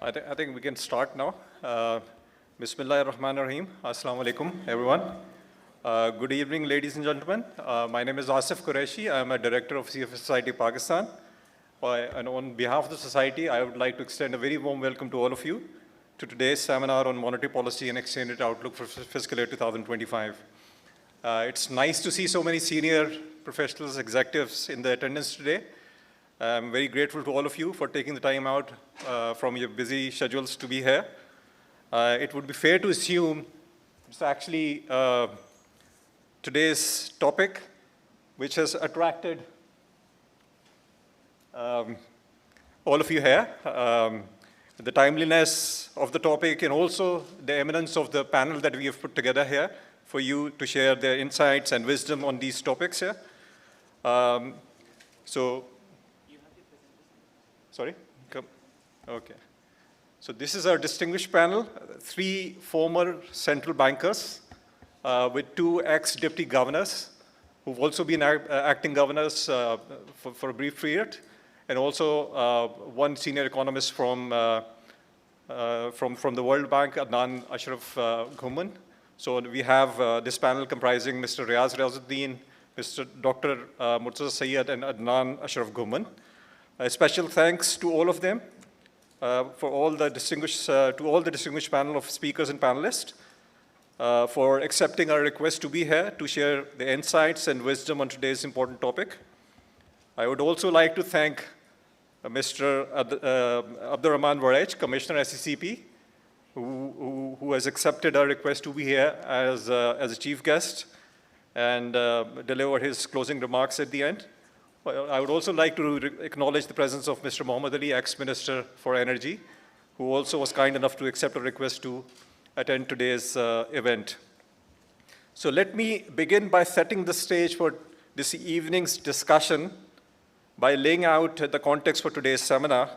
I think we can start now. Bismillahir Rahmanir Rahim. Assalamu alaikum, everyone. Good evening, ladies and gentlemen. My name is Asif Qureshi. I am a director of CFA Society, Pakistan. And on behalf of the society, I would like to extend a very warm welcome to all of you to today's seminar on monetary policy and exchange rate outlook for fiscal year 2025. It's nice to see so many senior professionals, executives in the attendance today. I'm very grateful to all of you for taking the time out from your busy schedules to be here. It would be fair to assume it's actually today's topic which has attracted all of you here. The timeliness of the topic and also the eminence of the panel that we have put together here for you to share their insights and wisdom on these topics here. Sorry? Come. Okay. So this is our distinguished panel, 3 former central bankers with 2 ex-deputy governors who've also been acting governors for a brief period, and also 1 senior economist from the World Bank, Adnan, Ashraf, Ghuman. So we have this panel comprising Mr. Riaz Riazuddin, Mr. Dr. Murtaza Syed, and Adnan, Ashraf, Ghuman. A special thanks to all of them for all the distinguished panel of speakers and panelists for accepting our request to be here to share the insights and wisdom on today's important topic. I would also like to thank Mr. Abdurrahman Waraj, Commissioner SECP, who has accepted our request to be here as a chief guest and deliver his closing remarks at the end. Well, I would also like to acknowledge the presence of Mr. Muhammad Ali, ex-Minister for Energy, who also was kind enough to accept a request to attend today's event. So let me begin by setting the stage for this evening's discussion by laying out the context for today's seminar.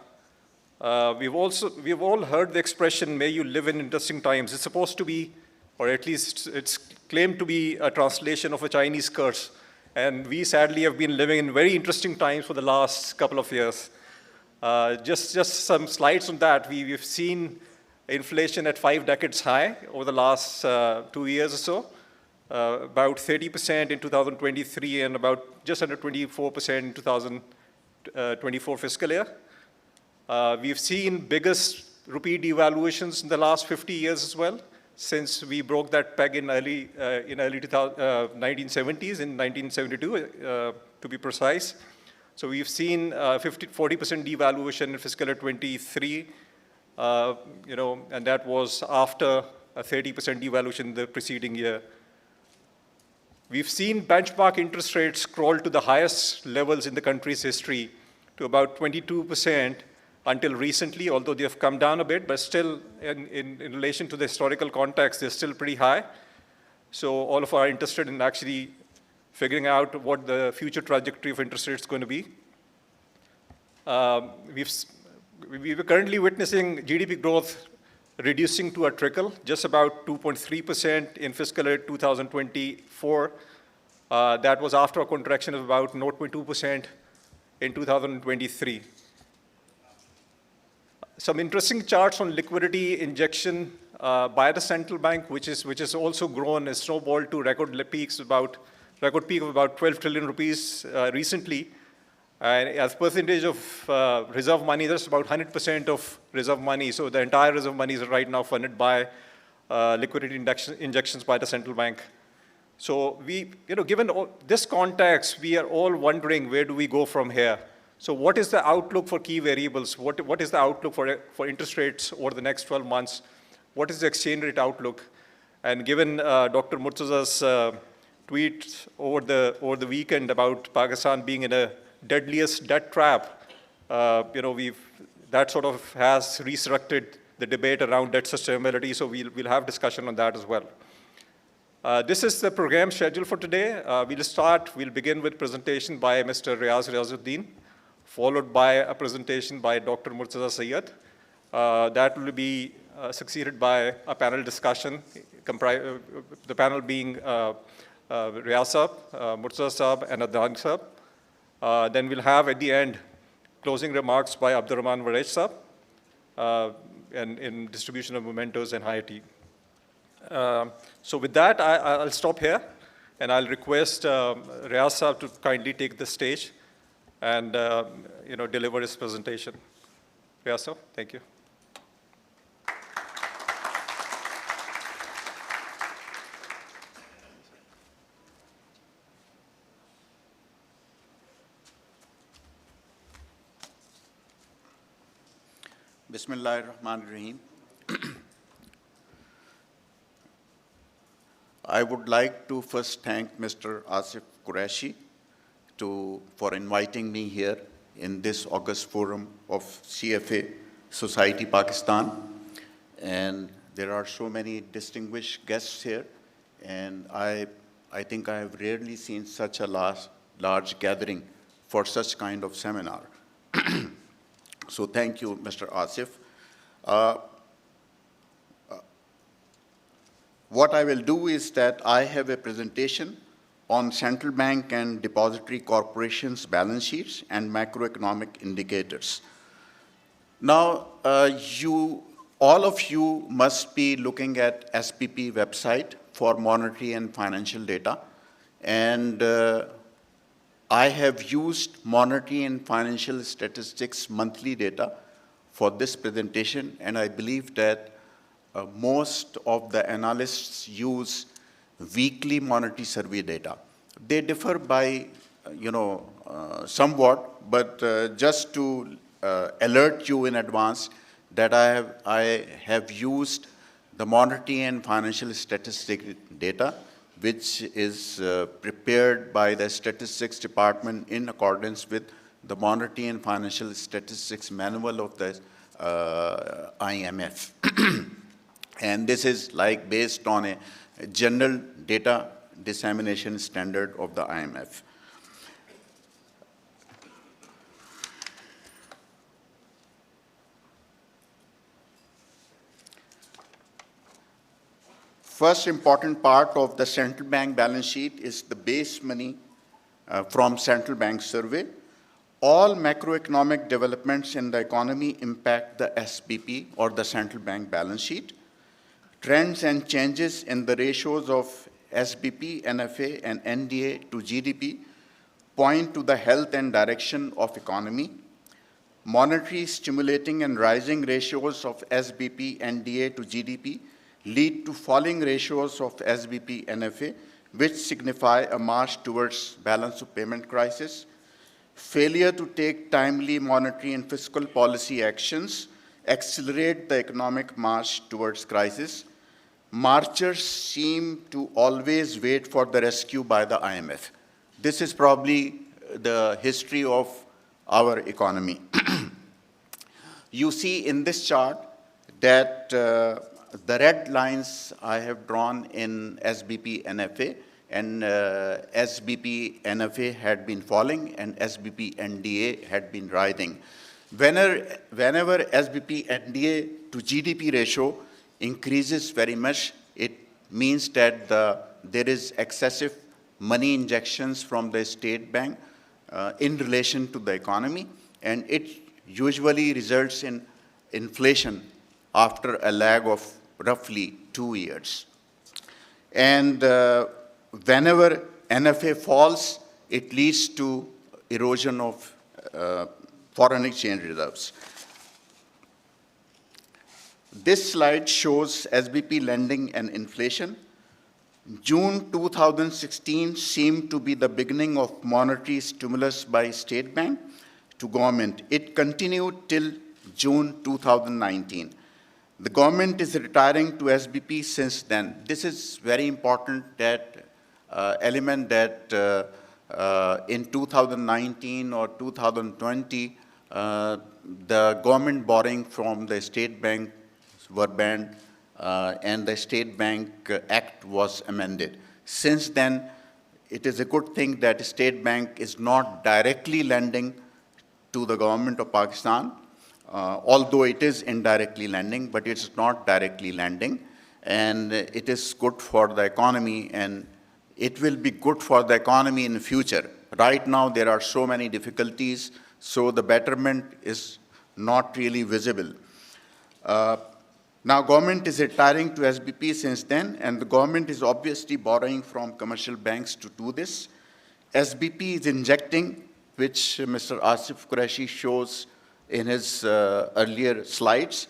We've all heard the expression, "May you live in interesting times." It's supposed to be, or at least it's claimed to be, a translation of a Chinese curse. And we sadly have been living in very interesting times for the last couple of years. Just some slides on that. We've seen inflation at 5 decades high over the last 2 years or so, about 30% in 2023 and about just under 24% in 2024 fiscal year. We've seen biggest rupee devaluations in the last 50 years as well, since we broke that peg in early 1970s, in 1972, to be precise. So we've seen 40% devaluation in fiscal year 23, and that was after a 30% devaluation the preceding year. We've seen benchmark interest rates crawl to the highest levels in the country's history, to about 22%, until recently, although they have come down a bit, but still in relation to the historical context, they're still pretty high. So all of us are interested in actually figuring out what the future trajectory of interest rates is going to be. We're currently witnessing GDP growth reducing to a trickle, just about 2.3% in fiscal year 2024. That was after a contraction of about 0.2% in 2023. Some interesting charts on liquidity injection by the central bank, which has also grown and snowballed to record peak of about 12 trillion rupees recently. And as percentage of reserve money, that's about 100% of reserve money. So the entire reserve money is right now funded by liquidity injections by the central bank. So given this context, we are all wondering, where do we go from here? So what is the outlook for key variables? What is the outlook for interest rates over the next 12 months? What is the exchange rate outlook? And given Dr. Murtaza's tweet over the weekend about Pakistan being in a deadliest debt trap, that sort of has resurrected the debate around debt sustainability. So we'll have discussion on that as well. This is the program schedule for today. We'll begin with presentation by Mr. Riaz Riazuddin, followed by a presentation by Dr. Murtaza Syed. That will be succeeded by a panel discussion, the panel being Riaz Saab, Murtaza Saab, and Adnan Saab. Then we'll have at the end closing remarks by Abdurrahman Waraj Saab. and in distribution of mementos and high tea. So with that, I'll stop here, and I'll request Riaz Saab to kindly take the stage and deliver his presentation. Riaz Saab, thank you. Bismillahirrahmanirrahim. I would like to first thank Mr. Asif Qureshi for inviting me here in this August forum of CFA Society Pakistan. And there are so many distinguished guests here, and I think I have rarely seen such a large gathering for such kind of seminar. So thank you, Mr. Asif. What I will do is that I have a presentation on central bank and depository corporations' balance sheets and macroeconomic indicators. Now, all of you must be looking at SBP website for monetary and financial data. And I have used monetary and financial statistics monthly data for this presentation, and I believe that most of the analysts use weekly monetary survey data. They differ by, somewhat, but just to alert you in advance that I have used the monetary and financial statistic data, which is prepared by the Statistics Department in accordance with the Monetary and Financial Statistics Manual of the IMF. And this is like based on a general data dissemination standard of the IMF. First important part of the central bank balance sheet is the base money from central bank survey. All macroeconomic developments in the economy impact the SBP or the central bank balance sheet. Trends and changes in the ratios of SBP, NFA, and NDA to GDP point to the health and direction of economy. Monetary stimulating and rising ratios of SBP, NDA to GDP lead to falling ratios of SBP, NFA, which signify a march towards balance of payment crisis. Failure to take timely monetary and fiscal policy actions accelerate the economic march towards crisis. Marchers seem to always wait for the rescue by the IMF. This is probably the history of our economy. You see in this chart that the red lines I have drawn in SBP NFA, and SBP NFA had been falling and SBP NDA had been rising. Whenever SBP NDA to GDP ratio increases very much, it means that there is excessive money injections from the state bank in relation to the economy, and it usually results in inflation after a lag of roughly 2 years. And whenever NFA falls, it leads to erosion of foreign exchange reserves. This slide shows SBP lending and inflation. June 2016 seemed to be the beginning of monetary stimulus by state bank to government. It continued till June 2019. The government is retiring to SBP since then. This is very important that element that in 2019 or 2020, the government borrowing from the state bank were banned and the State Bank Act was amended. Since then, it is a good thing that the State Bank is not directly lending to the government of Pakistan, although it is indirectly lending, but it's not directly lending. And it is good for the economy, and it will be good for the economy in the future. Right now, there are so many difficulties, so the betterment is not really visible. Now, government is retiring to SBP since then, and the government is obviously borrowing from commercial banks to do this. SBP is injecting, which Mr. Asif Qureshi shows in his earlier slides,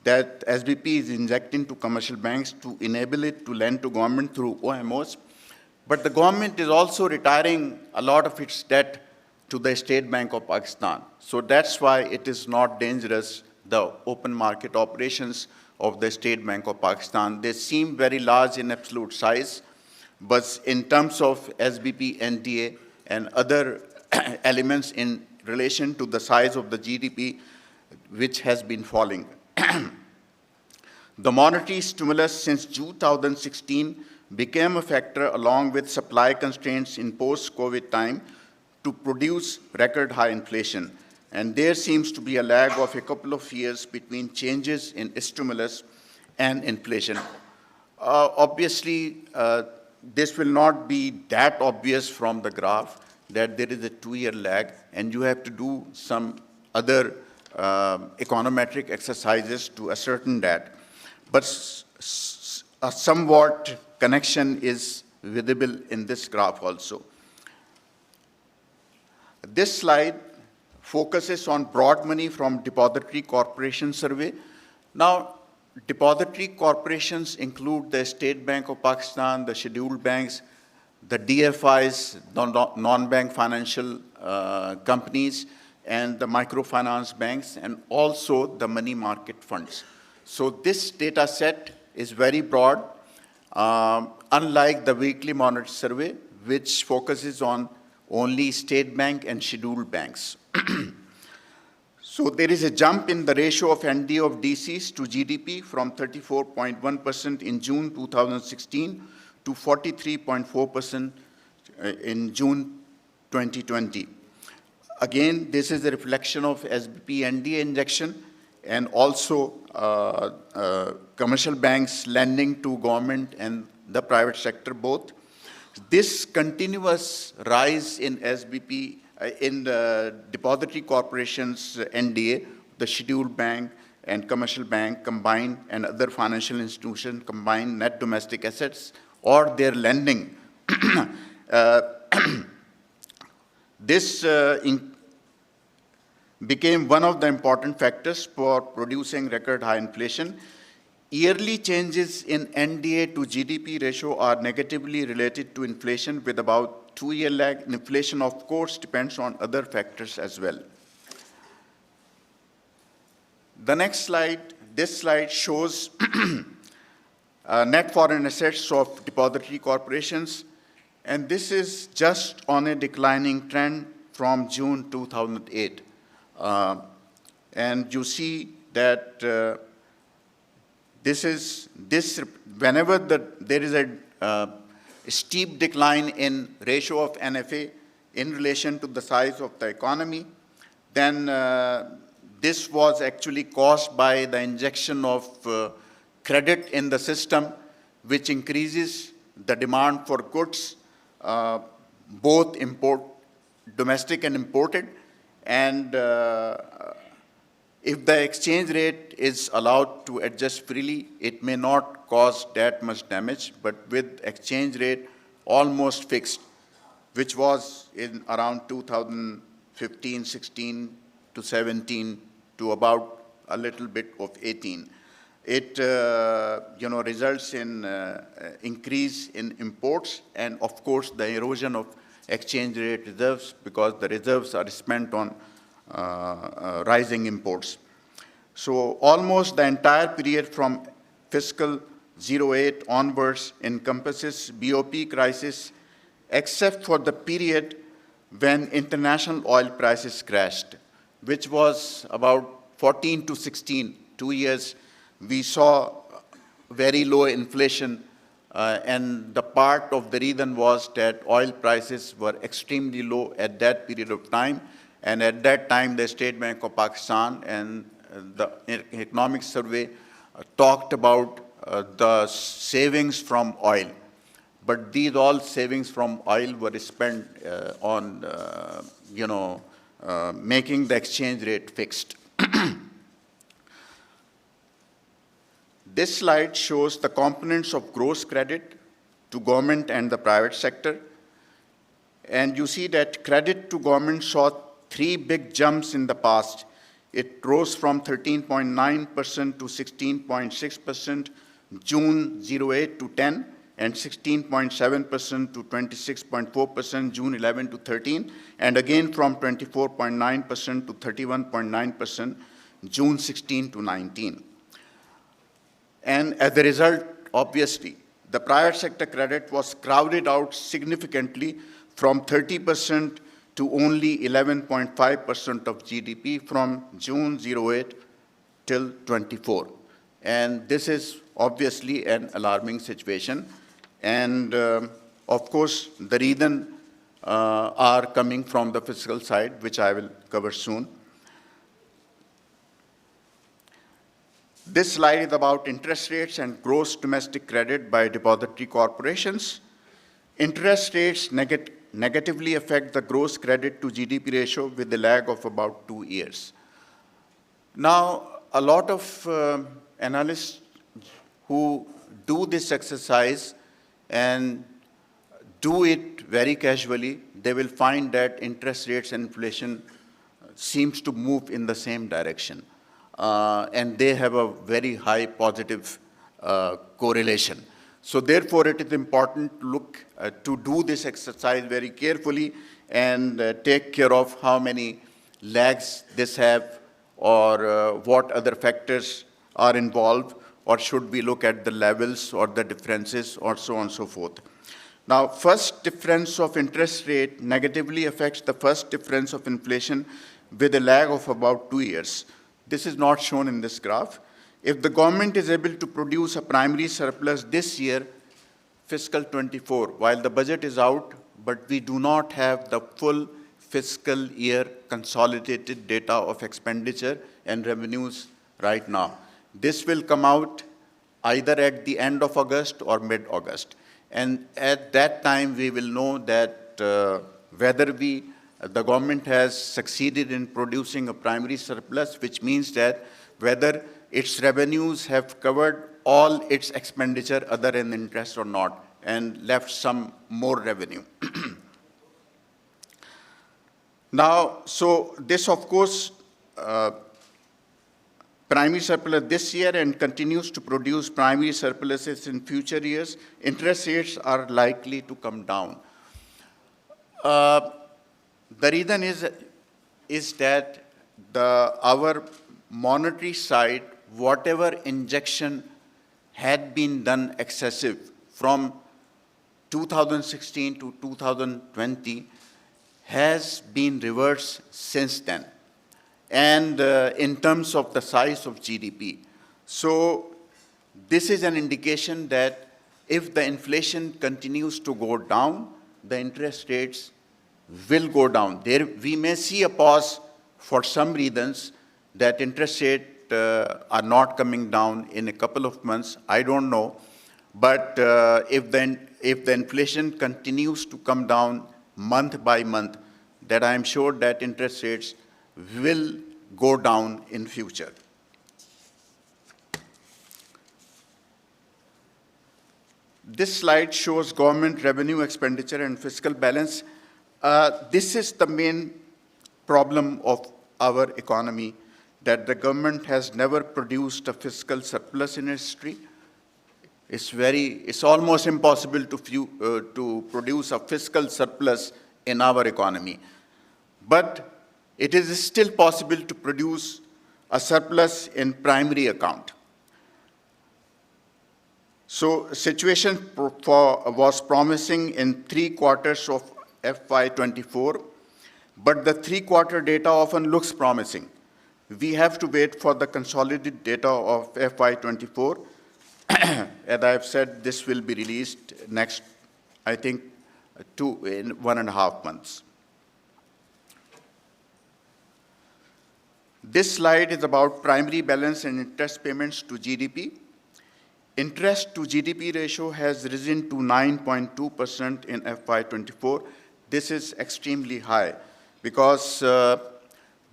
that SBP is injecting to commercial banks to enable it to lend to government through OMOs. But the government is also retiring a lot of its debt to the State Bank of Pakistan. So that's why it is not dangerous, the open market operations of the State Bank of Pakistan. They seem very large in absolute size, but in terms of SBP, NDA, and other elements in relation to the size of the GDP, which has been falling. The monetary stimulus since 2016 became a factor along with supply constraints in post-COVID time to produce record high inflation. And there seems to be a lag of a couple of years between changes in stimulus and inflation. Obviously, this will not be that obvious from the graph that there is a 2-year lag, and you have to do some other econometric exercises to ascertain that. But a somewhat connection is visible in this graph also. This slide focuses on broad money from Depository Corporation Survey. Now, depository corporations include the State Bank of Pakistan, the scheduled banks, the DFIs, non-bank financial companies, and the microfinance banks, and also the money market funds. So this data set is very broad, unlike the weekly monetary survey, which focuses on only State Bank and scheduled banks. So there is a jump in the ratio of NDA of DCs to GDP from 34.1% in June 2016 to 43.4% in June 2020. Again, this is a reflection of SBP NDA injection and also commercial banks lending to government and the private sector both. This continuous rise in SBP, in the depository corporations NDA, the scheduled bank and commercial bank combined and other financial institutions combined net domestic assets or their lending. This became one of the important factors for producing record high inflation. Yearly changes in NDA to GDP ratio are negatively related to inflation with about 2-year lag. Inflation, of course, depends on other factors as well. The next slide, this slide shows net foreign assets of depository corporations, and this is just on a declining trend from June 2008. And you see that whenever there is a steep decline in ratio of NFA in relation to the size of the economy, then this was actually caused by the injection of credit in the system, which increases the demand for goods, both domestic and imported. And if the exchange rate is allowed to adjust freely, it may not cause that much damage, but with exchange rate almost fixed, which was in around 2015, 16 to 17 to about a little bit of 18. It results in increase in imports and, of course, the erosion of exchange rate reserves because the reserves are spent on rising imports. So almost the entire period from fiscal 08 onwards encompasses BOP crisis, except for the period when international oil prices crashed, which was about 14 to 16, 2 years. We saw very low inflation, and the part of the reason was that oil prices were extremely low at that period of time. And at that time, the State Bank of Pakistan and the economic survey talked about the savings from oil. But these all savings from oil were spent on, making the exchange rate fixed. This slide shows the components of gross credit to government and the private sector. And you see that credit to government saw three big jumps in the past. It rose from 13.9% to 16.6%, June 08 to 10, and 16.7% to 26.4%, June 11 to 13, and again from 24.9% to 31.9%, June 16 to 19. And as a result, obviously, the private sector credit was crowded out significantly from 30% to only 11.5% of GDP from June 08 till 24. And this is obviously an alarming situation. And of course, the reasons are coming from the fiscal side, which I will cover soon. This slide is about interest rates and gross domestic credit by depository corporations. Interest rates negatively affect the gross credit to GDP ratio with a lag of about 2 years. Now, a lot of analysts who do this exercise and do it very casually, they will find that interest rates and inflation seems to move in the same direction. And they have a very high positive correlation. So therefore, it is important to look to do this exercise very carefully and take care of how many lags this have or what other factors are involved, or should we look at the levels or the differences or so on and so forth. Now, first difference of interest rate negatively affects the first difference of inflation with a lag of about 2 years. This is not shown in this graph. If the government is able to produce a primary surplus this year, fiscal 24, while the budget is out, but we do not have the full fiscal year consolidated data of expenditure and revenues right now. This will come out either at the end of August or mid-August. And at that time, we will know that whether the government has succeeded in producing a primary surplus, which means that whether its revenues have covered all its expenditure other than interest or not, and left some more revenue. Now, so this, of course, primary surplus this year and continues to produce primary surpluses in future years, interest rates are likely to come down. The reason is that our monetary side, whatever injection had been done excessive from 2016 to 2020 has been reversed since then, and in terms of the size of GDP. So this is an indication that if the inflation continues to go down, the interest rates will go down. We may see a pause for some reasons that interest rates are not coming down in a couple of months. I don't know. But if the inflation continues to come down month by month, that I am sure that interest rates will go down in future. This slide shows government revenue, expenditure, and fiscal balance. This is the main problem of our economy, that the government has never produced a fiscal surplus in history. It's almost impossible to produce a fiscal surplus in our economy. But it is still possible to produce a surplus in primary account. So situation was promising in 3 quarters of FY24, but the 3-quarter data often looks promising. We have to wait for the consolidated data of FY24. As I have said, this will be released next, I think, in 1.5 months. This slide is about primary balance and interest payments to GDP. Interest to GDP ratio has risen to 9.2% in FY24. This is extremely high because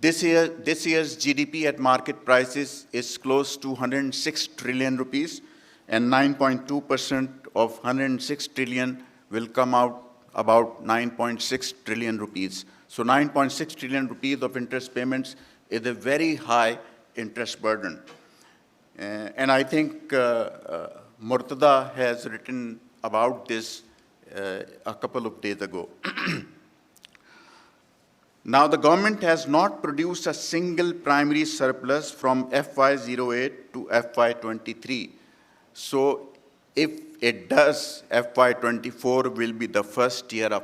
This year's GDP at market prices is close to 106 trillion rupees, and 9.2% of 106 trillion will come out about 9.6 trillion rupees. So 9.6 trillion rupees of interest payments is a very high interest burden. And I think Murtaza has written about this a couple of days ago. Now, the government has not produced a single primary surplus from FY08 to FY23. So if it does, FY24 will be the first year of,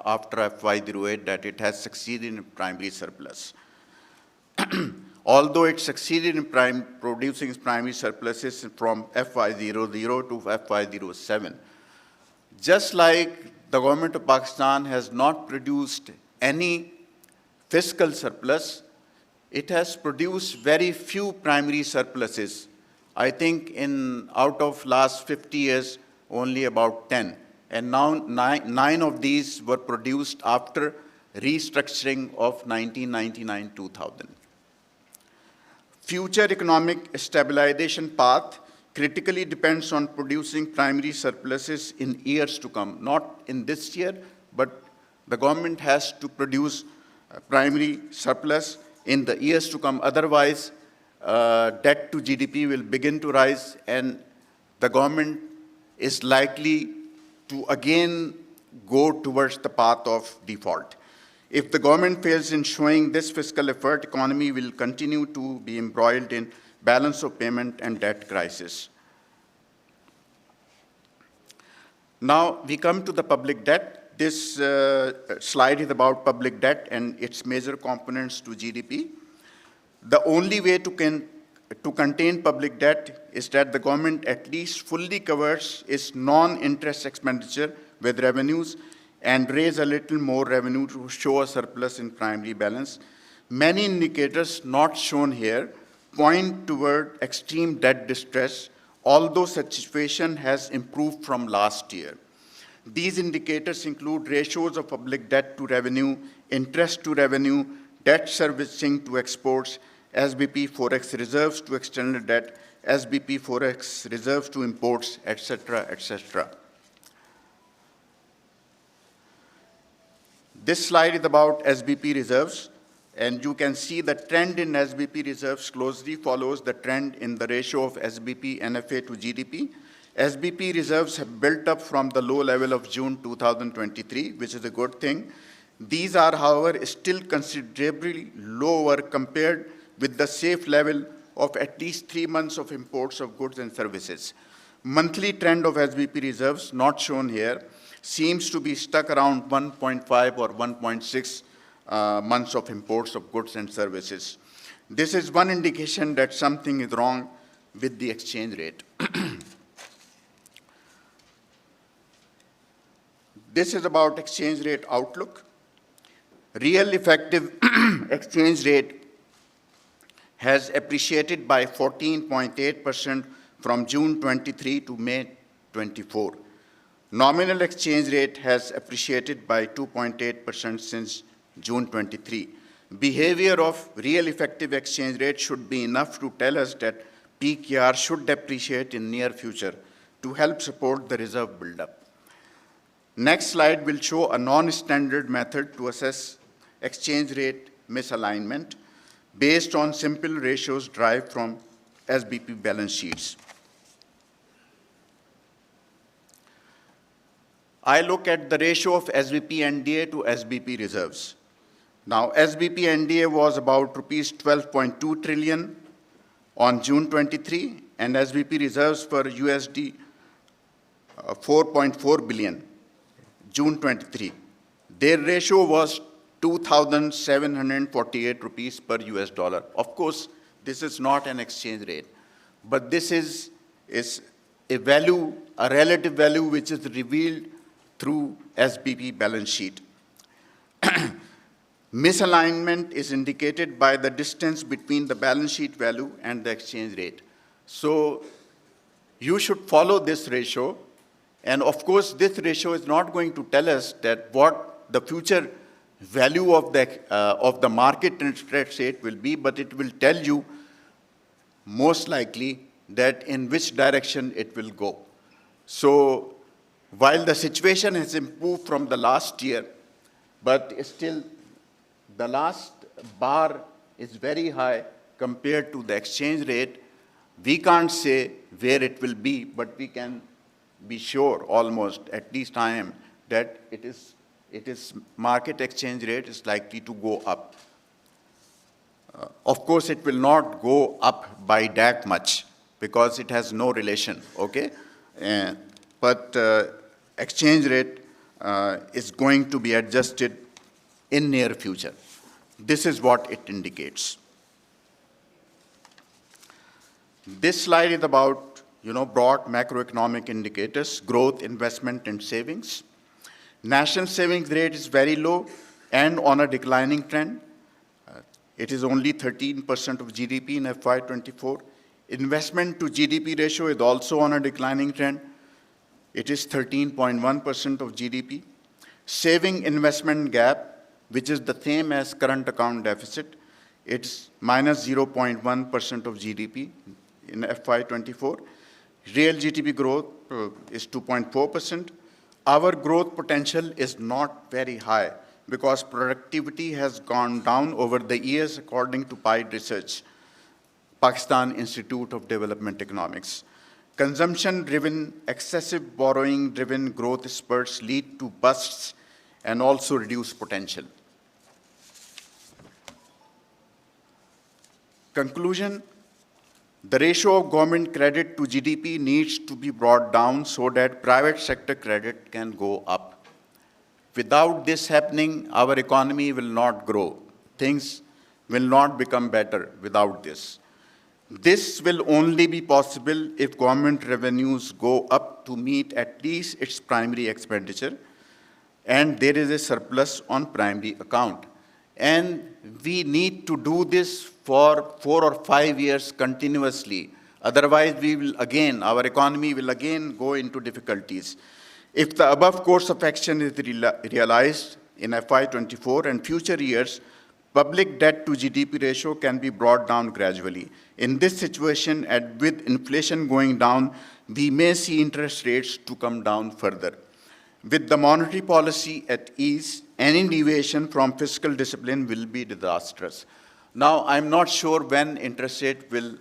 after FY08 that it has succeeded in primary surplus. Although it succeeded in producing its primary surpluses from FY00 to FY07. Just like the government of Pakistan has not produced any fiscal surplus, it has produced very few primary surpluses. I think out of last 50 years, only about 10. And now nine of these were produced after restructuring of 1999-2000. Future economic stabilization path critically depends on producing primary surpluses in years to come, not in this year, but the government has to produce primary surplus in the years to come. Otherwise, debt to GDP will begin to rise, and the government is likely to again go towards the path of default. If the government fails in showing this fiscal effort, economy will continue to be embroiled in balance of payment and debt crisis. Now we come to the public debt. This slide is about public debt and its major components to GDP. The only way to contain public debt is that the government at least fully covers its non-interest expenditure with revenues and raise a little more revenue to show a surplus in primary balance. Many indicators not shown here point toward extreme debt distress, although such situation has improved from last year. These indicators include ratios of public debt to revenue, interest to revenue, debt servicing to exports, SBP forex reserves to external debt, SBP forex reserves to imports, etc., etc. This slide is about SBP reserves, and you can see the trend in SBP reserves closely follows the trend in the ratio of SBP NFA to GDP. SBP reserves have built up from the low level of June 2023, which is a good thing. These are, however, still considerably lower compared with the safe level of at least 3 months of imports of goods and services. Monthly trend of SBP reserves, not shown here, seems to be stuck around 1.5 or 1.6 months of imports of goods and services. This is one indication that something is wrong with the exchange rate. This is about exchange rate outlook. Real effective exchange rate has appreciated by 14.8% from June 23 to May 24. Nominal exchange rate has appreciated by 2.8% since June 23. Behavior of real effective exchange rate should be enough to tell us that PKR should depreciate in near future to help support the reserve buildup. Next slide will show a non-standard method to assess exchange rate misalignment based on simple ratios derived from SBP balance sheets. I look at the ratio of SBP NDA to SBP reserves. Now, SBP NDA was about rupees 12.2 trillion on June 23, and SBP reserves were USD 4.4 billion, June 23. Their ratio was 2,748 rupees per US dollar. Of course, this is not an exchange rate, but this is a value, a relative value which is revealed through SBP balance sheet. Misalignment is indicated by the distance between the balance sheet value and the exchange rate. So you should follow this ratio. And of course, this ratio is not going to tell us that what the future value of the market interest rate will be, but it will tell you most likely that in which direction it will go. So while the situation has improved from the last year, but still the last bar is very high compared to the exchange rate, we can't say where it will be, but we can be sure almost, at least I am, that it is market exchange rate is likely to go up. Of course, it will not go up by that much because it has no relation, okay? But exchange rate is going to be adjusted in near future. This is what it indicates. This slide is about, broad macroeconomic indicators, growth, investment, and savings. National savings rate is very low and on a declining trend. It is only 13% of GDP in FY24. Investment to GDP ratio is also on a declining trend. It is 13.1% of GDP. Saving investment gap, which is the same as current account deficit, it's minus 0.1% of GDP in FY24. Real GDP growth is 2.4%. Our growth potential is not very high because productivity has gone down over the years according to PIDE research, Pakistan Institute of Development Economics. Consumption-driven, excessive borrowing-driven growth spurts lead to busts and also reduce potential. Conclusion, the ratio of government credit to GDP needs to be brought down so that private sector credit can go up. Without this happening, our economy will not grow. Things will not become better without this. This will only be possible if government revenues go up to meet at least its primary expenditure, and there is a surplus on primary account. And we need to do this for 4 or 5 years continuously. Otherwise, our economy will again go into difficulties. If the above course of action is realized in FY24 and future years, public debt to GDP ratio can be brought down gradually. In this situation, and with inflation going down, we may see interest rates to come down further. With the monetary policy at ease, any deviation from fiscal discipline will be disastrous. Now, I'm not sure when interest rate will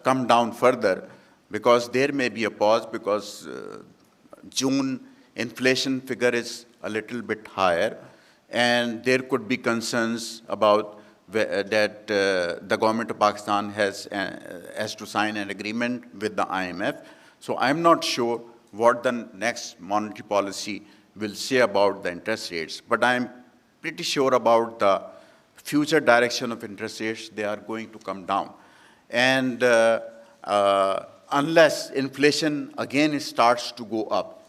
come down further because there may be a pause because June inflation figure is a little bit higher and there could be concerns about that the government of Pakistan has to sign an agreement with the IMF. So I'm not sure what the next monetary policy will say about the interest rates, but I'm pretty sure about the future direction of interest rates. They are going to come down. And unless inflation again starts to go up,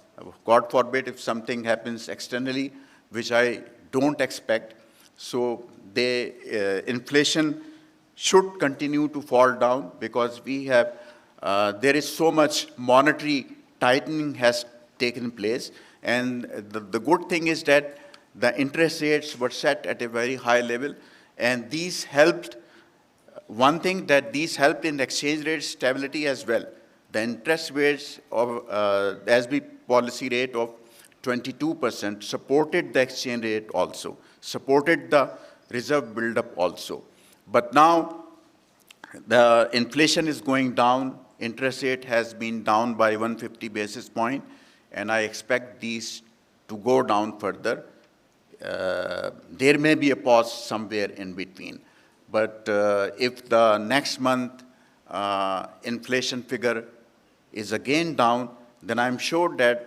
God forbid if something happens externally, which I don't expect, so the inflation should continue to fall down because we have, there is so much monetary tightening has taken place. And the good thing is that the interest rates were set at a very high level, and these helped, one thing that these helped in exchange rate stability as well. The interest rates of AIIB policy rate of 22% supported the exchange rate also, supported the reserve buildup also. But now the inflation is going down, interest rate has been down by 150 basis points, and I expect these to go down further. There may be a pause somewhere in between. But if the next month inflation figure is again down, then I'm sure that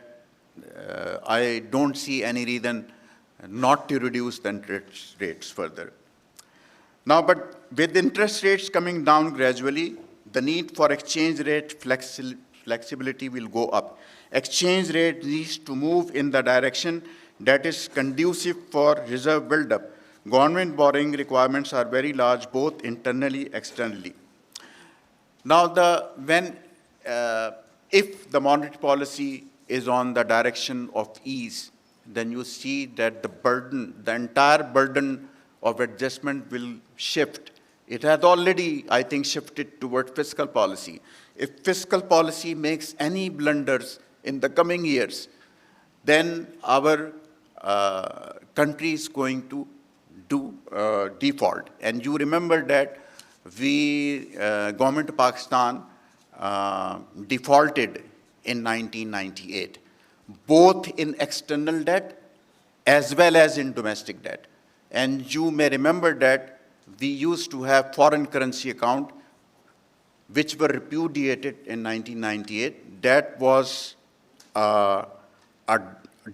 I don't see any reason not to reduce the interest rates further. Now, but with interest rates coming down gradually, the need for exchange rate flexibility will go up. Exchange rate needs to move in the direction that is conducive for reserve buildup. Government borrowing requirements are very large, both internally, externally. Now, if the monetary policy is on the direction of ease, then you see that the entire burden of adjustment will shift. It has already, I think, shifted toward fiscal policy. If fiscal policy makes any blunders in the coming years, then our country is going to do default. And you remember that government of Pakistan defaulted in 1998, both in external debt as well as in domestic debt. And you may remember that we used to have foreign currency account which were repudiated in 1998. That was a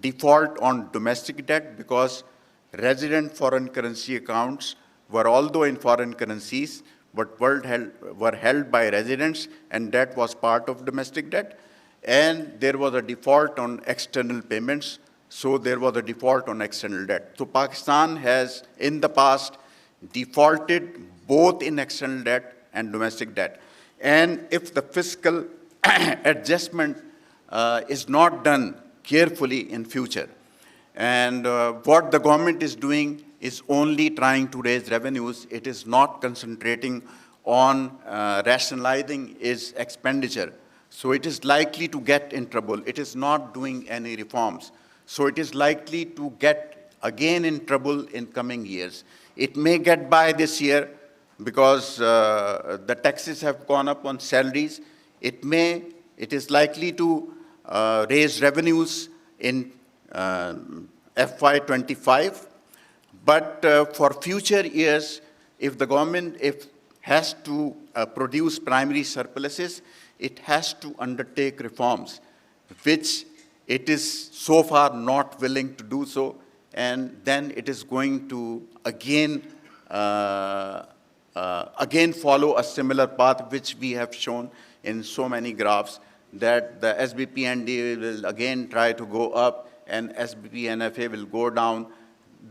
default on domestic debt because resident foreign currency accounts were, although in foreign currencies, but were held by residents, and that was part of domestic debt. And there was a default on external payments, so there was a default on external debt. So Pakistan has, in the past, defaulted both in external debt and domestic debt. And if the fiscal adjustment is not done carefully in future, and what the government is doing is only trying to raise revenues, it is not concentrating on rationalizing its expenditure. So it is likely to get in trouble. It is not doing any reforms. So it is likely to get again in trouble in coming years. It may get by this year because the taxes have gone up on salaries. It is likely to raise revenues in FY25. But for future years, if the government has to produce primary surpluses, it has to undertake reforms, which it is so far not willing to do so, and then it is going to again follow a similar path which we have shown in so many graphs, that the SBP&D will again try to go up and SBP-NFA will go down.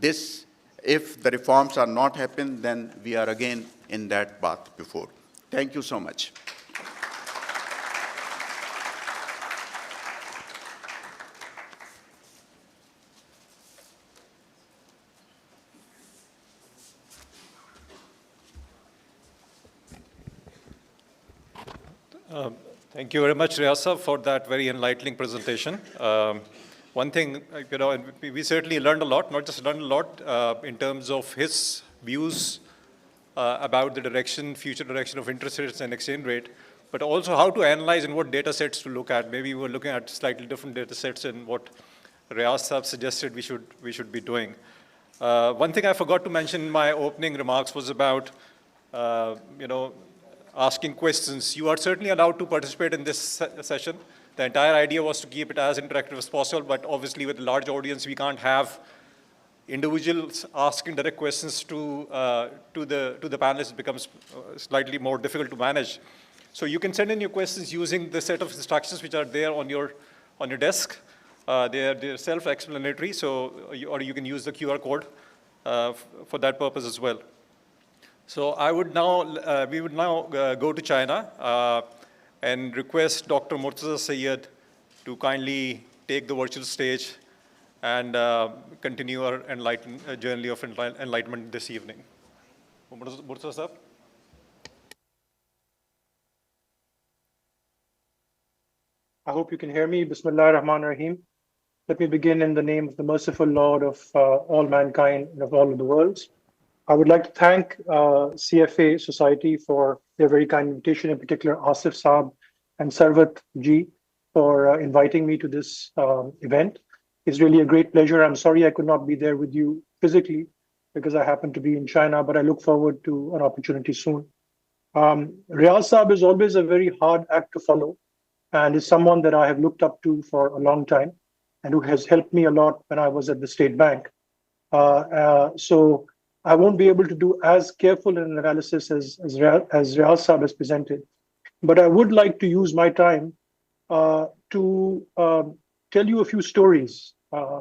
This, if the reforms are not happen, then we are again in that path before. Thank you so much. Thank you very much, Riaz Sahab, for that very enlightening presentation. One thing, and we certainly learned a lot, not just learned a lot in terms of his views about the future direction of interest rates and exchange rate, but also how to analyze and what data sets to look at. Maybe we're looking at slightly different data sets and what Riaz Sahab suggested we should be doing. One thing I forgot to mention in my opening remarks was about, asking questions. You are certainly allowed to participate in this session. The entire idea was to keep it as interactive as possible, but obviously with a large audience, we can't have individuals asking direct questions to the panelists. It becomes slightly more difficult to manage. So you can send in your questions using the set of instructions which are there on your desk. They're self-explanatory, or you can use the QR code for that purpose as well. So we would now go to China and request Dr. Murtaza Syed to kindly take the virtual stage and continue our journey of enlightenment this evening. Murtaza Sahab. I hope you can hear me. Bismillah ar-Rahman ar-Rahim. Let me begin in the name of the merciful Lord of all mankind and of all of the worlds. I would like to thank CFA Society for their very kind invitation, in particular Asif Saab and Sarvat Ji for inviting me to this event. It's really a great pleasure. I'm sorry I could not be there with you physically because I happen to be in China, but I look forward to an opportunity soon. Riaz Saab is always a very hard act to follow and is someone that I have looked up to for a long time and who has helped me a lot when I was at the State Bank. So I won't be able to do as careful an analysis as Riaz Saab has presented, but I would like to use my time to tell you a few stories. I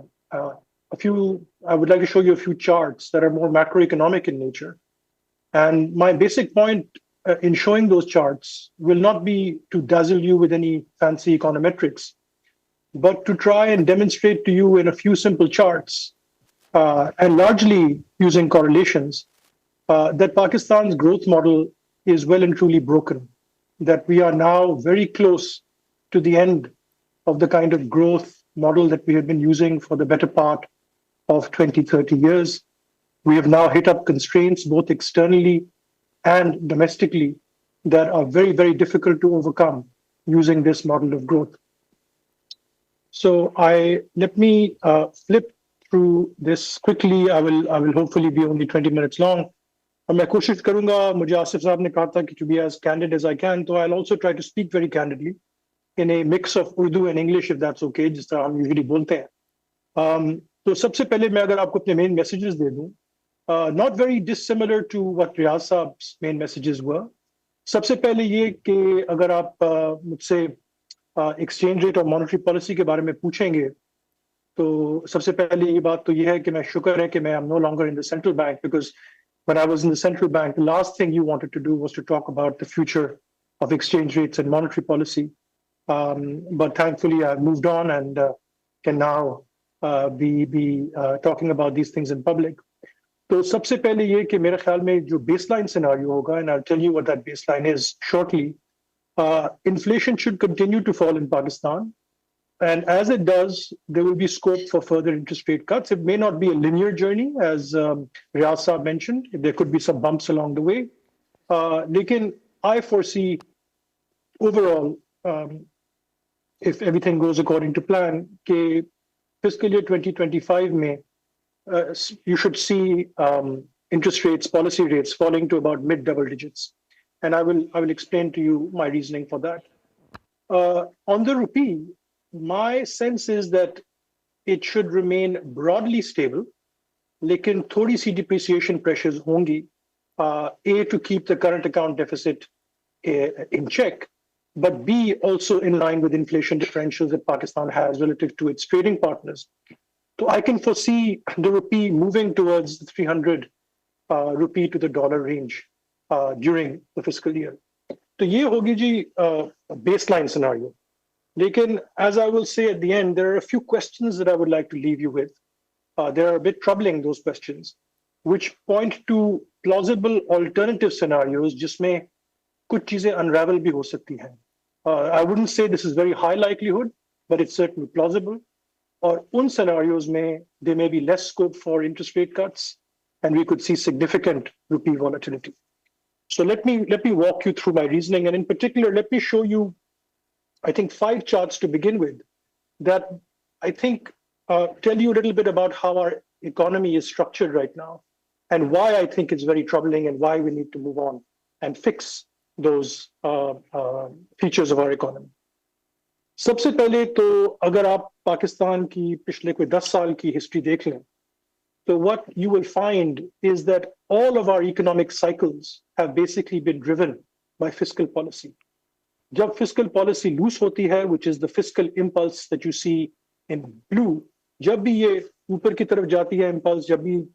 would like to show you a few charts that are more macroeconomic in nature. And my basic point in showing those charts will not be to dazzle you with any fancy econometrics, but to try and demonstrate to you in a few simple charts, and largely using correlations, that Pakistan's growth model is well and truly broken, that we are now very close to the end of the kind of growth model that we have been using for the better part of 20, 30 years. We have now hit up constraints both externally and domestically that are very, very difficult to overcome using this model of growth. So let me flip through this quickly. I will hopefully be only 20 minutes long. और मैं कोशिश करूंगा, मुझे आसिफ साहब ने कहा था कि to be as candid as I can, so I'll also try to speak very candidly in a mix of Urdu and English, if that's okay, जिस तरह हम usually बोलते हैं. तो सबसे पहले मैं अगर आपको अपने main messages दे दूं, not very dissimilar to what Riaz साहब's main messages were. सबसे पहले ये कि अगर आप मुझसे exchange rate और monetary policy के बारे में पूछेंगे, तो सबसे पहले ये बात तो ये है कि मैं शुक्र है कि मैं am no longer in the central bank, because when I was in the central bank, the last thing you wanted to do was to talk about the future of exchange rates and monetary policy. But thankfully, I've moved on and can now be talking about these things in public. So, सबसे पहले ये कि मेरे ख्याल में जो baseline scenario होगा, and I'll tell you what that baseline is shortly. Inflation should continue to fall in Pakistan. And as it does, there will be scope for further interest rate cuts. It may not be a linear journey, as Riaz Saab mentioned. There could be some bumps along the way. Lekin I foresee overall, if everything goes according to plan, कि fiscal year 2025 में, you should see interest rates, policy rates falling to about mid double digits. And I will explain to you my reasoning for that. On the rupee, my sense is that it should remain broadly stable, लेकिन थोड़ी सी depreciation pressures होंगी, A, to keep the current account deficit in check, but B, also in line with inflation differentials that Pakistan has relative to its trading partners. So I can foresee the rupee moving towards the 300 rupee to the dollar range during the fiscal year. So ये होगी जी baseline scenario. Lekin, as I will say at the end, there are a few questions that I would like to leave you with. They're a bit troubling, those questions, which point to plausible alternative scenarios जिसमें कुछ चीजें unravel भी हो सकती हैं. I wouldn't say this is very high likelihood, but it's certainly plausible. Or उन scenarios में there may be less scope for interest rate cuts, and we could see significant rupee volatility. So let me walk you through my reasoning, and in particular, let me show you, I think, 5 charts to begin with that I think tell you a little bit about how our economy is structured right now and why I think it's very troubling and why we need to move on and fix those features of our economy. सबसे पहले तो अगर आप पाकिस्तान की पिछले कोई 10 साल की हिस्ट्री देख लें, so what you will find is that all of our economic cycles have basically been driven by fiscal policy. जब fiscal policy loose होती है, which is the fiscal impulse that you see in blue, जब भी ये ऊपर की तरफ जाती है impulse, जब भी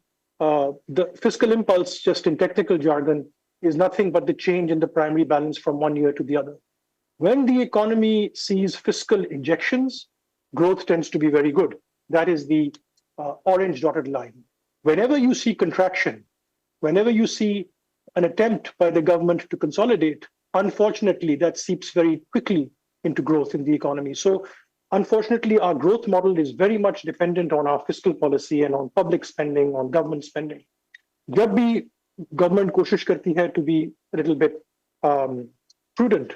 the fiscal impulse, just in technical jargon, is nothing but the change in the primary balance from one year to the other. When the economy sees fiscal injections, growth tends to be very good. That is the orange dotted line. Whenever you see contraction, whenever you see an attempt by the government to consolidate, unfortunately, that seeps very quickly into growth in the economy. So unfortunately, our growth model is very much dependent on our fiscal policy and on public spending, on government spending. जब भी government कोशिश करती है to be a little bit prudent,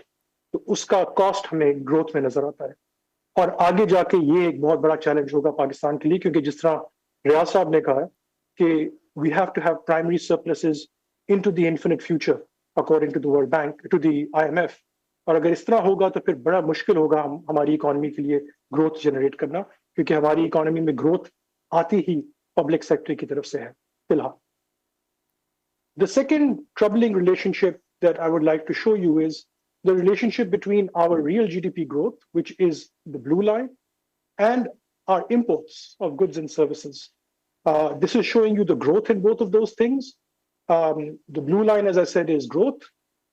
तो उसका cost हमें growth में नजर आता है. और आगे जाके ये एक बहुत बड़ा challenge होगा पाकिस्तान के लिए, क्योंकि जिस तरह रियाज साहब ने कहा है कि we have to have primary surpluses into the infinite future, according to the World Bank, to the IMF. और अगर इस तरह होगा तो फिर बड़ा मुश्किल होगा हमारी इकोनॉमी के लिए ग्रोथ जनरेट करना, क्योंकि हमारी इकोनॉमी में ग्रोथ आती ही पब्लिक सेक्टर की तरफ से है फिलहाल. The second troubling relationship that I would like to show you is the relationship between our real GDP growth, which is the blue line, and our imports of goods and services. This is showing you the growth in both of those things. The blue line, as I said, is growth,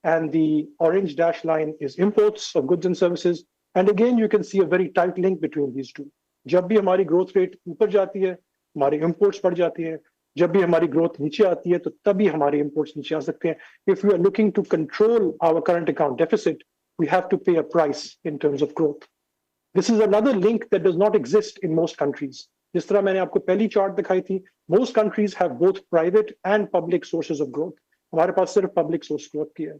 and the orange dash line is imports of goods and services. And again, you can see a very tight link between these two. जब भी हमारी growth rate ऊपर जाती है, हमारे imports बढ़ जाती हैं. जब भी हमारी growth नीचे आती है, तो तभी हमारे imports नीचे आ सकते हैं. If we are looking to control our current account deficit, we have to pay a price in terms of growth. This is another link that does not exist in most countries. जिस तरह मैंने आपको पहली chart दिखाई थी, most countries have both private and public sources of growth. हमारे पास सिर्फ public source growth की है.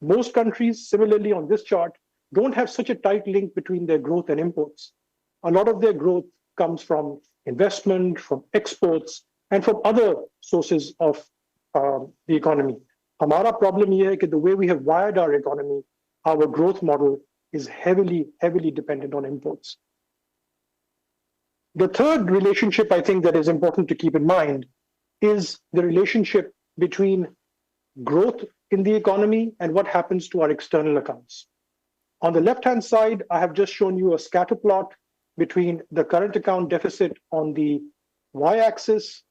Most countries, similarly on this chart, don't have such a tight link between their growth and imports. A lot of their growth comes from investment, from exports, and from other sources of the economy. Hamara problem here is that the way we have wired our economy, our growth model is heavily dependent on imports. The third relationship I think that is important to keep in mind is the relationship between growth in the economy and what happens to our external accounts. On the left-hand side, I have just shown you a scatter plot between the current account deficit on the y-axis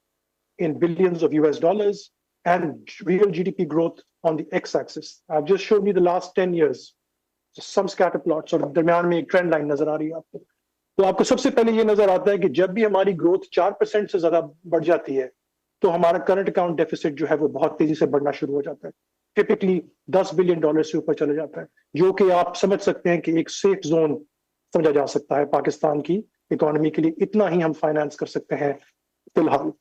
in billions of US dollars and real GDP growth on the x-axis. I've just shown you the last 10 years. So some scatter plots और दरमियान में एक trend line नजर आ रही है आपको. तो आपको सबसे पहले ये नजर आता है कि जब भी हमारी growth 4% से ज्यादा बढ़ जाती है, तो हमारा current account deficit जो है वो बहुत तेजी से बढ़ना शुरू हो जाता है. Typically $10 billion से ऊपर चले जाता है, जो कि आप समझ सकते हैं कि एक safe zone समझा जा सकता है पाकिस्तान की इकोनॉमी के लिए. इतना ही हम फाइनेंस कर सकते हैं फिलहाल.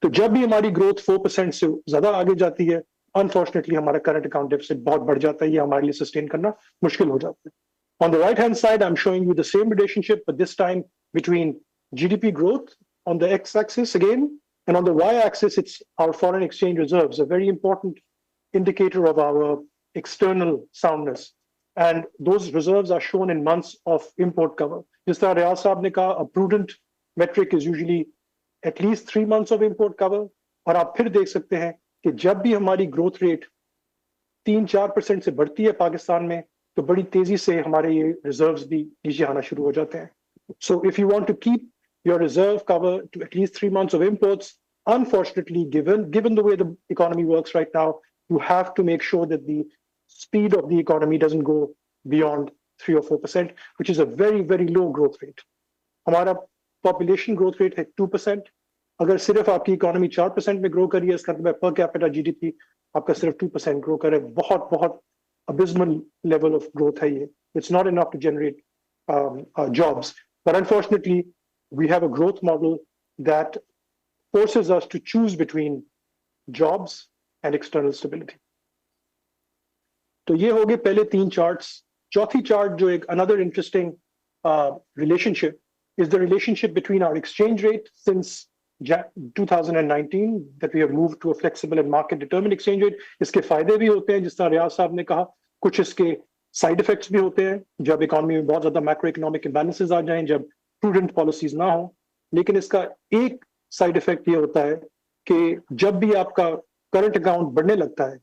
तो जब भी हमारी ग्रोथ 4% से ज्यादा आगे जाती है, अनफॉर्चुनेटली हमारा करंट अकाउंट डेफिसिट बहुत बढ़ जाता है. ये हमारे लिए सस्टेन करना मुश्किल हो जाता है. On the right hand side, I'm showing you the same relationship, but this time between GDP growth on the x-axis again, and on the y-axis, it's our foreign exchange reserves, a very important indicator of our external soundness. And those reserves are shown in months of import cover. Just like Riaz Saab ne kaha, a prudent metric is usually at least 3 months of import cover. और आप फिर देख सकते हैं कि जब भी हमारी growth rate 3-4% से बढ़ती है पाकिस्तान में, तो बड़ी तेजी से हमारे ये reserves भी नीचे आना शुरू हो जाते हैं. So if you want to keep your reserve cover to at least 3 months of imports, unfortunately, given the way the economy works right now, you have to make sure that the speed of the economy doesn't go beyond 3 or 4%, which is a very low growth rate. हमारा population growth rate है 2%. अगर सिर्फ आपकी economy 4% में grow करिए, इसका मतलब per capita GDP आपका सिर्फ 2% grow करे. बहुत abysmal level of growth है ये. It's not enough to generate jobs. But unfortunately, we have a growth model that forces us to choose between jobs and external stability. तो ये हो गए पहले 3 charts. चौथी chart जो एक another interesting relationship is the relationship between our exchange rate since 2019 that we have moved to a flexible and market determined exchange rate. इसके फायदे भी होते हैं, जिस तरह रियाज साहब ने कहा. कुछ इसके साइड इफेक्ट्स भी होते हैं जब इकोनॉमी में बहुत ज्यादा मैक्रो इकोनॉमिक इम्बैलेंसेस आ जाएं, जब प्रूडेंट पॉलिसीज ना हो. लेकिन इसका एक साइड इफेक्ट ये होता है कि जब भी आपका करंट अकाउंट बढ़ने लगता है,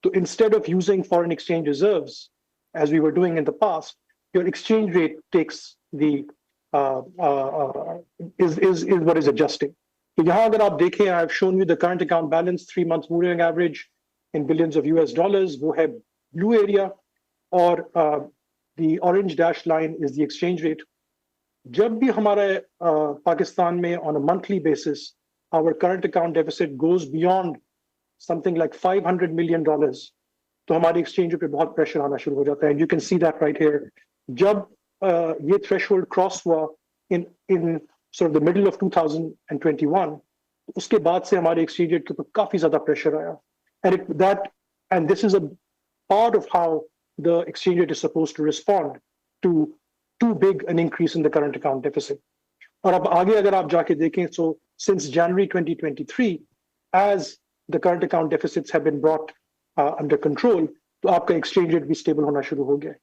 तो instead of using foreign exchange reserves as we were doing in the past, your exchange rate takes the is what is adjusting. तो यहाँ अगर आप देखें, I have shown you the current account balance 3 months moving average in billions of US dollars. वो है blue area, और the orange dashed line is the exchange rate. जब भी हमारा पाकिस्तान में on a monthly basis our current account deficit goes beyond something like $500 million, तो हमारी exchange rate पे बहुत pressure आना शुरू हो जाता है. And you can see that right here. जब ये threshold cross हुआ in sort of the middle of 2021, उसके बाद से हमारे exchange rate के ऊपर काफी ज्यादा pressure आया. And this is a part of how the exchange rate is supposed to respond to too big an increase in the current account deficit. और अब आगे अगर आप जाके देखें, so since January 2023, as the current account deficits have been brought under control, तो आपका exchange rate भी stable होना शुरू हो गया.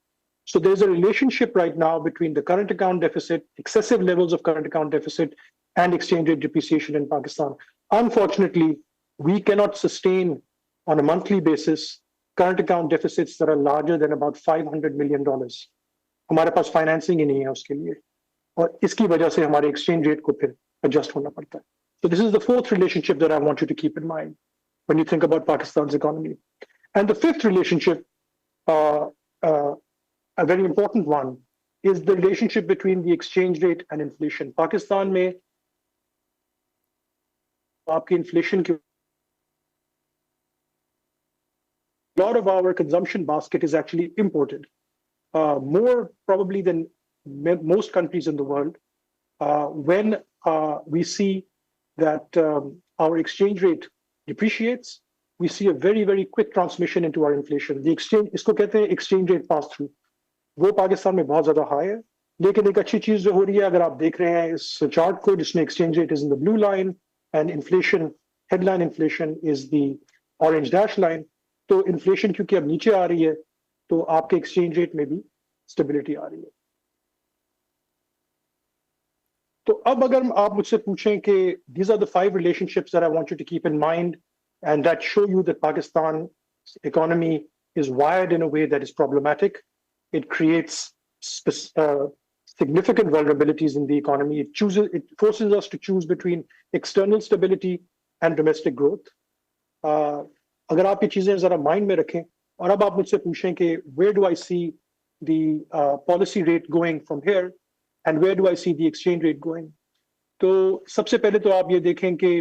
So there's a relationship right now between the current account deficit, excessive levels of current account deficit, and exchange rate depreciation in Pakistan. Unfortunately, we cannot sustain on a monthly basis current account deficits that are larger than about $500 million. हमारे पास financing ही नहीं है उसके लिए, और इसकी वजह से हमारे exchange rate को फिर adjust होना पड़ता है. So this is the fourth relationship that I want you to keep in mind when you think about Pakistan's economy. And the fifth relationship, a very important one, is the relationship between the exchange rate and inflation. Pakistan में आपकी inflation की a lot of our consumption basket is actually imported, more probably than most countries in the world. When we see that our exchange rate depreciates, we see a very, very quick transmission into our inflation. The exchange, इसको कहते हैं exchange rate pass through. वो पाकिस्तान में बहुत ज़्यादा high है. लेकिन एक अच्छी चीज़ जो हो रही है, अगर आप देख रहे हैं इस chart को, जिसमें exchange rate is in the blue line and inflation, headline inflation is the orange dash line. तो inflation क्योंकि अब नीचे आ रही है, तो आपके exchange rate में भी stability आ रही है. तो अब अगर आप मुझसे पूछें कि these are the 5 relationships that I want you to keep in mind and that show you that Pakistan's economy is wired in a way that is problematic. It creates significant vulnerabilities in the economy. It forces us to choose between external stability and domestic growth. अगर आप ये चीजें जरा mind में रखें और अब आप मुझसे पूछें कि where do I see the policy rate going from here and where do I see the exchange rate going? तो सबसे पहले तो आप ये देखें कि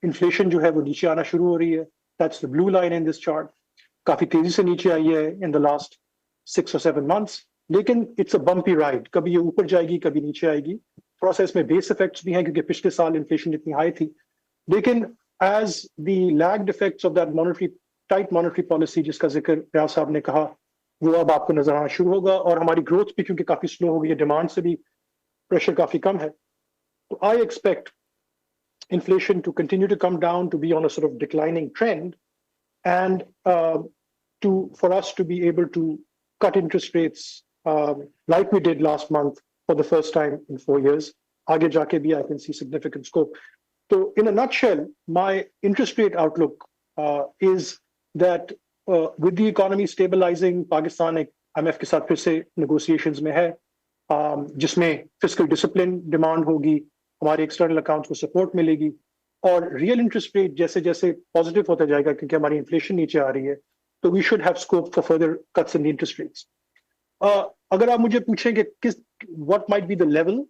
inflation जो है वो नीचे आना शुरू हो रही है. That's the blue line in this chart. काफी तेजी से नीचे आई है in the last 6 or 7 months. लेकिन it's a bumpy ride. कभी ये ऊपर जाएगी, कभी नीचे आएगी. थोड़ा सा इसमें base effects भी हैं क्योंकि पिछले साल inflation इतनी high थी. लेकिन as the lagged effects of that tight monetary policy जिसका जिक्र रियाज साहब ने कहा, वो अब आपको नजर आना शुरू होगा और हमारी ग्रोथ भी क्योंकि काफी स्लो हो गई है, डिमांड से भी प्रेशर काफी कम है. तो I expect inflation to continue to come down, to be on a sort of declining trend, and for us to be able to cut interest rates like we did last month for the first time in 4 years. आगे जाके भी I can see significant scope. So in a nutshell, my interest rate outlook is that with the economy stabilizing, Pakistan IMF के साथ फिर से negotiations में है, जिसमें fiscal discipline demand होगी, हमारे external accounts को support मिलेगी और real interest rate जैसे जैसे positive होता जाएगा क्योंकि हमारी inflation नीचे आ रही है, तो we should have scope for further cuts in the interest rates. अगर आप मुझे पूछें कि what might be the level,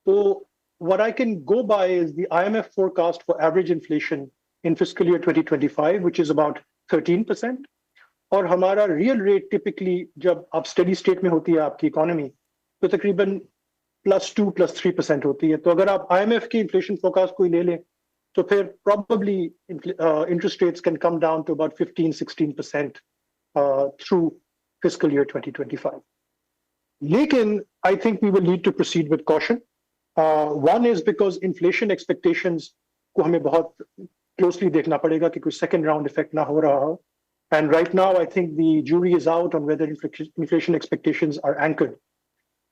तो what I can go by is the IMF forecast for average inflation in fiscal year 2025, which is about 13%. और हमारा real rate typically जब आप steady state में होती है आपकी economy, तो तकरीबन +2, +3% होती है. तो अगर आप IMF की inflation forecast कोई ले लें, तो फिर probably interest rates can come down to about 15-16% through fiscal year 2025. लेकिन I think we will need to proceed with caution. One is because inflation expectations को हमें बहुत closely देखना पड़ेगा कि कोई second round effect ना हो रहा हो. And right now, I think the jury is out on whether inflation expectations are anchored.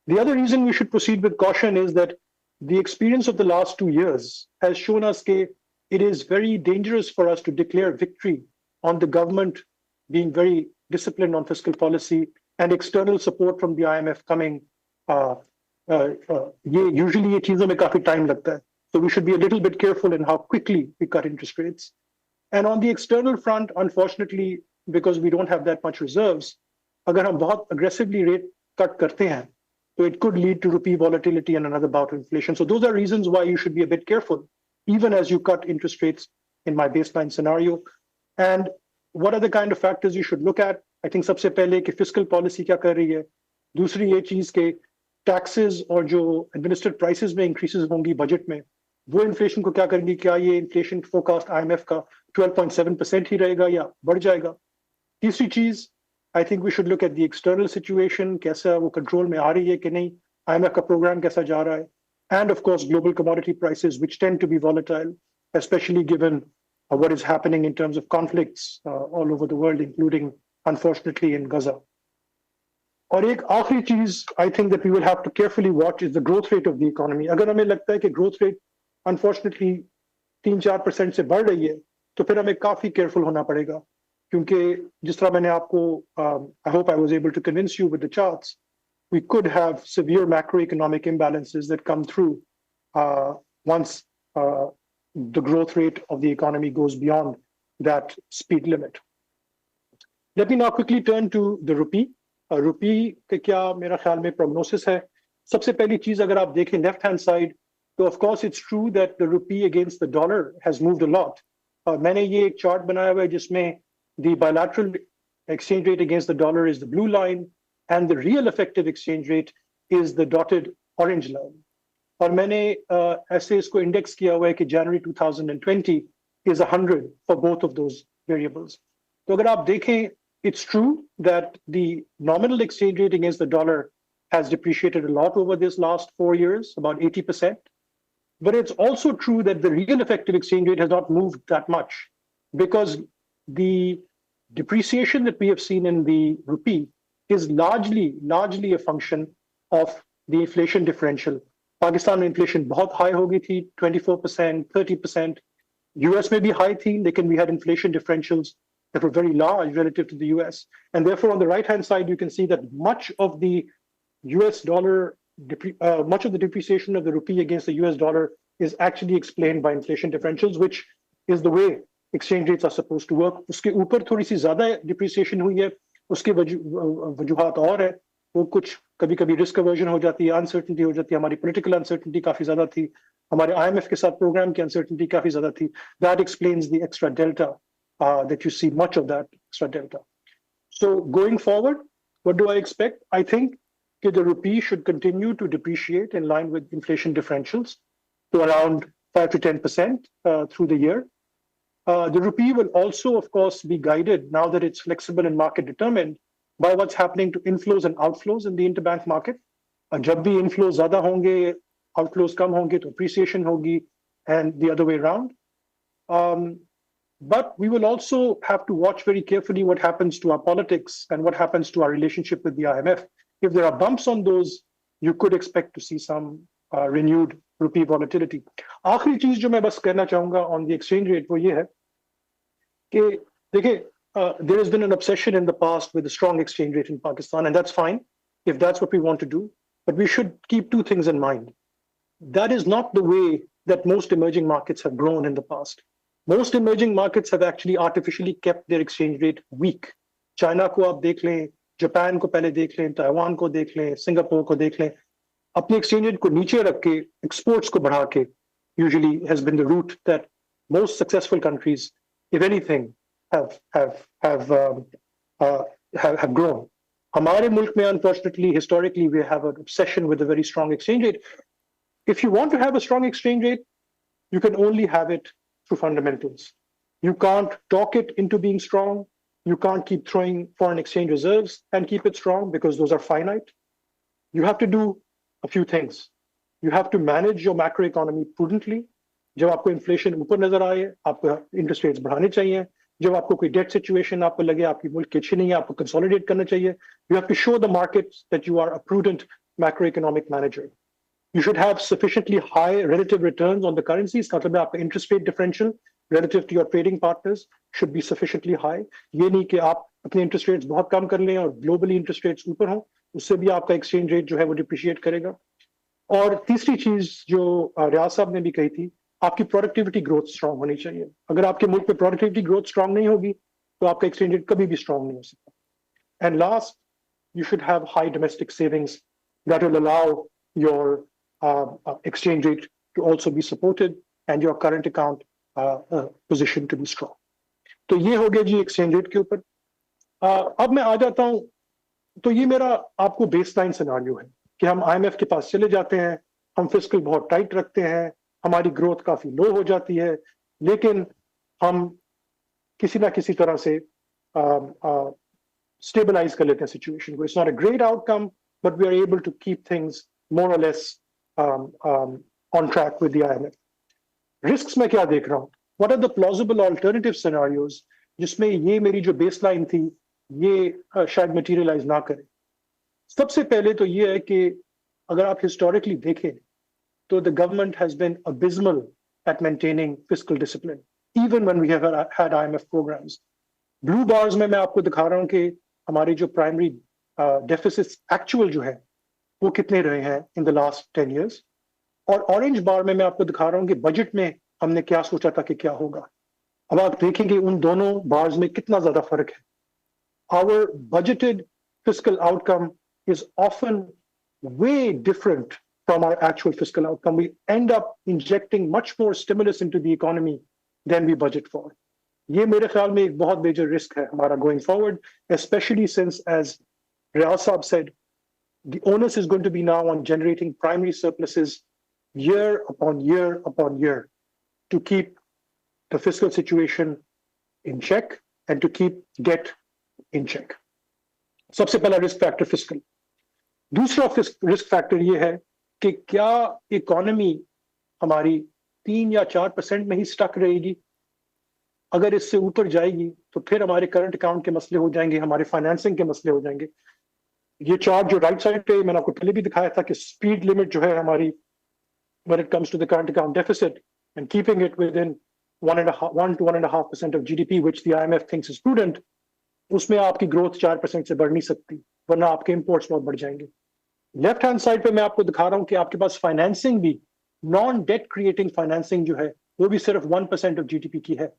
The other reason we should proceed with caution is that the experience of the last 2 years has shown us that it is very dangerous for us to declare victory on the government being very disciplined on fiscal policy and external support from the IMF coming. Usually ये चीजों में काफी time लगता है. So we should be a little bit careful in how quickly we cut interest rates. And on the external front, unfortunately, because we don't have that much reserves, अगर हम बहुत aggressively rate cut करते हैं, so it could lead to rupee volatility and another bout of inflation. So those are reasons why you should be a bit careful, even as you cut interest rates in my baseline scenario. And what are the kind of factors you should look at? I think सबसे पहले कि fiscal policy क्या कर रही है. दूसरी ये चीज के taxes और जो administered prices में increases होंगी budget में, वो inflation को क्या करेंगी? क्या ये inflation forecast IMF का 12.7% ही रहेगा या बढ़ जाएगा? तीसरी चीज, I think we should look at the external situation, कैसा वो control में आ रही है कि नहीं, IMF का program कैसा जा रहा है, and of course global commodity prices which tend to be volatile, especially given what is happening in terms of conflicts all over the world, including unfortunately in Gaza. और एक आखिरी चीज I think that we will have to carefully watch is the growth rate of the economy. अगर हमें लगता है कि growth rate unfortunately 3-4% से बढ़ रही है, तो फिर हमें काफी careful होना पड़ेगा. क्योंकि जिस तरह मैंने आपको I hope I was able to convince you with the charts, we could have severe macroeconomic imbalances that come through once the growth rate of the economy goes beyond that speed limit. Let me now quickly turn to the rupee. रुपी के क्या मेरा ख्याल में prognosis है। सबसे पहली चीज अगर आप देखें लेफ्ट हैंड साइड, तो of course it's true that the rupee against the dollar has moved a lot. मैंने ये एक चार्ट बनाया हुआ है जिसमें the bilateral exchange rate against the dollar is the blue line and the real effective exchange rate is the dotted orange line. और मैंने ऐसे इसको इंडेक्स किया हुआ है कि January 2020 is 100 for both of those variables. तो अगर आप देखें, it's true that the nominal exchange rate against the dollar has depreciated a lot over this last 4 years, about 80%. But it's also true that the real effective exchange rate has not moved that much, because the depreciation that we have seen in the rupee is largely a function of the inflation differential. Pakistan में inflation बहुत high हो गई थी, 24%, 30%. US में भी high थी, लेकिन we had inflation differentials that were very large relative to the US. And therefore, on the right-hand side, you can see that much of the US dollar, much of the depreciation of the rupee against the US dollar is actually explained by inflation differentials, which is the way exchange rates are supposed to work. उसके ऊपर थोड़ी सी ज्यादा depreciation हुई है, उसके वजूहात और है, वो कुछ कभी कभी रिस्क अवर्जन हो जाती है, अनसर्टेनिटी हो जाती है, हमारी पॉलिटिकल अनसर्टेनिटी काफी ज्यादा थी, हमारे IMF के साथ प्रोग्राम की अनसर्टेनिटी काफी ज्यादा थी. That explains the extra delta that you see, much of that extra delta. So going forward, what do I expect? I think that the rupee should continue to depreciate in line with inflation differentials to around 5 to 10% through the year. The rupee will also, of course, be guided, now that it's flexible and market determined, by what's happening to inflows and outflows in the interbank market. जब भी inflows ज़्यादा होंगे, outflows कम होंगे, तो appreciation होगी, and the other way around. But we will also have to watch very carefully what happens to our politics and what happens to our relationship with the IMF. If there are bumps on those, you could expect to see some renewed rupee volatility. आखिरी चीज जो मैं बस कहना चाहूंगा on the exchange rate वो ये है कि देखिए, there has been an obsession in the past with a strong exchange rate in Pakistan, and that's fine if that's what we want to do, but we should keep two things in mind. That is not the way that most emerging markets have grown in the past. Most emerging markets have actually artificially kept their exchange rate weak. China को आप देख लें, Japan को पहले देख लें, Taiwan को देख लें, सिंगापुर को देख लें, अपने exchange rate को नीचे रख के exports को बढ़ा के usually has been the route that most successful countries, if anything, have grown. हमारे मुल्क में, unfortunately, historically, we have an obsession with a very strong exchange rate. If you want to have a strong exchange rate, you can only have it through fundamentals. You can't talk it into being strong. You can't keep throwing foreign exchange reserves and keep it strong, because those are finite. You have to do a few things. You have to manage your macroeconomy prudently. जब आपको inflation ऊपर नजर आए, आपको interest rates बढ़ाने चाहिए. जब आपको कोई debt situation आपको लगे आपकी मुल्क की अच्छी नहीं है, आपको consolidate करना चाहिए. You have to show the markets that you are a prudent macroeconomic manager. You should have sufficiently high relative returns on the currencies. मतलब आपका interest rate differential relative to your trading partners should be sufficiently high. ये नहीं कि आप अपने interest rates बहुत कम कर लें और globally interest rates ऊपर हों, उससे भी आपका exchange rate जो है वो depreciate करेगा. और तीसरी चीज जो रियाज साहब ने भी कही थी, आपकी प्रोडक्टिविटी ग्रोथ स्ट्रांग होनी चाहिए. अगर आपके मुल्क में प्रोडक्टिविटी ग्रोथ स्ट्रांग नहीं होगी, तो आपका एक्सचेंज रेट कभी भी स्ट्रांग नहीं हो सकता. And last, you should have high domestic savings that will allow your exchange rate to also be supported and your current account position to be strong. तो ये हो गया जी एक्सचेंज रेट के ऊपर. अब मैं आ जाता हूँ, तो ये मेरा आपको बेसलाइन सिनारियो है कि हम IMF के पास चले जाते हैं, हम फिस्कल बहुत टाइट रखते हैं, हमारी ग्रोथ काफी लो हो जाती है, लेकिन हम किसी ना किसी तरह से स्टेबलाइज कर लेते हैं सिचुएशन को. It's not a great outcome, but we are able to keep things more or less on track with the IMF. Risks में क्या देख रहा हूँ? What are the plausible alternative scenarios जिसमें ये मेरी जो बेसलाइन थी ये शायद मटेरियलाइज ना करे. सबसे पहले तो ये है कि अगर आप हिस्टोरिकली देखें तो the government has been abysmal at maintaining fiscal discipline, even when we have had IMF programs. Blue bars में मैं आपको दिखा रहा हूँ कि हमारी जो primary deficits actual जो है वो कितने रहे हैं in the last 10 years. और orange bar में मैं आपको दिखा रहा हूँ कि budget में हमने क्या सोचा था कि क्या होगा. अब आप देखेंगे उन दोनों bars में कितना ज्यादा फर्क है. Our budgeted fiscal outcome is often way different from our actual fiscal outcome. We end up injecting much more stimulus into the economy than we budget for. ये मेरे ख्याल में एक बहुत major risk है हमारा going forward, especially since, as Riaz Saab said, the onus is going to be now on generating primary surpluses year upon year upon year to keep the fiscal situation in check and to keep debt in check. सबसे पहला risk factor fiscal. दूसरा risk factor ये है कि क्या economy हमारी 3 या 4% में ही स्टक रहेगी? अगर इससे ऊपर जाएगी तो फिर हमारे करंट अकाउंट के मसले हो जाएंगे, हमारे फाइनेंसिंग के मसले हो जाएंगे. ये चार्ट जो राइट साइड पे मैंने आपको पहले भी दिखाया था कि स्पीड लिमिट जो है हमारी when it comes to the current account deficit and keeping it within 1 to 1.5% of GDP, which the IMF thinks is prudent, उसमें आपकी ग्रोथ 4% से बढ़ नहीं सकती, वरना आपके इंपोर्ट्स बहुत बढ़ जाएंगे. लेफ्ट हैंड साइड पे मैं आपको दिखा रहा हूं कि आपके पास फाइनेंसिंग भी, नॉन डेट क्रिएटिंग फाइनेंसिंग जो है वो भी सिर्फ 1% ऑफ जीडीपी की है.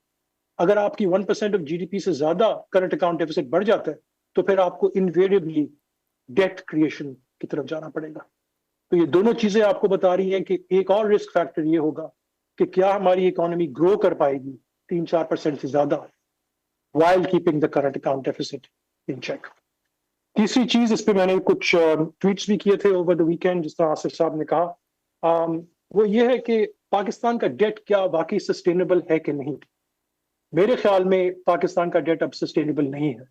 अगर आपकी 1% ऑफ जीडीपी से ज्यादा करंट अकाउंट डेफिसिट बढ़ जाता है तो फिर आपको इनवेरिएबली डेट क्रिएशन की तरफ जाना पड़ेगा. तो ये दोनों चीजें आपको बता रही हैं कि एक और रिस्क फैक्टर ये होगा कि क्या हमारी इकोनॉमी ग्रो कर पाएगी 3-4% से ज्यादा while keeping the current account deficit in check. तीसरी चीज, इस पे मैंने कुछ ट्वीट्स भी किए थे ओवर द वीकेंड, जिस तरह आसिफ साहब ने कहा, वो ये है कि पाकिस्तान का डेट क्या वाकई सस्टेनेबल है कि नहीं. मेरे ख्याल में पाकिस्तान का डेट अब सस्टेनेबल नहीं है.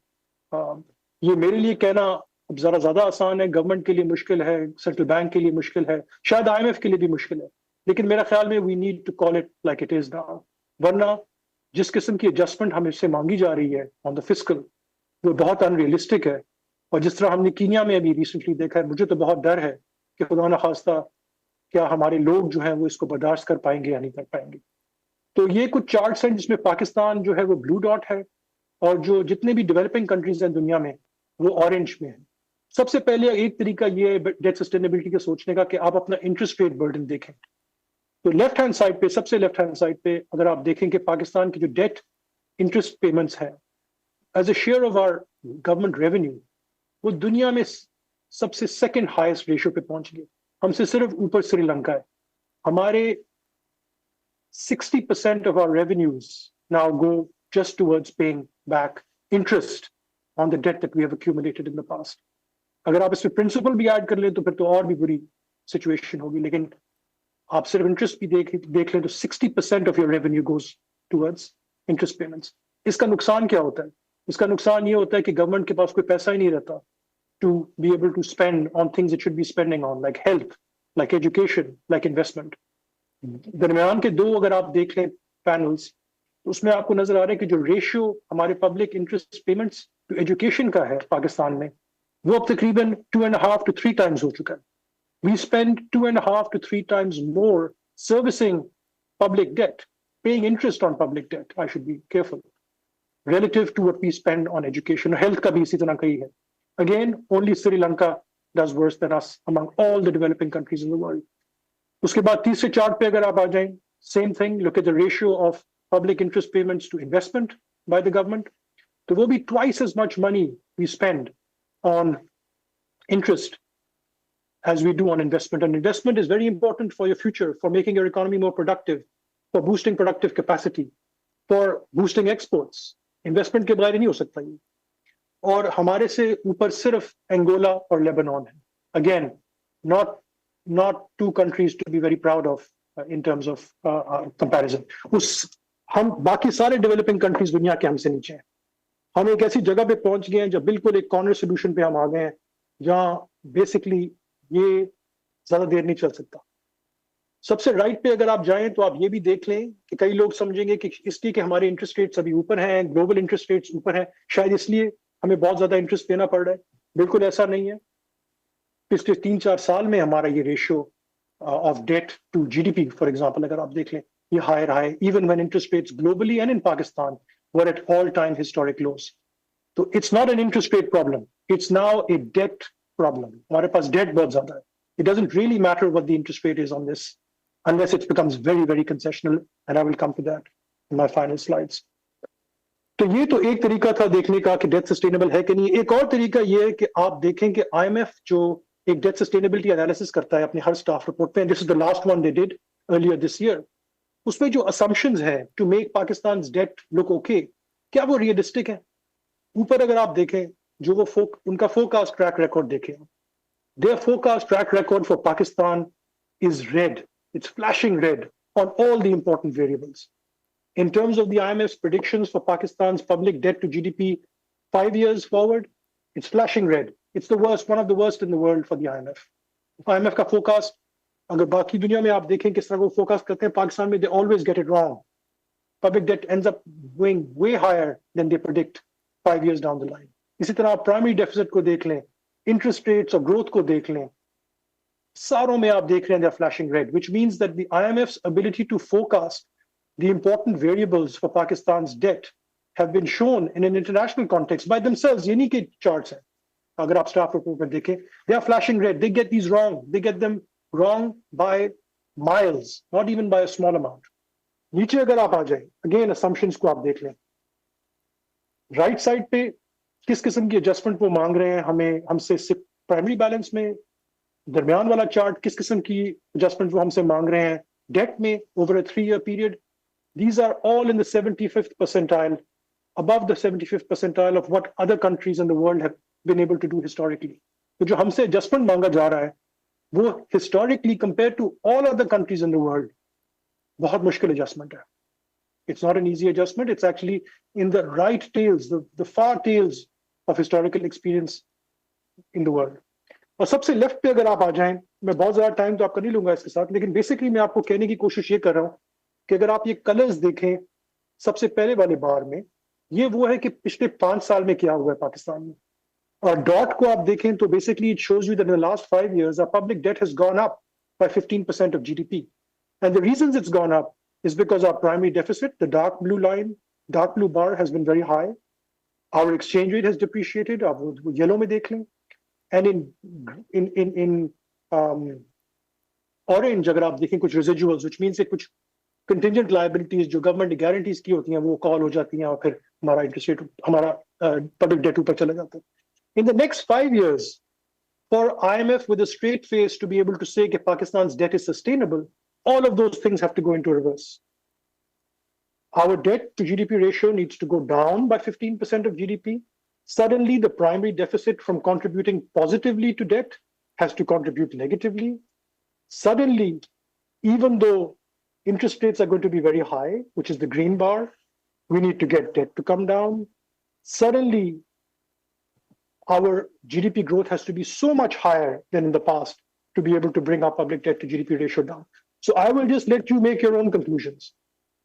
ये मेरे लिए कहना अब जरा ज्यादा आसान है, गवर्नमेंट के लिए मुश्किल है, सेंट्रल बैंक के लिए मुश्किल है, शायद IMF के लिए भी मुश्किल है, लेकिन मेरा ख्याल में we need to call it like it is now. वरना जिस किस्म की एडजस्टमेंट हमसे मांगी जा रही है ऑन द फिस्कल, वो बहुत अनरियलिस्टिक है. और जिस तरह हमने कीनिया में अभी रिसेंटली देखा है, मुझे तो बहुत डर है कि खुदा न खास्ता क्या हमारे लोग जो हैं वो इसको बर्दाश्त कर पाएंगे या नहीं कर पाएंगे. तो ये कुछ चार्ट्स हैं जिसमें पाकिस्तान जो है वो ब्लू डॉट है और जो जितने भी डेवलपिंग कंट्रीज हैं दुनिया में वो ऑरेंज में है. सबसे पहले एक तरीका ये है डेट सस्टेनेबिलिटी के सोचने का कि आप अपना इंटरेस्ट रेट बर्डन देखें. तो लेफ्ट हैंड साइड पे, सबसे लेफ्ट हैंड साइड पे अगर आप देखें कि पाकिस्तान की जो डेट इंटरेस्ट पेमेंट्स हैं as a share of our government revenue, वो दुनिया में सबसे सेकंड हाईएस्ट रेशियो पे पहुंच गए. हमसे सिर्फ ऊपर श्रीलंका है. हमारे 60% of our revenues now go just towards paying back interest on the debt that we have accumulated in the past. अगर आप इसमें प्रिंसिपल भी ऐड कर लें तो फिर तो और भी बुरी सिचुएशन होगी, लेकिन आप सिर्फ इंटरेस्ट भी देख लें तो 60% of your revenue goes towards interest payments. इसका नुकसान क्या होता है? इसका नुकसान ये होता है कि गवर्नमेंट के पास कोई पैसा ही नहीं रहता to be able to spend on things it should be spending on, like health, like education, like investment. दरमियान के दो अगर आप देख लें पैनल्स, तो उसमें आपको नजर आ रहा है कि जो रेशियो हमारे public interest payments to education का है पाकिस्तान में, वो अब तकरीबन 2.5 to 3 times हो चुका है. We spend 2.5 to 3 times more servicing public debt, paying interest on public debt, I should be careful, relative to what we spend on education. Health का भी इसी तरह का ही है. Again, only Sri Lanka does worse than us among all the developing countries in the world. उसके बाद तीसरे chart पे अगर आप आ जाएं, same thing, look at the ratio of public interest payments to investment by the government. तो वो भी twice as much money we spend on interest as we do on investment. And investment is very important for your future, for making your economy more productive, for boosting productive capacity, for boosting exports. Investment के बगैर नहीं हो सकता ये. और हमारे से ऊपर सिर्फ अंगोला और लेबनान है. Again, not two countries to be very proud of in terms of comparison. हम बाकी सारे डेवलपिंग कंट्रीज दुनिया के हमसे नीचे हैं. हम एक ऐसी जगह पे पहुंच गए हैं जब बिल्कुल एक कॉर्नर सोल्यूशन पे हम आ गए हैं, जहां बेसिकली ये ज्यादा देर नहीं चल सकता. सबसे राइट पे अगर आप जाएं तो आप ये भी देख लें कि कई लोग समझेंगे कि इसलिए कि हमारे इंटरेस्ट रेट्स अभी ऊपर हैं, ग्लोबल इंटरेस्ट रेट्स ऊपर हैं, शायद इसलिए हमें बहुत ज्यादा इंटरेस्ट देना पड़ रहा है. बिल्कुल ऐसा नहीं है. पिछले 3-4 साल में हमारा ये ratio of debt to GDP for example अगर आप देख लें, ये हायर रहा है, even when interest rates globally and in Pakistan were at all time historic lows. तो it's not an interest rate problem, it's now a debt problem. हमारे पास डेट बहुत ज्यादा है. It doesn't really matter what the interest rate is on this unless it becomes very, very concessional, and I will come to that in my final slides. तो ये तो एक तरीका था देखने का कि डेट सस्टेनेबल है कि नहीं। एक और तरीका ये है कि आप देखें कि आईएमएफ जो एक डेट सस्टेनेबिलिटी एनालिसिस करता है अपने हर स्टाफ रिपोर्ट में, this is the last one they did earlier this year, उसमें जो असम्पशंस है to make Pakistan debt look okay, क्या वो रियलिस्टिक है? ऊपर अगर आप देखें जो वो उनका फोरकास्ट ट्रैक रिकॉर्ड देखें, their forecast track record for Pakistan is red. It's flashing red on all the important variables. In terms of the IMF's predictions for Pakistan's public debt to GDP 5 years forward, it's flashing red. It's the worst, one of the worst in the world for the IMF. IMF का forecast, अगर बाकी दुनिया में आप देखें किस तरह वो forecast करते हैं, पाकिस्तान में they always get it wrong. Public debt ends up going way higher than they predict 5 years down the line. इसी तरह आप primary deficit को देख लें, interest rates और growth को देख लें, सारों में आप देख रहे हैं they're flashing red, which means that the IMF's ability to forecast the important variables for Pakistan's debt have been shown in an international context by themselves. ये नहीं कि charts हैं, अगर आप staff report में देखें, they are flashing red. They get these wrong. They get them wrong by miles, not even by a small amount. नीचे अगर आप आ जाएं, again assumptions को आप देख लें, right side पे किस किस्म की एडजस्टमेंट वो मांग रहे हैं हमें हमसे प्राइमरी बैलेंस में, दरमियान वाला चार्ट किस किस्म की एडजस्टमेंट वो हमसे मांग रहे हैं डेट में over a 3 year period. These are all in the 75th percentile, above the 75th percentile of what other countries in the world have been able to do historically. तो जो हमसे एडजस्टमेंट मांगा जा रहा है वो historically compared to all other countries in the world बहुत मुश्किल एडजस्टमेंट है. It's not an easy adjustment. It's actually in the right tails, the far tails of historical experience in the world. और सबसे लेफ्ट पे अगर आप आ जाएं, मैं बहुत ज्यादा टाइम तो आपका नहीं लूंगा इसके साथ, लेकिन बेसिकली मैं आपको कहने की कोशिश ये कर रहा हूं कि अगर आप ये कलर्स देखें सबसे पहले वाले बार में, ये वो है कि पिछले 5 साल में क्या हुआ है पाकिस्तान में. और डॉट को आप देखें तो basically it shows you that in the last 5 years our public debt has gone up by 15% of GDP. And the reasons it's gone up is because our primary deficit, the dark blue line, dark blue bar, has been very high. Our exchange rate has depreciated. आप वो yellow में देख लें. And in orange अगर आप देखें कुछ residuals, which means कुछ contingent liabilities जो government ने guarantees की होती हैं वो call हो जाती हैं और फिर हमारा interest rate, हमारा public debt ऊपर चला जाता है. In the next 5 years, for IMF with a straight face to be able to say that Pakistan's debt is sustainable, all of those things have to go into reverse. Our debt to GDP ratio needs to go down by 15% of GDP. Suddenly, the primary deficit from contributing positively to debt has to contribute negatively. Suddenly, even though interest rates are going to be very high, which is the green bar, we need to get debt to come down. Suddenly, our GDP growth has to be so much higher than in the past to be able to bring our public debt to GDP ratio down. So I will just let you make your own conclusions.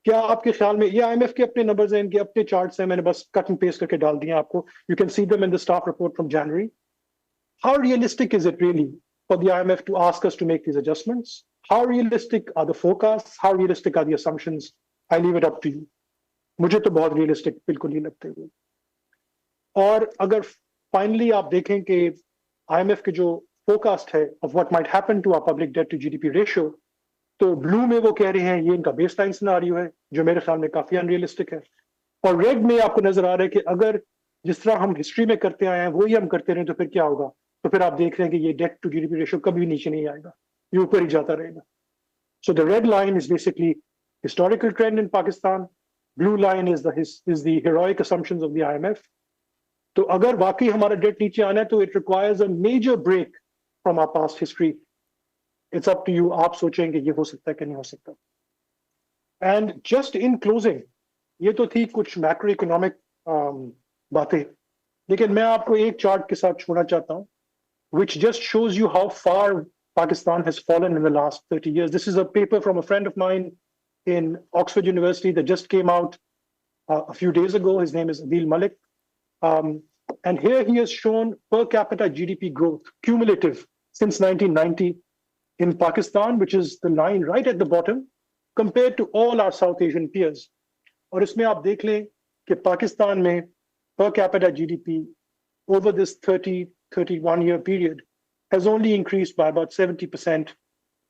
क्या आपके ख्याल में ये IMF के अपने numbers हैं, इनके अपने charts हैं, मैंने बस cut and paste करके डाल दिए आपको. You can see them in the staff report from January. How realistic is it really for the IMF to ask us to make these adjustments? How realistic are the forecasts? How realistic are the assumptions? I leave it up to you. मुझे तो बहुत realistic बिल्कुल नहीं लगते हुए. और अगर finally आप देखें कि IMF के जो forecast है of what might happen to our public debt to GDP ratio, तो ब्लू में वो कह रहे हैं ये इनका बेस लाइन सिनारियो है जो मेरे ख्याल में काफी अनरियलिस्टिक है. और रेड में आपको नजर आ रहा है कि अगर जिस तरह हम हिस्ट्री में करते आए हैं वही हम करते रहे तो फिर क्या होगा. तो फिर आप देख रहे हैं कि ये डेट टू जीडीपी रेशियो कभी नीचे नहीं आएगा, ये ऊपर ही जाता रहेगा. So the red line is basically historical trend in Pakistan, blue line is the heroic assumptions of the IMF. तो अगर वाकई हमारा डेट नीचे आना है तो it requires a major break from our past history. It's up to you. आप सोचेंगे ये हो सकता है कि नहीं हो सकता. And just in closing, ये तो थी कुछ macro economic बातें, लेकिन मैं आपको एक चार्ट के साथ छोड़ना चाहता हूँ, which just shows you how far Pakistan has fallen in the last 30 years. This is a paper from a friend of mine in Oxford University that just came out a few days ago. His name is Adil Malik. And here he has shown per capita GDP growth, cumulative, since 1990. In Pakistan, which is the line right at the bottom, compared to all our South Asian peers. और इसमें आप देख लें कि पाकिस्तान में per capita GDP over this 31 year period has only increased by about 70%.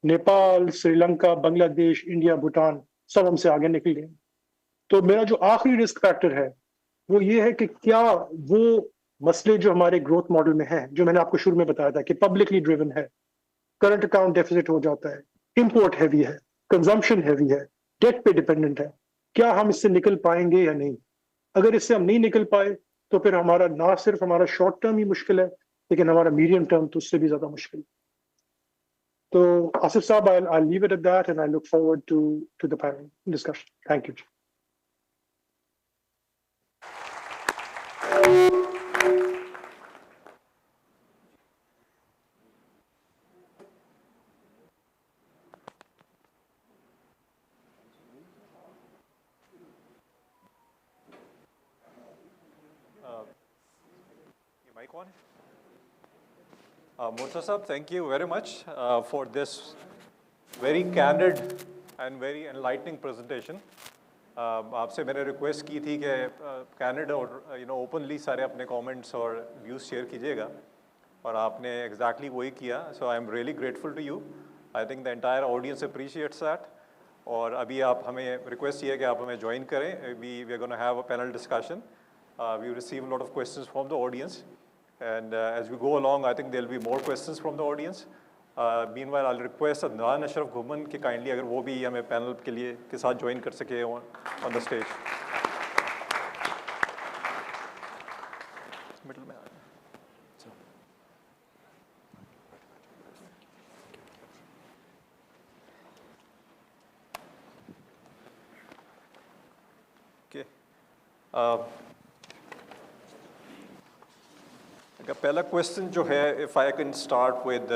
Nepal, Sri Lanka, Bangladesh, India, Bhutan सब हमसे आगे निकल गए. तो मेरा जो आखिरी रिस्क फैक्टर है वो ये है कि क्या वो मसले जो हमारे ग्रोथ मॉडल में हैं, जो मैंने आपको शुरू में बताया था कि पब्लिकली ड्रिवन है, करंट अकाउंट डेफिसिट हो जाता है, इंपोर्ट हैवी है, कंजम्पशन हैवी है, डेट पे डिपेंडेंट है, क्या हम इससे निकल पाएंगे या नहीं? अगर इससे हम नहीं निकल पाए तो फिर हमारा ना सिर्फ हमारा शॉर्ट टर्म ही मुश्किल है, लेकिन हमारा मीडियम टर्म तो उससे भी ज्यादा मुश्किल है. तो आसिफ साहब, I'll leave it at that and I look forward to the panel discussion. Thank you. Mic on? Murtaza, thank you very much for this very candid and very enlightening presentation. आपसे मैंने रिक्वेस्ट की थी कि candid और openly सारे अपने comments और views share कीजिएगा, और आपने एग्जैक्टली वही किया. So I am really grateful to you. I think the entire audience appreciates that. और अभी आप हमें रिक्वेस्ट ये है कि आप हमें ज्वाइन करें. We are gonna have a panel discussion. We receive a lot of questions from the audience, and as we go along, I think there will be more questions from the audience. Meanwhile, I'll request Adnan Ashraf Ghuman कि kindly अगर वो भी हमें panel के लिए के साथ join कर सके on the stage. Middle में okay. पहला क्वेश्चन जो है, if I can start with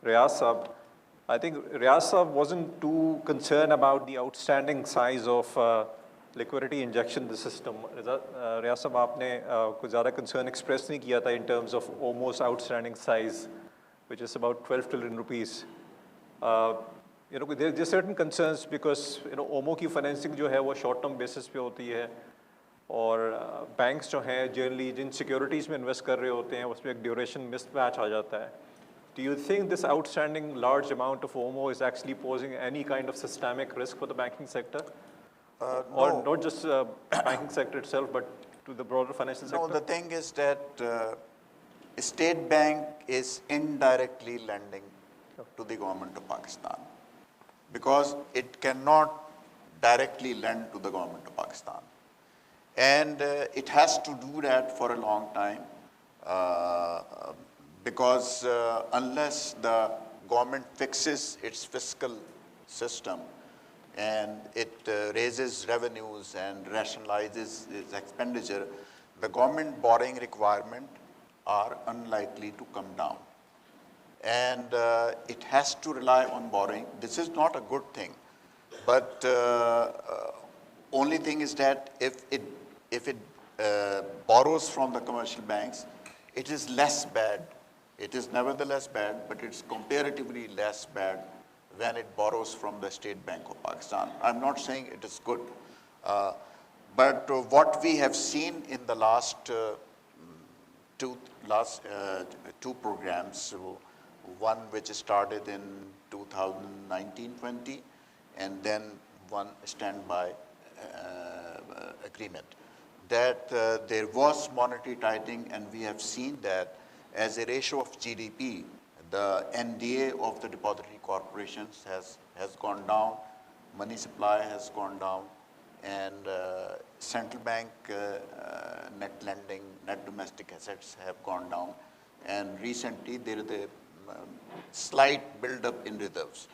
Riaz Saab. I think Riaz Saab wasn't too concerned about the outstanding size of liquidity injection in the system. Riaz Saab, आपने कुछ ज़्यादा concern express नहीं किया था in terms of almost outstanding size, which is about 12 trillion rupees. There's certain concerns because OMO की financing जो है वो short term basis पे होती है, और बैंक्स जो हैं जनरली जिन सिक्योरिटीज़ में इन्वेस्ट कर रहे होते हैं उसमें एक ड्यूरेशन मिसमैच आ जाता है. Do you think this outstanding large amount of OMO is actually posing any kind of systemic risk for the banking sector? Or No. not just banking sector itself, but to the broader financial sector? No, the thing is that State Bank is indirectly lending to the government of Pakistan because it cannot directly lend to the government of Pakistan. And it has to do that for a long time because unless the government fixes its fiscal system and it raises revenues and rationalizes its expenditure, the government borrowing requirements are unlikely to come down. And it has to rely on borrowing. This is not a good thing, but only thing is that if it borrows from the commercial banks, it is less bad. It is nevertheless bad, but it's comparatively less bad when it borrows from the State Bank of Pakistan. I'm not saying it is good, but what we have seen in the last two programs, one which started in 2019-20, and then one standby agreement, that there was monetary tightening, and we have seen that as a ratio of GDP, the NDA of the depository corporations has gone down, money supply has gone down, and central bank net lending, net domestic assets have gone down, and recently there is a slight build-up in reserves.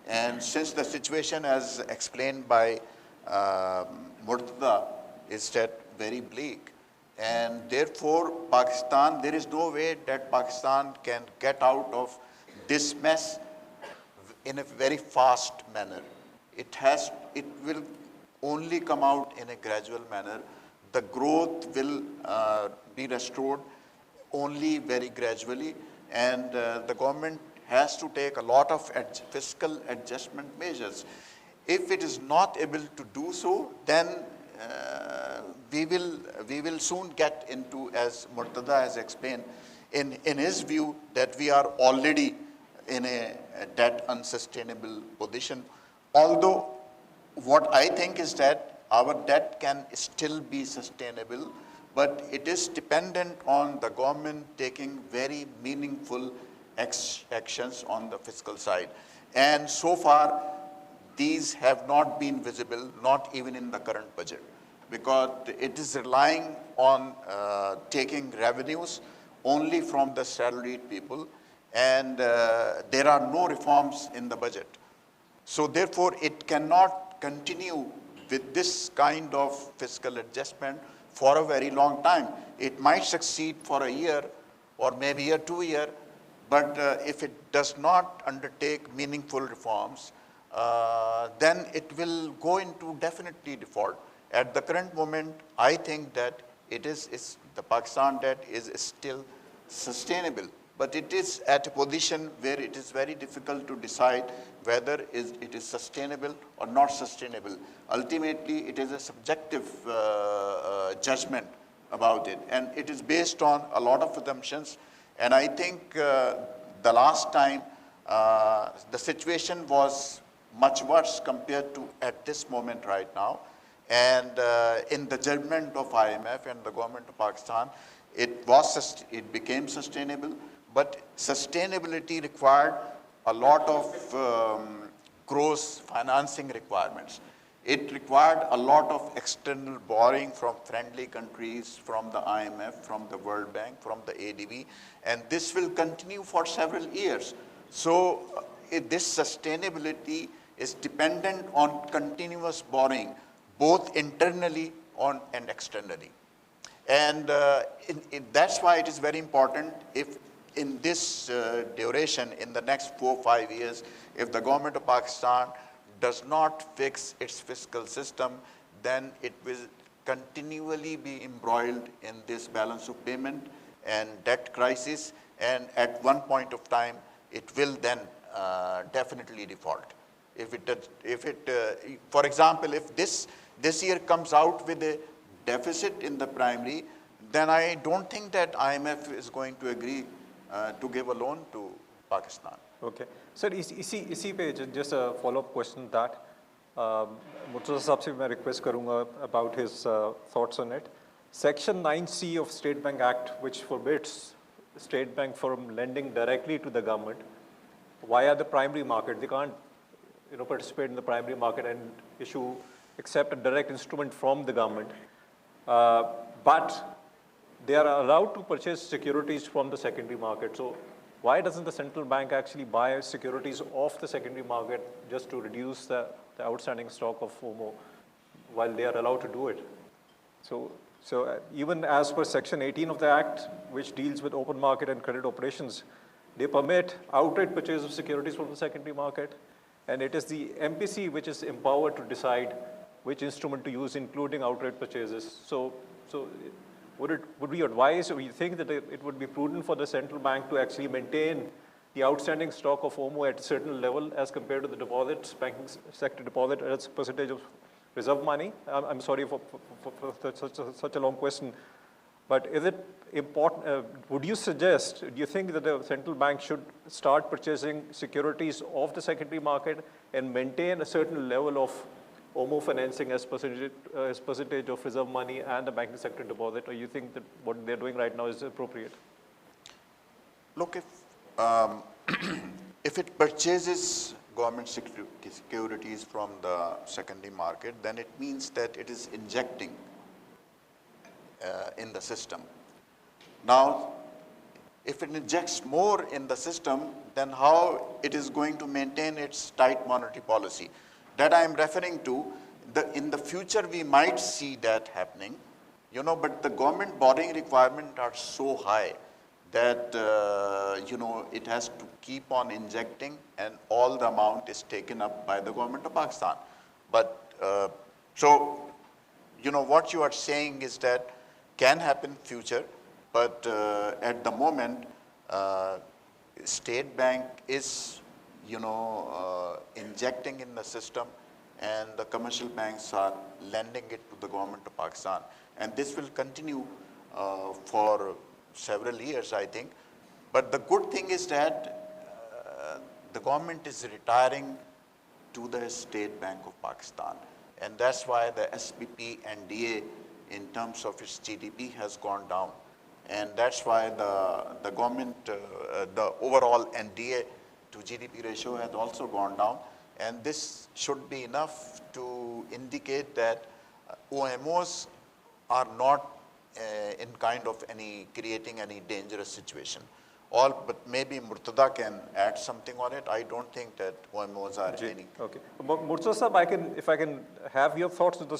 And since the situation, as explained by Murtaza, is that very bleak, and therefore Pakistan, there is no way that Pakistan can get out of this mess in a very fast manner. It will only come out in a gradual manner. The growth will be restored only very gradually, and the government has to take a lot of fiscal adjustment measures. If it is not able to do so, then we will soon get into, as Murtaza has explained, in his view, that we are already in a debt unsustainable position. Although what I think is that our debt can still be sustainable, but it is dependent on the government taking very meaningful actions on the fiscal side. And so far, these have not been visible, not even in the current budget, because it is relying on taking revenues only from the salaried people, and there are no reforms in the budget. So therefore, it cannot continue with this kind of fiscal adjustment for a very long time. It might succeed for a year or maybe a 2 year, but if it does not undertake meaningful reforms, then it will go into definitely default. At the current moment, I think that the Pakistan debt is still sustainable, but it is at a position where it is very difficult to decide whether it is sustainable or not sustainable. Ultimately, it is a subjective judgment about it, and it is based on a lot of assumptions. And I think the last time the situation was much worse compared to at this moment right now. And in the judgment of IMF and the government of Pakistan, it became sustainable, but sustainability required a lot of gross financing requirements. It required a lot of external borrowing from friendly countries, from the IMF, from the World Bank, from the AIIB, and this will continue for several years. So this sustainability is dependent on continuous borrowing, both internally and externally. And that's why it is very important, if in this duration, in the next 4 or 5 years, if the government of Pakistan does not fix its fiscal system, then it will continually be embroiled in this balance of payment and debt crisis, and at one point of time, it will then definitely default. For example, if this year comes out with a deficit in the primary, then I don't think that IMF is going to agree to give a loan to Pakistan. Okay. Sir, इसी पे just a follow-up question that Murtaza Saab से मैं request करूँगा about his thoughts on it. Section 9C of State Bank Act, which forbids State Bank from lending directly to the government via the primary market. They can't, participate in the primary market and accept a direct instrument from the government. But they are allowed to purchase securities from the secondary market. So why doesn't the central bank actually buy securities off the secondary market just to reduce the outstanding stock of FOMO while they are allowed to do it? So even as per Section 18 of the Act, which deals with open market and credit operations, they permit outright purchase of securities from the secondary market, and it is the MPC which is empowered to decide which instrument to use, including outright purchases. So would we advise, or we think that it would be prudent for the central bank to actually maintain the outstanding stock of FOMO at a certain level as compared to the deposits, banking sector deposit as a percentage of reserve money? I'm sorry for such a long question, but is it important, would you suggest, do you think that the central bank should start purchasing securities off the secondary market and maintain a certain level of FOMO financing as percentage of reserve money and the banking sector deposit, or you think that what they're doing right now is appropriate? Look, if it purchases government securities from the secondary market, then it means that it is injecting in the system. Now, if it injects more in the system, then how it is going to maintain its tight monetary policy? That I am referring to, in the future we might see that happening, but the government borrowing requirements are so high that, it has to keep on injecting, and all the amount is taken up by the government of Pakistan. But, what you are saying is that can happen future, but at the moment, State Bank is injecting in the system, and the commercial banks are lending it to the government of Pakistan. And this will continue for several years, I think. But the good thing is that the government is retiring to the State Bank of Pakistan. And that's why the SPP NDA in terms of its GDP has gone down. And that's why the government, the overall NDA to GDP ratio has also gone down. And this should be enough to indicate that OMOs are not in kind of creating any dangerous situation. But maybe Murtaza can add something on it. I don't think that OMOs are any. Okay. Murtaza Syed, if I can have your thoughts on the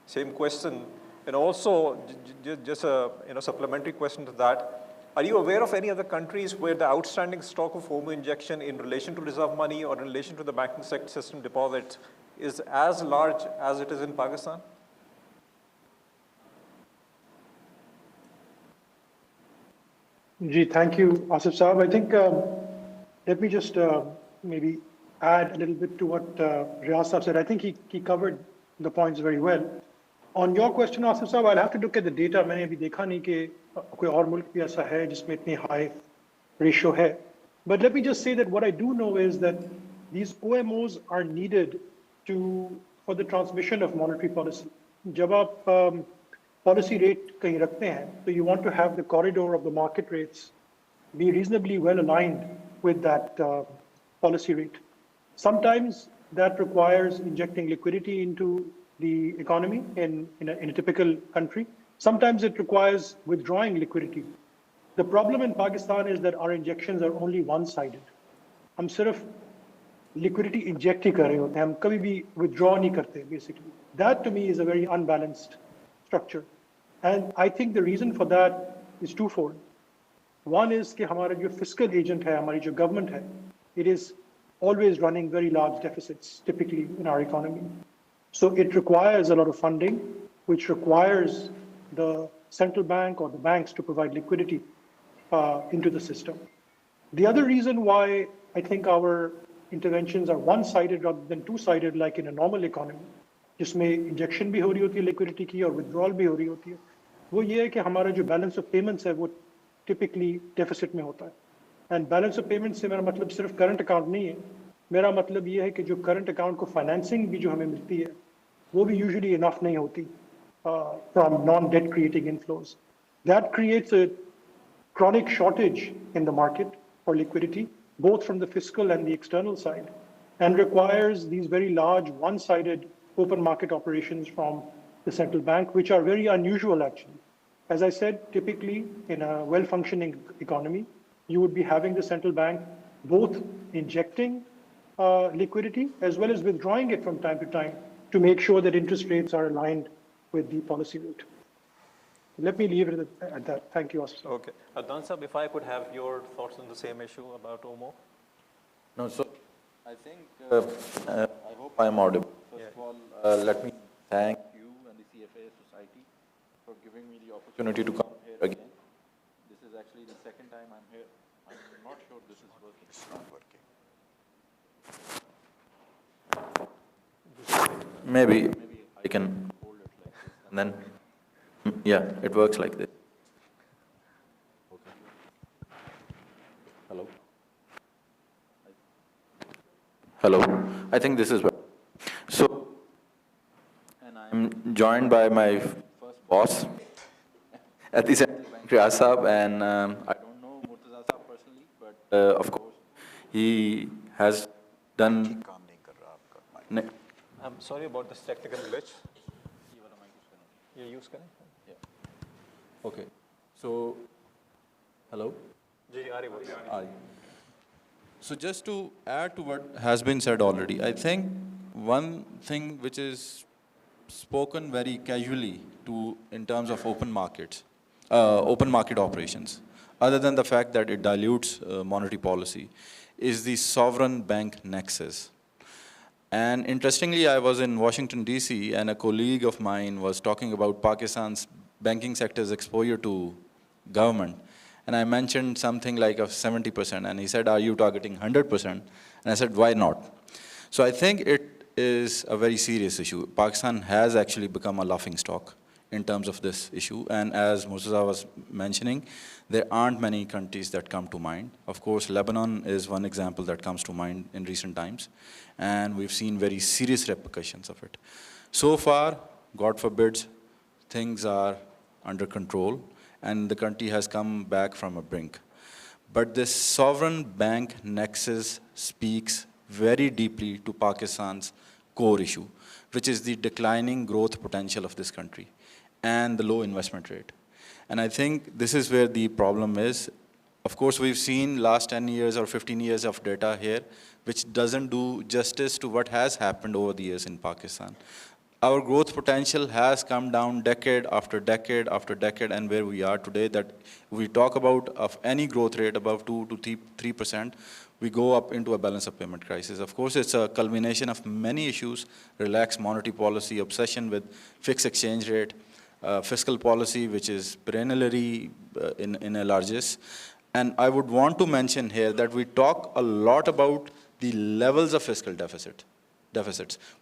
same question, and also just a supplementary question to that. Are you aware of any other countries where the outstanding stock of OMO injection in relation to reserve money or in relation to the banking sector system deposits is as large as it is in Pakistan? Thank you, Asif Saab. I think, let me just maybe add a little bit to what Riaz Saab said. I think he covered the points very well. On your question, Asif Saab, I'll have to look at the data. मैंने अभी देखा नहीं कि कोई और मुल्क भी ऐसा है जिसमें इतनी high ratio है. But let me just say that what I do know is that these OMOs are needed for the transmission of monetary policy. जब आप policy rate कहीं रखते हैं, so you want to have the corridor of the market rates be reasonably well aligned with that policy rate. Sometimes that requires injecting liquidity into the economy in a typical country. Sometimes it requires withdrawing liquidity. The problem in Pakistan is that our injections are only one-sided. हम सिर्फ liquidity inject ही कर रहे होते हैं, हम कभी भी withdraw नहीं करते, basically. That to me is a very unbalanced structure. And I think the reason for that is twofold. One is कि हमारा जो fiscal agent है, हमारी जो government है, it is always running very large deficits, typically in our economy. So it requires a lot of funding, which requires the central bank or the banks to provide liquidity into the system. The other reason why I think our interventions are one-sided rather than two-sided, like in a normal economy, जिसमें injection भी हो रही होती है liquidity की और withdrawal भी हो रही होती है, वो ये है कि हमारा जो balance of payments है वो typically deficit में होता है. And balance of payments से मेरा मतलब सिर्फ current account नहीं है. मेरा मतलब ये है कि जो current account को financing भी जो हमें मिलती है, वो भी usually enough नहीं होती from non-debt creating inflows. That creates a chronic shortage in the market for liquidity, both from the fiscal and the external side, and requires these very large one-sided open market operations from the central bank, which are very unusual actually. As I said, typically in a well-functioning economy, you would be having the central bank both injecting liquidity as well as withdrawing it from time to time to make sure that interest rates are aligned with the policy rate. Let me leave it at that. Thank you, Asif. Okay. Adnan sir, if I could have your thoughts on the same issue about OMO? No, so I think, I hope I am audible. First of all, let me thank you and the CFA Society for giving me the opportunity to come here again. This is actually the second time I'm here. I'm not sure this is working. It's not working. Maybe I can hold it like this and then, yeah, it works like this. Okay. Hello? Hello? I think this is better. So, and I'm joined by my first boss at the Central Bank, Riaz Saab, and I don't know Murtaza Saab personally, but of course, he has done... काम नहीं कर रहा आपका mic. I'm sorry about this technical glitch. You use करें? Yeah. Okay. So, hello? Aye. So just to add to what has been said already, I think one thing which is spoken very casually in terms of open market operations, other than the fact that it dilutes monetary policy, is the sovereign bank nexus. And interestingly, I was in Washington, D.C., and a colleague of mine was talking about Pakistan's banking sector's exposure to government. And I mentioned something like of 70%, and he said, are you targeting 100%? And I said, why not? So I think it is a very serious issue. Pakistan has actually become a laughing stock in terms of this issue. And as Murtaza was mentioning, there aren't many countries that come to mind. Of course, Lebanon is one example that comes to mind in recent times, and we've seen very serious repercussions of it. So far, God forbids, things are under control, and the country has come back from a brink. But this sovereign bank nexus speaks very deeply to Pakistan's core issue, which is the declining growth potential of this country and the low investment rate. And I think this is where the problem is. Of course, we've seen last 10 years or 15 years of data here, which doesn't do justice to what has happened over the years in Pakistan. Our growth potential has come down decade after decade after decade, and where we are today, that we talk about of any growth rate above 2 to 3%, we go up into a balance of payment crisis. Of course, it's a culmination of many issues: relaxed monetary policy, obsession with fixed exchange rate, fiscal policy, which is perennially in a largesse. And I would want to mention here that we talk a lot about the levels of fiscal deficits.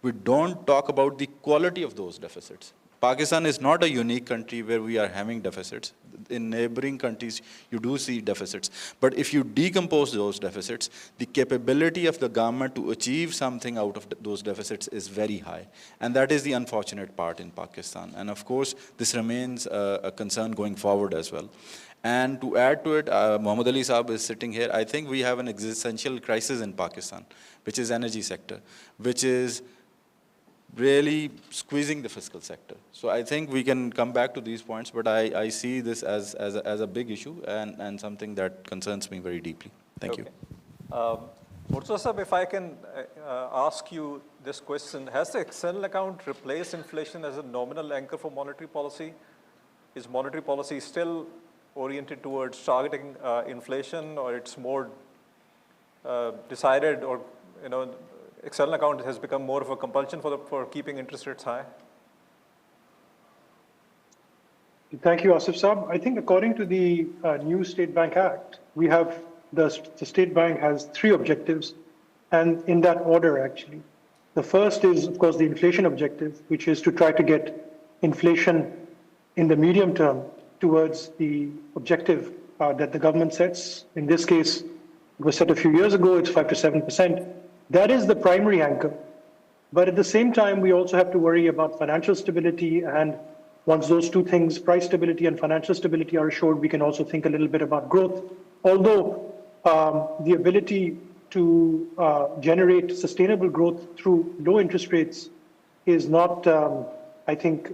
We don't talk about the quality of those deficits. Pakistan is not a unique country where we are having deficits. In neighboring countries, you do see deficits. But if you decompose those deficits, the capability of the government to achieve something out of those deficits is very high. And that is the unfortunate part in Pakistan. And of course, this remains a concern going forward as well. And to add to it, Muhammad Ali Saab is sitting here. I think we have an existential crisis in Pakistan, which is energy sector, which is really squeezing the fiscal sector. So I think we can come back to these points, but I see this as a big issue and something that concerns me very deeply. Thank you. Murtaza Saab, if I can ask you this question, has the external account replaced inflation as a nominal anchor for monetary policy? Is monetary policy still oriented towards targeting inflation, or it's more decided, or external account has become more of a compulsion for keeping interest rates high? Thank you, Asif Saab. I think according to the new State Bank Act, we have the State Bank has 3 objectives, and in that order, actually. The first is, of course, the inflation objective, which is to try to get inflation in the medium term towards the objective that the government sets. In this case, it was set a few years ago, it's 5 to 7%. That is the primary anchor. But at the same time, we also have to worry about financial stability, and once those two things, price stability and financial stability, are assured, we can also think a little bit about growth. Although the ability to generate sustainable growth through low interest rates is not, I think,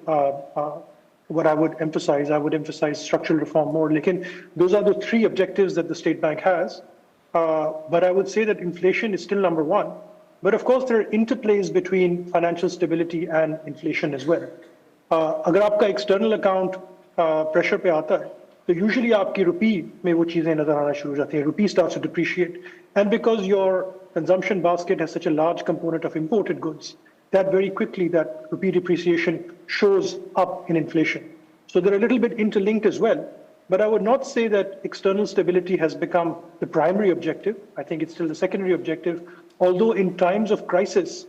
what I would emphasize. I would emphasize structural reform more. Those are the 3 objectives that the State Bank has. But I would say that inflation is still number 1. But of course, there are interplays between financial stability and inflation as well. अगर आपका external account pressure पे आता है, तो usually आपकी rupee में वो चीजें नजर आना शुरू हो जाती हैं. Rupee starts to depreciate, and because your consumption basket has such a large component of imported goods, that very quickly that rupee depreciation shows up in inflation. So they're a little bit interlinked as well. But I would not say that external stability has become the primary objective. I think it's still the secondary objective, although in times of crisis,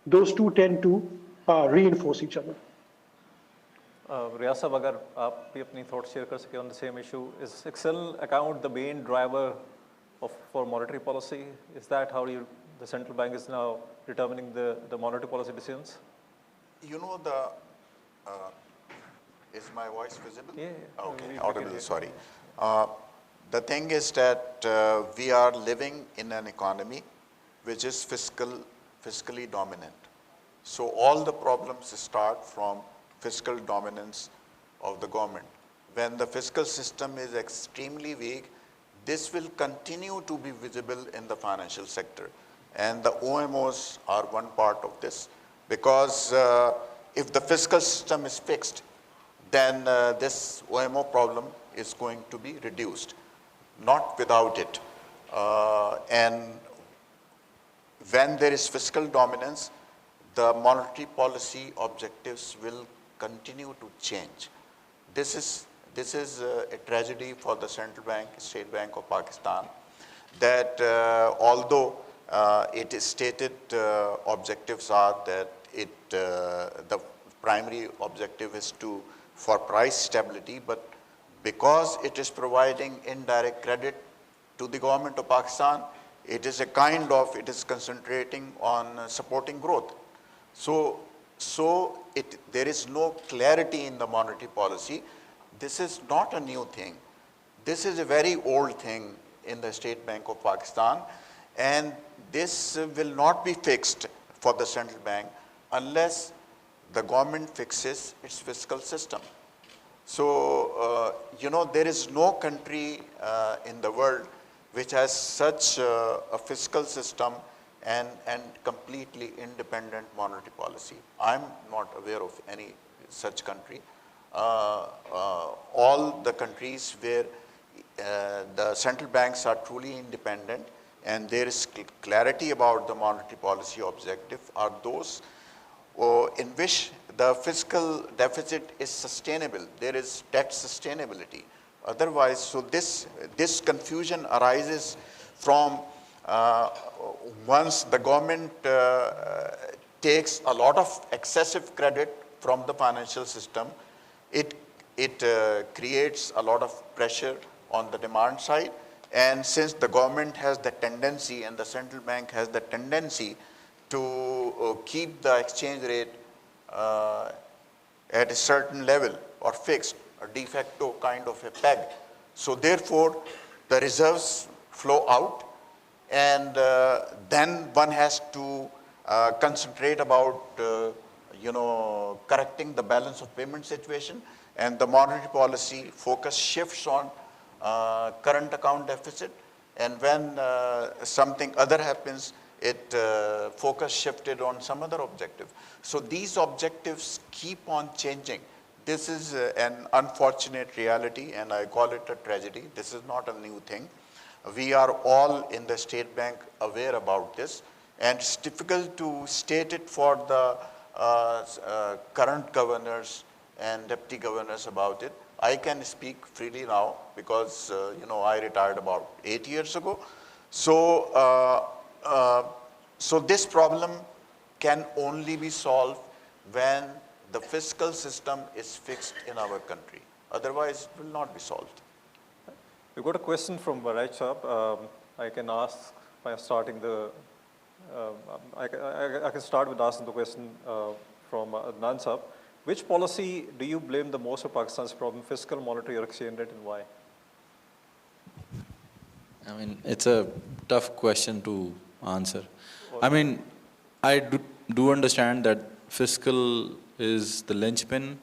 those two tend to reinforce each other. Riaz Saab, agar aap bhi apni thoughts share kar sake on the same issue, is external account the main driver for monetary policy? Is that how the central bank is now determining the monetary policy decisions? Is my voice visible? Yeah. Okay, audible, sorry. The thing is that we are living in an economy which is fiscally dominant. So all the problems start from fiscal dominance of the government. When the fiscal system is extremely weak, this will continue to be visible in the financial sector. And the OMOs are one part of this, because if the fiscal system is fixed, then this OMO problem is going to be reduced, not without it. And when there is fiscal dominance, the monetary policy objectives will continue to change. This is a tragedy for the central bank, State Bank of Pakistan, that although it is stated objectives are that the primary objective is to for price stability, but because it is providing indirect credit to the government of Pakistan, it is concentrating on supporting growth. So there is no clarity in the monetary policy. This is not a new thing. This is a very old thing in the State Bank of Pakistan, and this will not be fixed for the central bank unless the government fixes its fiscal system. So, there is no country in the world which has such a fiscal system and completely independent monetary policy. I'm not aware of any such country. All the countries where the central banks are truly independent and there is clarity about the monetary policy objective are those in which the fiscal deficit is sustainable. There is debt sustainability. Otherwise, so this confusion arises from once the government takes a lot of excessive credit from the financial system, it creates a lot of pressure on the demand side. And since the government has the tendency and the central bank has the tendency to keep the exchange rate at a certain level or fixed, a de facto kind of a peg. So therefore, the reserves flow out, and then one has to concentrate about correcting the balance of payment situation, and the monetary policy focus shifts on current account deficit, and when something other happens, it focus shifted on some other objective. So these objectives keep on changing. This is an unfortunate reality, and I call it a tragedy. This is not a new thing. We are all in the State Bank aware about this, and it's difficult to state it for the current governors and deputy governors about it. I can speak freely now because I retired about 8 years ago. So so this problem can only be solved when the fiscal system is fixed in our country. Otherwise, it will not be solved. We've got a question from Riaz Saab. I can ask by starting the, I can start with asking the question from Adnan Saab. Which policy do you blame the most of Pakistan's problem, fiscal, monetary, or exchange rate, and why? I mean, it's a tough question to answer. I mean, I do understand that fiscal is the linchpin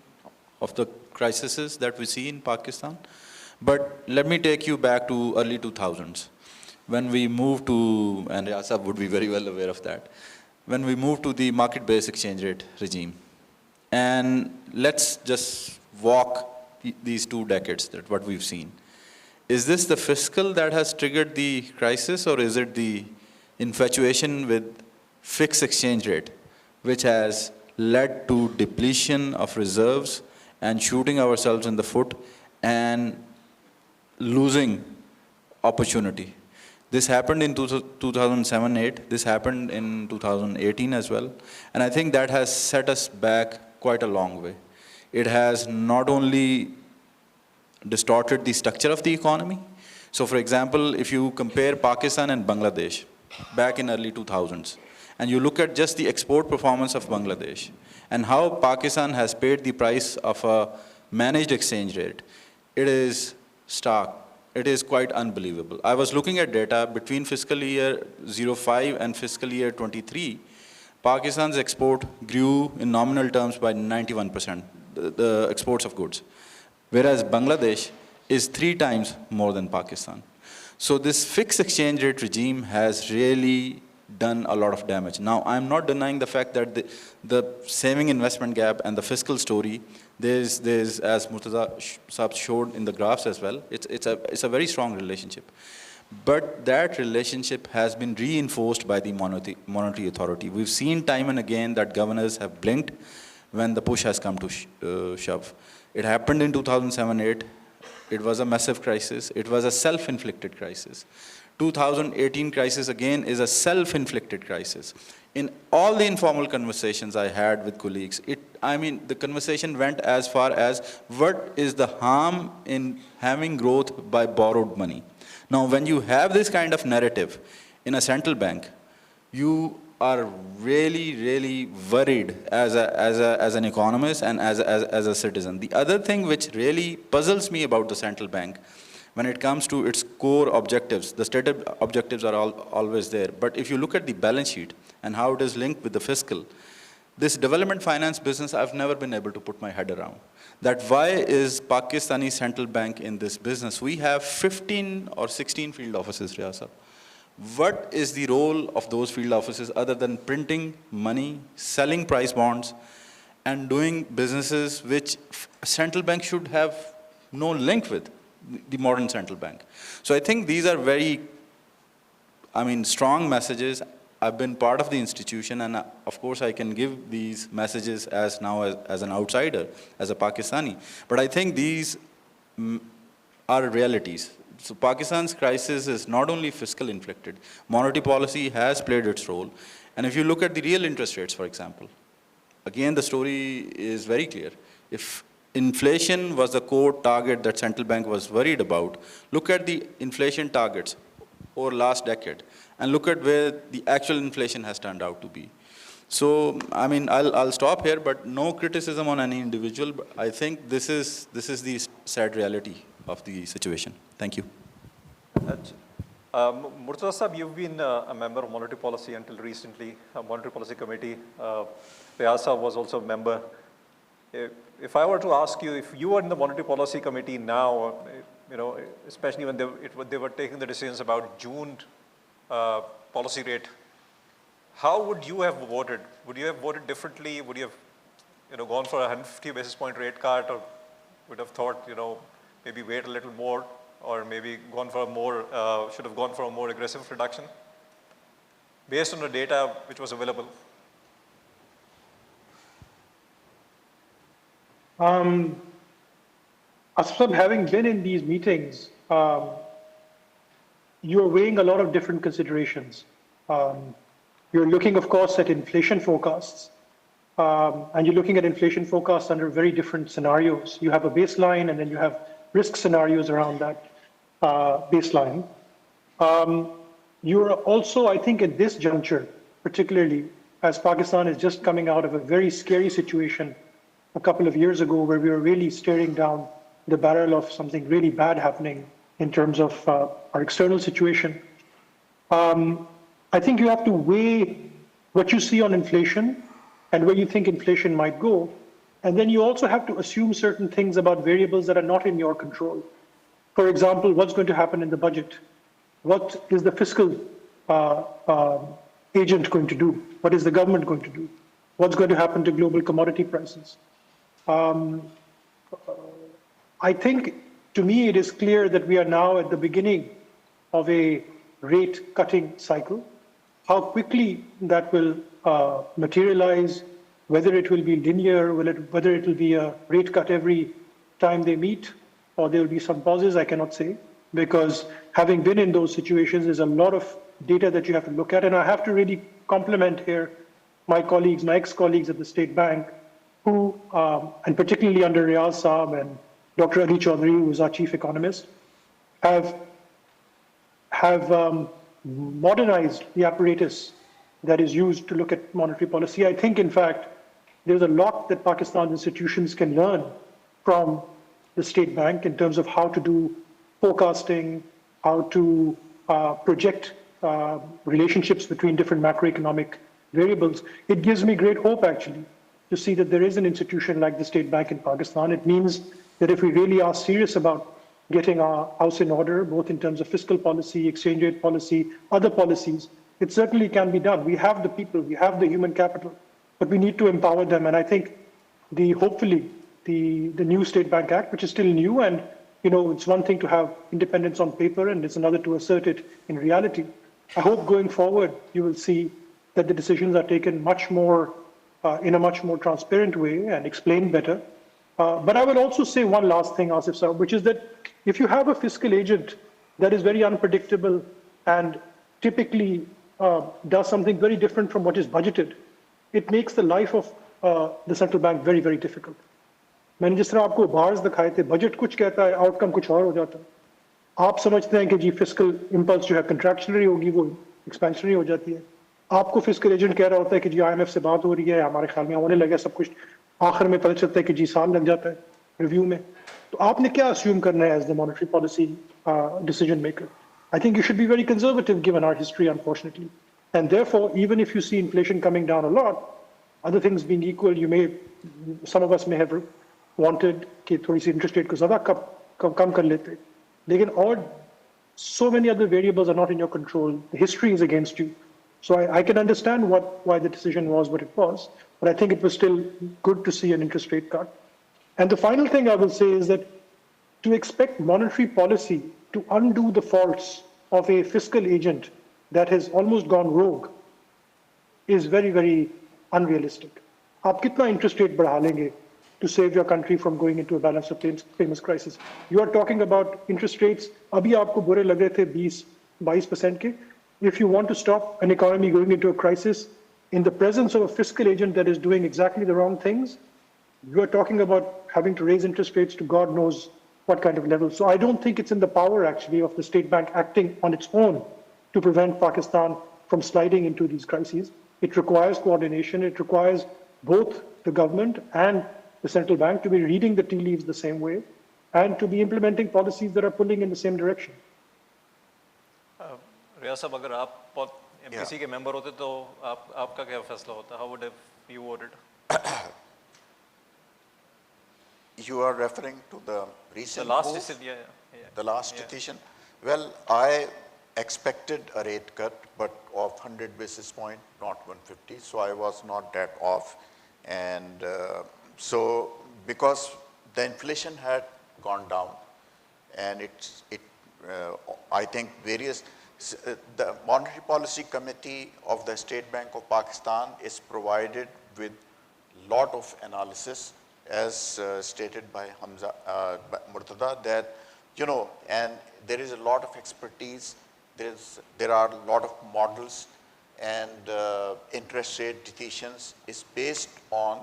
of the crises that we see in Pakistan. But let me take you back to early 2000s. When we moved to, and Riaz Saab would be very well aware of that, when we moved to the market-based exchange rate regime. And let's just walk these 2 decades, that what we've seen. Is this the fiscal that has triggered the crisis, or is it the infatuation with fixed exchange rate, which has led to depletion of reserves and shooting ourselves in the foot and losing opportunity? This happened in 2007-8, this happened in 2018 as well, and I think that has set us back quite a long way. It has not only distorted the structure of the economy. So for example, if you compare Pakistan and Bangladesh back in early 2000s, and you look at just the export performance of Bangladesh and how Pakistan has paid the price of a managed exchange rate, it is stark. It is quite unbelievable. I was looking at data between fiscal year 05 and fiscal year 23. Pakistan's export grew in nominal terms by 91%, the exports of goods, whereas Bangladesh is 3 times more than Pakistan. So this fixed exchange rate regime has really done a lot of damage. Now, I'm not denying the fact that the saving investment gap and the fiscal story, there's as Murtaza Saab showed in the graphs as well, it's a very strong relationship. But that relationship has been reinforced by the monetary authority. We've seen time and again that governors have blinked when the push has come to shove. It happened in 2007-8. It was a massive crisis. It was a self-inflicted crisis. 2018 crisis again is a self-inflicted crisis. in all the informal conversations I had with colleagues, the conversation went as far as what is the harm in having growth by borrowed money. Now, when you have this kind of narrative in a central bank, you are really, really worried as an economist and as a citizen. The other thing which really puzzles me about the central bank, when it comes to its core objectives, the stated objectives are always there. But if you look at the balance sheet and how it is linked with the fiscal, this development finance business, I've never been able to put my head around. That why is Pakistani central bank in this business? We have 15 or 16 field offices, Riaz sir. What is the role of those field offices other than printing money, selling price bonds, and doing businesses which central bank should have no link with, the modern central bank? So I think these are very, strong messages. I've been part of the institution, and of course I can give these messages as an outsider, as a Pakistani. But I think these are realities. So Pakistan's crisis is not only fiscal inflicted, monetary policy has played its role. And if you look at the real interest rates, for example, again the story is very clear. If inflation was the core target that central bank was worried about, look at the inflation targets over last decade, and look at where the actual inflation has turned out to be. So, I'll stop here, but no criticism on any individual. But I think this is the sad reality of the situation. Thank you. Murtaza Sahib, you've been a member of Monetary Policy until recently, Monetary Policy Committee. Riaz Sahib was also a member. If I were to ask you, if you were in the Monetary Policy Committee now, especially when they were taking the decisions about June policy rate, how would you have voted? Would you have voted differently? Would you have, gone for a 150 basis point rate cut, or would have thought, maybe wait a little more, or maybe should have gone for a more aggressive reduction based on the data which was available? Asif, having been in these meetings, you're weighing a lot of different considerations. You're looking, of course, at inflation forecasts, and you're looking at inflation forecasts under very different scenarios. You have a baseline, and then you have risk scenarios around that baseline. You're also, I think, at this juncture, particularly as Pakistan is just coming out of a very scary situation a couple of years ago, where we were really staring down the barrel of something really bad happening in terms of our external situation. I think you have to weigh what you see on inflation and where you think inflation might go. And then you also have to assume certain things about variables that are not in your control. For example, what's going to happen in the budget? What is the fiscal agent going to do? What is the government going to do? What's going to happen to global commodity prices? I think, to me, it is clear that we are now at the beginning of a rate cutting cycle. How quickly that will materialize, whether it will be linear, whether it will be a rate cut every time they meet, or there will be some pauses, I cannot say, because having been in those situations, there's a lot of data that you have to look at. And I have to really compliment here my colleagues, my ex-colleagues at the State Bank, who, and particularly under Riaz Sahib and Dr. Ali Chaudhary, who is our chief economist, have modernized the apparatus that is used to look at monetary policy. I think, in fact, there's a lot that Pakistan's institutions can learn from the State Bank in terms of how to do forecasting, how to project relationships between different macroeconomic variables. It gives me great hope, actually, to see that there is an institution like the State Bank in Pakistan. It means that if we really are serious about getting our house in order, both in terms of fiscal policy, exchange rate policy, other policies, it certainly can be done. We have the people, we have the human capital, but we need to empower them. And I think hopefully the new State Bank Act, which is still new, and it's one thing to have independence on paper and it's another to assert it in reality. I hope going forward you will see that the decisions are taken much more in a much more transparent way and explained better. But I will also say one last thing, Asif sir, which is that if you have a fiscal agent that is very unpredictable and typically does something very different from what is budgeted, it makes the life of the central bank very, very difficult. मैंने जिस तरह आपको bars दिखाए थे, budget कुछ कहता है, outcome कुछ और हो जाता है. आप समझते हैं कि जी फिस्कल इम्पल्स जो है कंट्रैक्शनरी होगी, वो एक्सपेंशनरी हो जाती है. आपको फिस्कल एजेंट कह रहा होता है कि जी IMF से बात हो रही है, हमारे ख्याल में होने लगा सब कुछ, आखिर में पता चलता है कि जी साल लग जाता है रिव्यू में. तो आपने क्या अस्यूम करना है as the monetary policy decision maker? I think you should be very conservative given our history, unfortunately. And therefore, even if you see inflation coming down a lot, other things being equal, some of us may have wanted कि थोड़ी सी interest rate को ज़्यादा कम कर लेते. लेकिन so many other variables are not in your control. The history is against you. So I can understand why the decision was what it was, but I think it was still good to see an interest rate cut. And the final thing I will say is that to expect monetary policy to undo the faults of a fiscal agent that has almost gone rogue is very, very unrealistic. आप कितना interest rate बढ़ा लेंगे to save your country from going into a balance of payments crisis? You are talking about interest rates, अभी आपको बुरे लग रहे थे 20-22% के. If you want to stop an economy going into a crisis in the presence of a fiscal agent that is doing exactly the wrong things, you are talking about having to raise interest rates to God knows what kind of level. So I don't think it's in the power actually of the state bank acting on its own to prevent Pakistan from sliding into these crises. It requires coordination. It requires both the government and the central bank to be reading the tea leaves the same way and to be implementing policies that are pulling in the same direction. रियाज साहब, अगर आप MPC के member होते तो आपका क्या फैसला होता? How would you voted? You are referring to the recent The last move? decision, yeah. The last decision? Well, I expected a rate cut, but of 100 basis point, not 150, so I was not that off. And so, because the inflation had gone down, and I think the Monetary Policy Committee of the State Bank of Pakistan is provided with lot of analysis, as stated by Murtaza, that, and there is a lot of expertise, there are a lot of models, and interest rate decisions is based on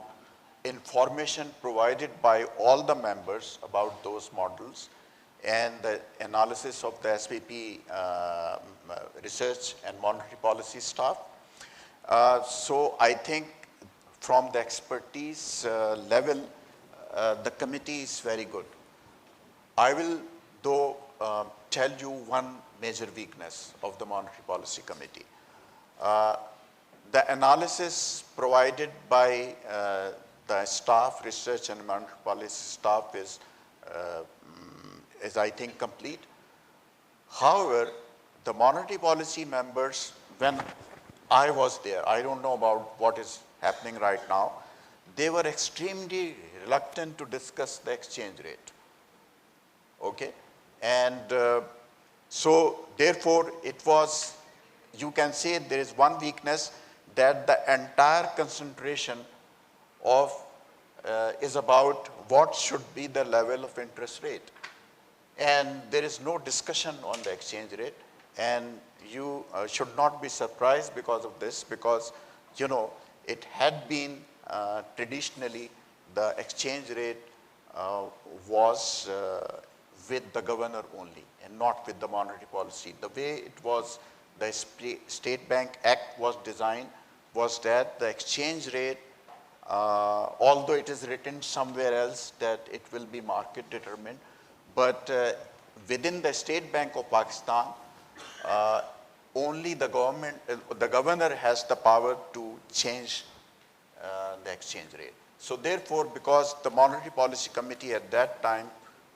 information provided by all the members about those models, and the analysis of the SPP research and monetary policy staff. So I think from the expertise level, the committee is very good. I will, though, tell you one major weakness of the Monetary Policy Committee. The analysis provided by the staff, research and monetary policy staff is I think complete. However, the monetary policy members, when I was there, I don't know about what is happening right now, they were extremely reluctant to discuss the exchange rate. Okay? And so therefore it was, you can say there is one weakness, that the entire concentration of is about what should be the level of interest rate. And there is no discussion on the exchange rate, and you should not be surprised because of this, because it had been traditionally the exchange rate was with the governor only and not with the monetary policy. The way it was, the State Bank Act was designed was that the exchange rate, although it is written somewhere else that it will be market determined, but within the State Bank of Pakistan, only the governor has the power to change the exchange rate. So therefore, because the Monetary Policy Committee at that time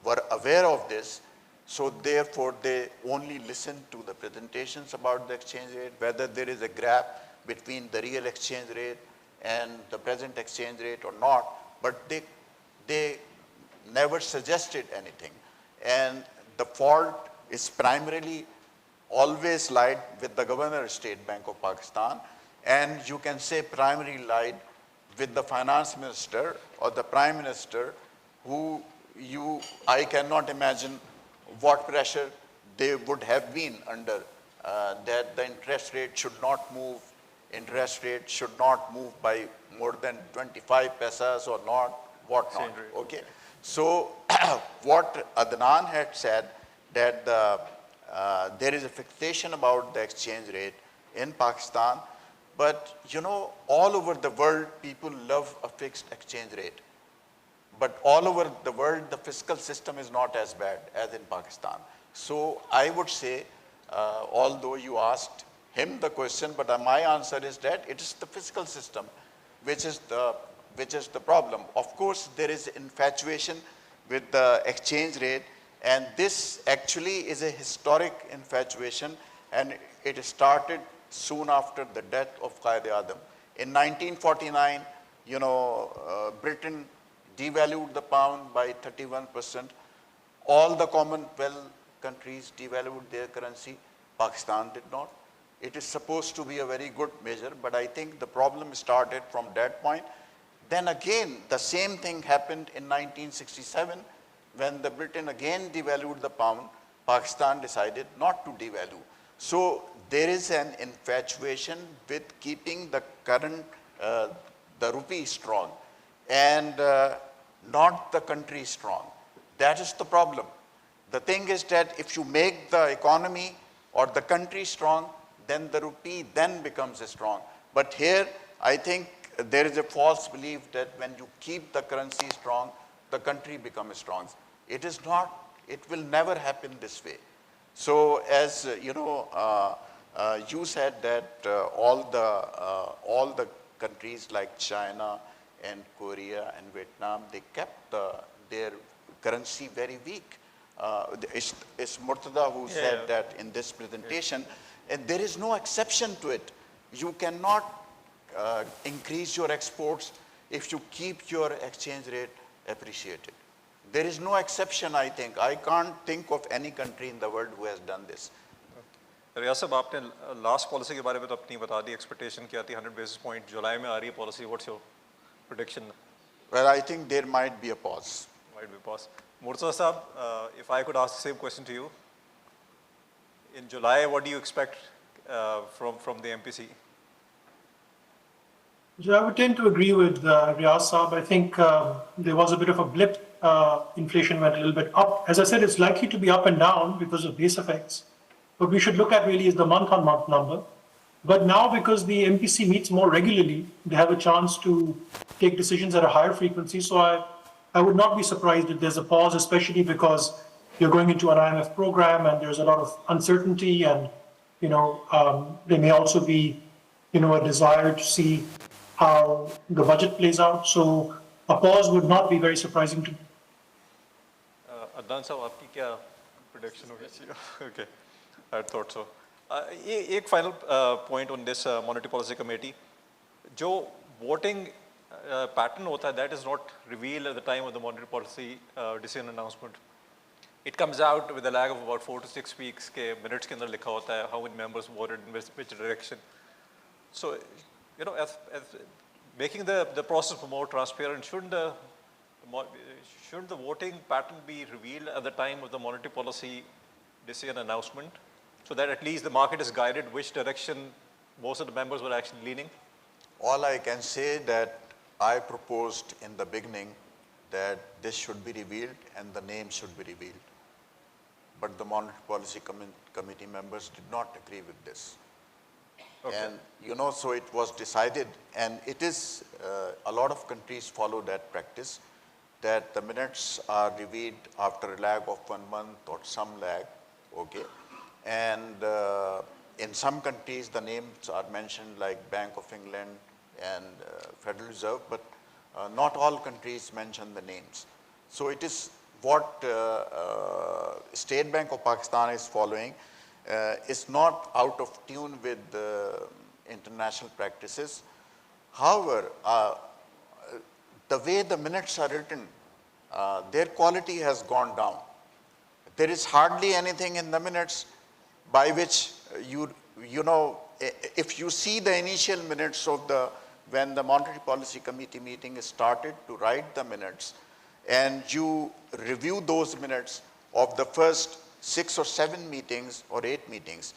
were aware of this, so therefore they only listened to the presentations about the exchange rate, whether there is a gap between the real exchange rate and the present exchange rate or not, but they never suggested anything. And the fault is primarily always lied with the Governor State Bank of Pakistan, and you can say primarily lied with the Finance Minister or the Prime Minister, who I cannot imagine what pressure they would have been under that the interest rate should not move, interest rate should not move by more than 25 paisas or not, whatnot, okay? So what Adnan had said, that there is a fixation about the exchange rate in Pakistan, but you know, all over the world, people love a fixed exchange rate. But all over the world, the fiscal system is not as bad as in Pakistan. So I would say, although you asked him the question, but my answer is that it is the fiscal system which is the problem. Of course, there is infatuation with the exchange rate, and this actually is a historic infatuation, and it started soon after the death of 𝐻𝐸. In 1949, you know, Britain devalued the pound by 31%. All the Commonwealth countries devalued their currency. Pakistan did not. It is supposed to be a very good measure, but I think the problem started from that point. Then again, the same thing happened in 1967 when the Britain again devalued the pound. Pakistan decided not to devalue. So there is an infatuation with keeping the current, the rupee strong and not the country strong. That is the problem. The thing is that if you make the economy or the country strong, then the rupee then becomes strong. But here, I think there is a false belief that when you keep the currency strong, the country becomes strong. It is not, it will never happen this way. So as you know, you said that all the countries like China and Korea and Vietnam, they kept their currency very weak. It's Murtaza who said that in this presentation, and there is no exception to it. You cannot increase your exports if you keep your exchange rate appreciated. There is no exception, I think. I can't think of any country in the world who has done this. रियाज साहब, आपने last policy के बारे में तो अपनी बता दी, expectation क्या थी, 100 basis point जुलाई में आ रही है policy. What's your prediction? Well, I think there might be a pause. Might be a pause. Murtaza Saab, if I could ask the same question to you, in July, what do you expect from the MPC? So I would tend to agree with Riaz Saab. I think there was a bit of a blip. Inflation went a little bit up. As I said, it's likely to be up and down because of base effects. What we should look at really is the month-on-month number. But now, because the MPC meets more regularly, they have a chance to take decisions at a higher frequency. So I would not be surprised if there's a pause, especially because you're going into an IMF program and there's a lot of uncertainty, and you know there may also be a desire to see how the budget plays out. So a pause would not be very surprising to me. Adnan साहब, आपकी क्या prediction होगी? Okay, I thought so. एक final point on this monetary policy committee. जो voting pattern होता है, that is not revealed at the time of the monetary policy decision announcement. It comes out with a lag of about 4 to 6 weeks. के minutes के अंदर लिखा होता है how many members voted in which direction. So, you know, as making the process more transparent, shouldn't the voting pattern be revealed at the time of the monetary policy decision announcement, so that at least the market is guided which direction most of the members were actually leaning? All I can say that I proposed in the beginning that this should be revealed and the name should be revealed. But the Monetary Policy Committee members did not agree with this. Okay. And you know, so it was decided, and it is, a lot of countries follow that practice, that the minutes are reviewed after a lag of 1 month or some lag, okay? And in some countries, the names are mentioned like Bank of England and Federal Reserve, but not all countries mention the names. So it is what State Bank of Pakistan is following is not out of tune with international practices. However, the way the minutes are written, their quality has gone down. There is hardly anything in the minutes by which you know, if you see the initial minutes of when the Monetary Policy Committee meeting is started to write the minutes, and you review those minutes of the first 6 or 7 meetings or 8 meetings,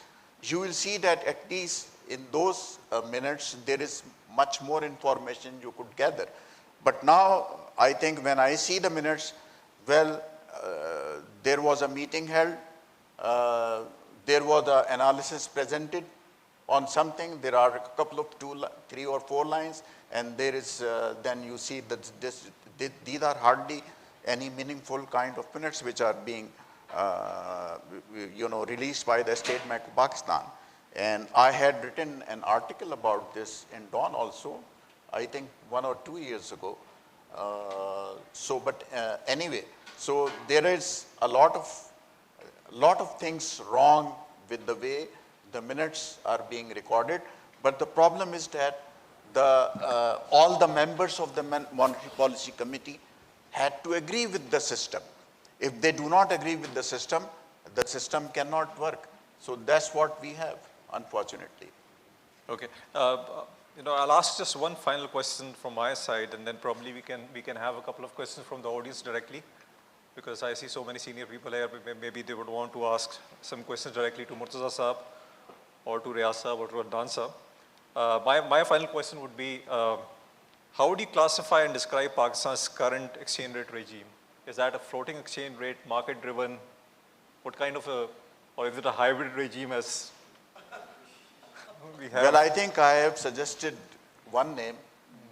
you will see that at least in those minutes, there is much more information you could gather. But now, I think when I see the minutes, well, there was a meeting held, there was an analysis presented on something, there are a couple of 2, 3 or 4 lines, and there is, then you see that these are hardly any meaningful kind of minutes which are being released by the State Bank of Pakistan. And I had written an article about this in Dawn also, I think 1 or 2 years ago. Anyway, so there is a lot of things wrong with the way the minutes are being recorded. But the problem is that all the members of the Monetary Policy Committee had to agree with the system. If they do not agree with the system cannot work. So that's what we have, unfortunately. Okay. I'll ask just one final question from my side, and then probably we can have a couple of questions from the audience directly, because I see so many senior people here. Maybe they would want to ask some questions directly to Murtaza Saab, or to Riaz Saab, or to Adnan Saab. My final question would be, how would you classify and describe Pakistan's current exchange rate regime? Is that a floating exchange rate, market-driven? What kind of or is it a hybrid regime as we have? Well, I think I have suggested one name,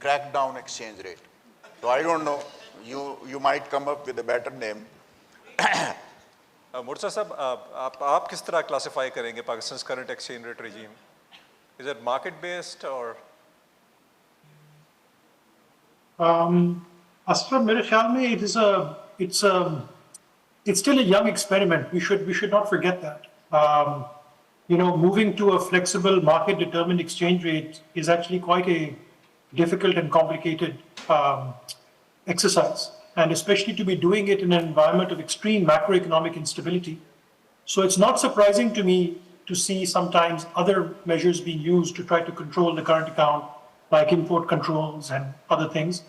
crackdown exchange rate. So I don't know, you might come up with a better name. Murtaza Saab, आप किस तरह classify करेंगे Pakistan's current exchange rate regime? Is it market-based or? Ashraf, मेरे ख्याल में it's still a young experiment. We should not forget that. Moving to a flexible market-determined exchange rate is actually quite a difficult and complicated exercise, and especially to be doing it in an environment of extreme macroeconomic instability. So it's not surprising to me to see sometimes other measures being used to try to control the current account, like import controls and other things.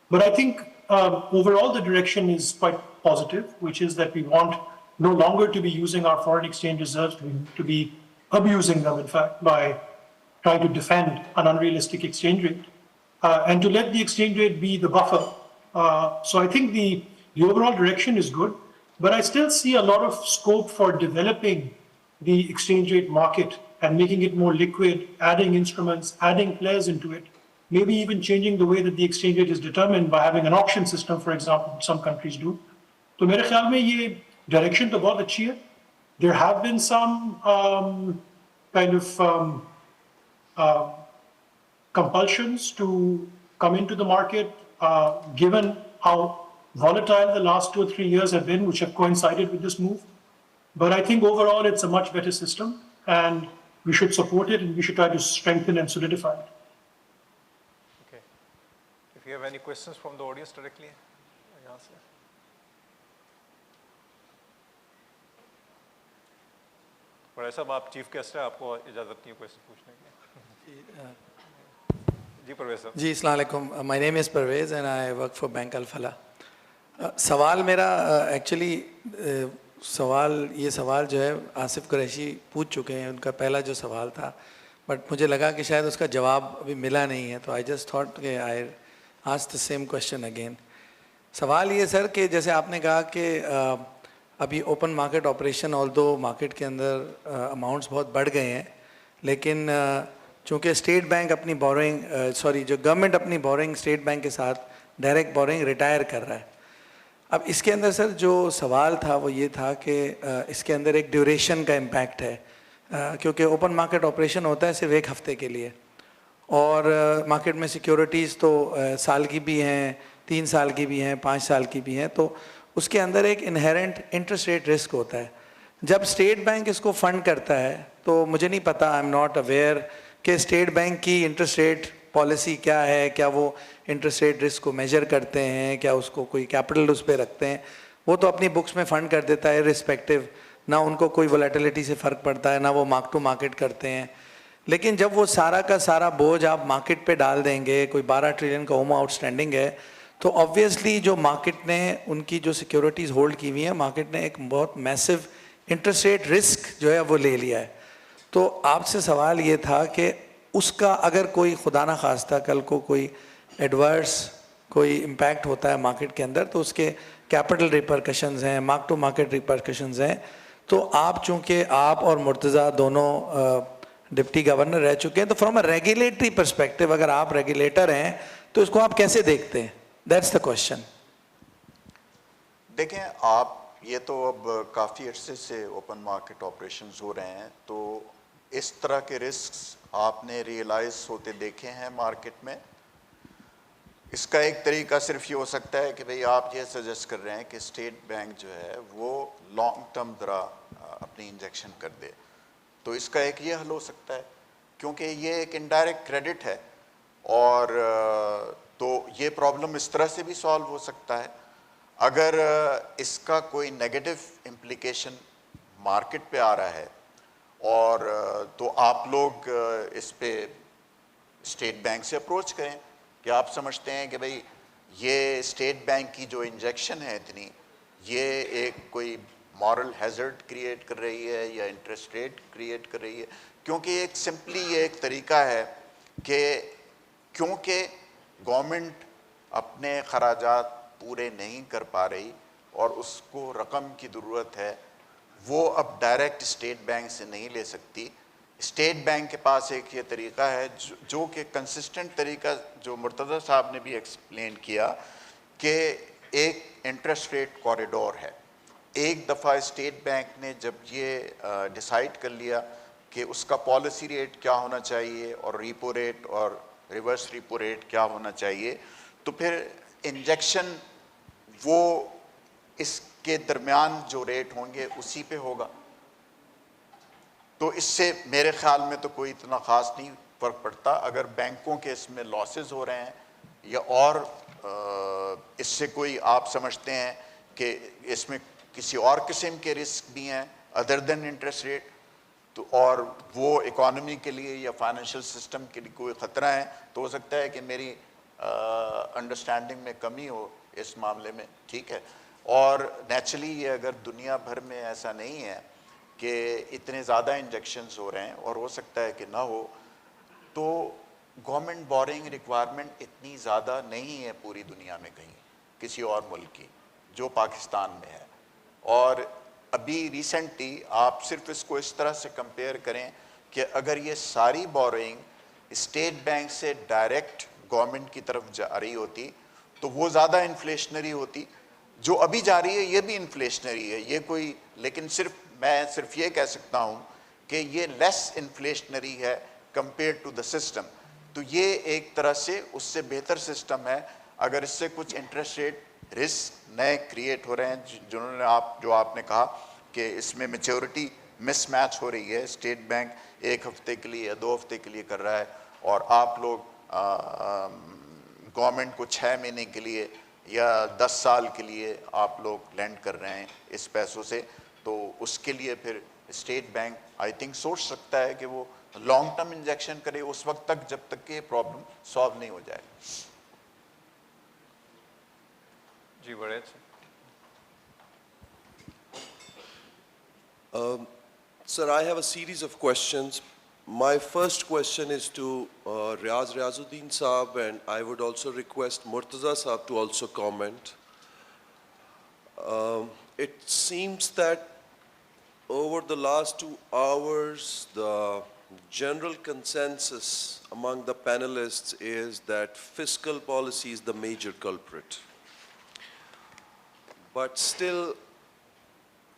But I think overall the direction is quite positive, which is that we want no longer to be using our foreign exchange reserves, to be abusing them, in fact, by trying to defend an unrealistic exchange rate, and to let the exchange rate be the buffer. So I think the overall direction is good, but I still see a lot of scope for developing the exchange rate market and making it more liquid, adding instruments, adding players into it, maybe even changing the way that the exchange rate is determined by having an auction system, for example, some countries do. So मेरे ख्याल में ये direction तो बहुत अच्छी है. There have been some kind of compulsions to come into the market, given how volatile the last 2 or 3 years have been, which have coincided with this move. But I think overall it's a much better system, and we should support it, and we should try to strengthen and solidify it. Okay. If you have any questions from the audience directly, I answer. बड़ा साहब आप chief guest हैं, आपको इजाज़त नहीं है question पूछने की. जी परवेज़ साहब. जी अस्सलाम वालेकुम. My name is Parvez and I work for Bank Al-Falah. सवाल मेरा एक्चुअली ये सवाल जो है आसिफ कुरैशी पूछ चुके हैं, उनका पहला जो सवाल था, बट मुझे लगा कि शायद उसका जवाब अभी मिला नहीं है, तो आई जस्ट थॉट कि I ask the same question again. सवाल ये सर कि जैसे आपने कहा कि अभी open market operation, although market के अंदर अमाउंट्स बहुत बढ़ गए हैं, लेकिन चूँकि स्टेट बैंक अपनी बोरोइंग जो गवर्नमेंट अपनी बोरोइंग स्टेट बैंक के साथ डायरेक्ट बोरोइंग रिटायर कर रहा है. अब इसके अंदर सर जो सवाल था वो ये था कि इसके अंदर एक ड्यूरेशन का इम्पैक्ट है, क्योंकि ओपन मार्केट ऑपरेशन होता है सिर्फ 1 हफ्ते के लिए, और मार्केट में सिक्योरिटीज़ तो साल की भी हैं, 3 साल की भी हैं, 5 साल की भी हैं, तो उसके अंदर एक इनहेरेंट इंटरेस्ट रेट रिस्क होता है. जब स्टेट बैंक इसको फंड करता है तो मुझे नहीं पता, आई एम नॉट अवेयर कि स्टेट बैंक की इंटरेस्ट रेट पॉलिसी क्या है, क्या वो इंटरेस्ट रेट रिस्क को मेजर करते हैं, क्या उसको कोई कैपिटल उस पर रखते हैं. वो तो अपनी बुक्स में फ़ंड कर देता है रिस्पेक्टिव, ना उनको कोई वोलेटिलिटी से फ़र्क पड़ता है, ना वो मार्क टू मार्केट करते हैं. लेकिन जब वो सारा का सारा बोझ आप मार्केट पे डाल देंगे, कोई 12 ट्रिलियन का ओमा आउटस्टैंडिंग है, तो ऑब्वियसली जो मार्केट ने उनकी जो सिक्योरिटीज़ होल्ड की हुई हैं, मार्केट ने एक बहुत मैसिव इंटरेस्ट रेट रिस्क जो है वो ले लिया है. तो आपसे सवाल ये था कि उसका अगर कोई खुदा ना खास्ता कल को कोई एडवर्स कोई इम्पैक्ट होता है मार्केट के अंदर, तो उसके कैपिटल रिपरकशंस हैं, मार्क टू मार्केट रिपरकशंस हैं। तो आप चूँकि आप और मुर्तज़ा दोनों डिप्टी गवर्नर रह चुके हैं, तो फ्रॉम अ रेगुलेटरी पर्सपेक्टिव अगर आप रेगुलेटर हैं तो इसको आप कैसे देखते हैं? That's the question. देखें आप, ये तो अब काफ़ी अरसे से ओपन मार्केट ऑपरेशंस हो रहे हैं, तो इस तरह के रिस्क्स आपने रियलाइज होते देखे हैं मार्केट में। इसका एक तरीका सिर्फ ये हो सकता है कि भाई आप ये सजेस्ट कर रहे हैं कि स्टेट बैंक जो है वो लॉन्ग टर्म ज़रा अपनी इंजेक्शन कर दे, तो इसका एक ये हल हो सकता है, क्योंकि ये एक इनडायरेक्ट क्रेडिट है और तो ये प्रॉब्लम इस तरह से भी सॉल्व हो सकता है। अगर इसका कोई नेगेटिव इम्प्लीकेशन मार्केट पे आ रहा है और तो आप लोग इस पे स्टेट बैंक से अप्रोच करें कि आप समझते हैं कि भाई ये स्टेट बैंक की जो इंजेक्शन है इतनी, ये एक कोई मॉरल हैजर्ड क्रिएट कर रही है या इंटरेस्ट रेट क्रिएट कर रही है। क्योंकि एक सिंपली ये एक तरीका है कि क्योंकि गवर्नमेंट अपने खराजात पूरे नहीं कर पा रही और उसको रकम की ज़रूरत है, वो अब डायरेक्ट स्टेट बैंक से नहीं ले सकती। स्टेट बैंक के पास एक ये तरीका है जो कि कंसिस्टेंट तरीका, जो मुर्तज़ा साहब ने भी एक्सप्लेन किया, कि एक इंटरेस्ट रेट कॉरिडोर है। एक दफ़ा स्टेट बैंक ने जब ये डिसाइड कर लिया कि उसका पॉलिसी रेट क्या होना चाहिए और रेपो रेट और रिवर्स रेपो रेट क्या होना चाहिए, तो फिर इंजेक्शन वो इसके दरमियान जो रेट होंगे उसी पे होगा। तो इससे मेरे ख्याल में तो कोई इतना ख़ास नहीं फ़र्क पड़ता। अगर बैंकों के इसमें लॉसेस हो रहे हैं या और इससे कोई आप समझते हैं कि इसमें किसी और किस्म के रिस्क भी हैं अदर देन इंटरेस्ट रेट, तो और वो इकॉनमी के लिए या फाइनेंशियल सिस्टम के लिए कोई ख़तरा है, तो हो सकता है कि मेरी अंडरस्टैंडिंग में कमी हो इस मामले में, ठीक है। और नेचुरली ये अगर दुनिया भर में ऐसा नहीं है कि इतने ज़्यादा इंजेक्शन्स हो रहे हैं, और हो सकता है कि ना हो, तो गवर्नमेंट बोरिंग रिक्वायरमेंट इतनी ज़्यादा नहीं है पूरी दुनिया में कहीं किसी और मुल्क की जो पाकिस्तान में है। और अभी रिसेंटली आप सिर्फ इसको इस तरह से कंपेयर करें कि अगर ये सारी बोरिंग स्टेट बैंक से डायरेक्ट गवर्नमेंट की तरफ जा रही होती तो वो ज़्यादा इन्फ्लेशनरी होती। जो अभी जा रही है ये भी इन्फ्लेशनरी है, ये कोई, लेकिन मैं सिर्फ ये कह सकता हूँ कि ये लेस इन्फ्लेशनरी है कंपेयर टू द सिस्टम। तो ये एक तरह से उससे बेहतर सिस्टम है। अगर इससे कुछ इंटरेस्ट रेट रिस्क नए क्रिएट हो रहे हैं, जो आपने कहा कि इसमें मैच्योरिटी मिसमैच हो रही है, स्टेट बैंक 1 हफ्ते के लिए या 2 हफ्ते के लिए कर रहा है और आप लोग गवर्नमेंट को 6 महीने के लिए या 10 साल के लिए आप लोग लैंड कर रहे हैं इस पैसों से, तो उसके लिए फिर स्टेट बैंक आई थिंक सोच सकता है कि वो लॉन्ग टर्म इंजेक्शन करे उस वक्त तक जब तक कि प्रॉब्लम सॉल्व नहीं हो जाए। जी बड़े Sir, I have a series of questions. My first question is to Riaz Riazuddin Saab, and I would also request Murtaza Saab to also comment. It seems that over the last 2 hours, the general consensus among the panelists is that fiscal policy is the major culprit. But still,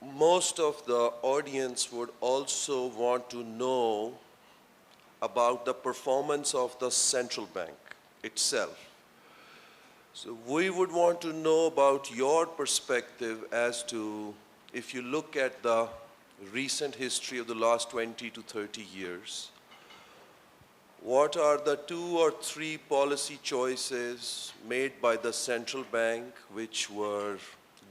most of the audience would also want to know about the performance of the central bank itself. So we would want to know about your perspective as to, if you look at the recent history of the last 20 to 30 years, what are the 2 or 3 policy choices made by the central bank which were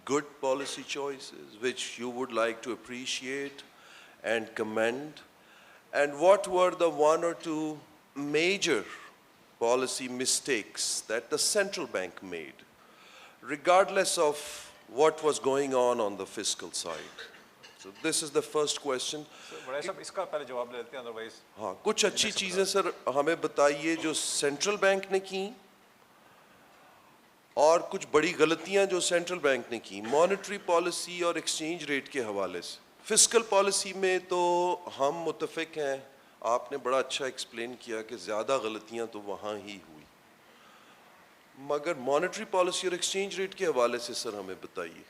good policy choices, which you would like to appreciate and commend? And what were the 1 or 2 major policy mistakes that the central bank made, regardless of what was going on the fiscal side? So this is the first question. बड़ा साहब इसका पहले जवाब ले लेते हैं, otherwise हाँ, कुछ अच्छी चीज़ें सर हमें बताइए जो सेंट्रल बैंक ने की और कुछ बड़ी गलतियां जो सेंट्रल बैंक ने की मॉनेटरी पॉलिसी और एक्सचेंज रेट के हवाले से। फिस्कल पॉलिसी में तो हम मुत्तफिक हैं, आपने बड़ा अच्छा एक्सप्लेन किया कि ज़्यादा गलतियां तो वहाँ ही हुई, मगर मॉनेटरी पॉलिसी और एक्सचेंज रेट के हवाले से सर हमें बताइए।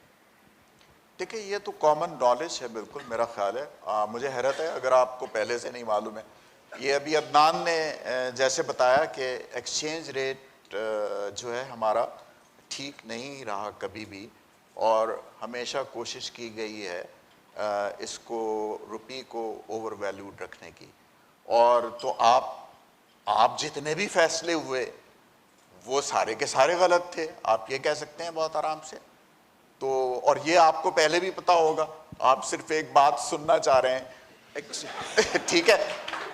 देखिए ये तो कॉमन नॉलेज है, बिल्कुल मेरा ख्याल है। मुझे हैरत है अगर आपको पहले से नहीं मालूम है। ये अभी अदनान ने जैसे बताया कि एक्सचेंज रेट जो है हमारा ठीक नहीं रहा कभी भी, और हमेशा कोशिश की गई है इसको रुपये को ओवर वैल्यूड रखने की। और तो आप जितने भी फैसले हुए वो सारे के सारे गलत थे, आप ये कह सकते हैं बहुत आराम से। तो और ये आपको पहले भी पता होगा, आप सिर्फ एक बात सुनना चाह रहे हैं। ठीक है,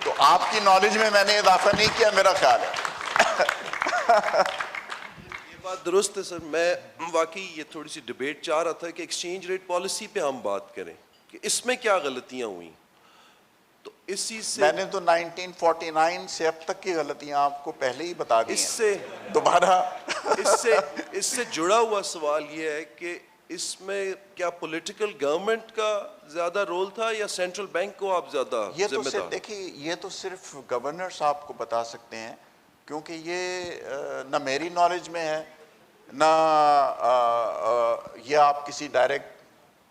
तो आपकी नॉलेज में मैंने इजाफा नहीं किया, मेरा ख्याल है। बात दुरुस्त है सर, मैं वाकई ये थोड़ी सी डिबेट चाह रहा था कि एक्सचेंज रेट पॉलिसी पे हम बात करें कि इसमें क्या गलतियां हुई। तो इस चीज से मैंने तो 1949 से अब तक की गलतियां आपको पहले ही बता दी हैं। इससे दोबारा इससे जुड़ा हुआ सवाल ये है कि इसमें क्या पॉलिटिकल गवर्नमेंट का ज्यादा रोल था या सेंट्रल बैंक को आप ज्यादा जिम्मेदार? देखिए ये तो सिर्फ गवर्नर्स आपको बता सकते हैं, क्योंकि ये न मेरी नॉलेज में है ना ये आप किसी डायरेक्ट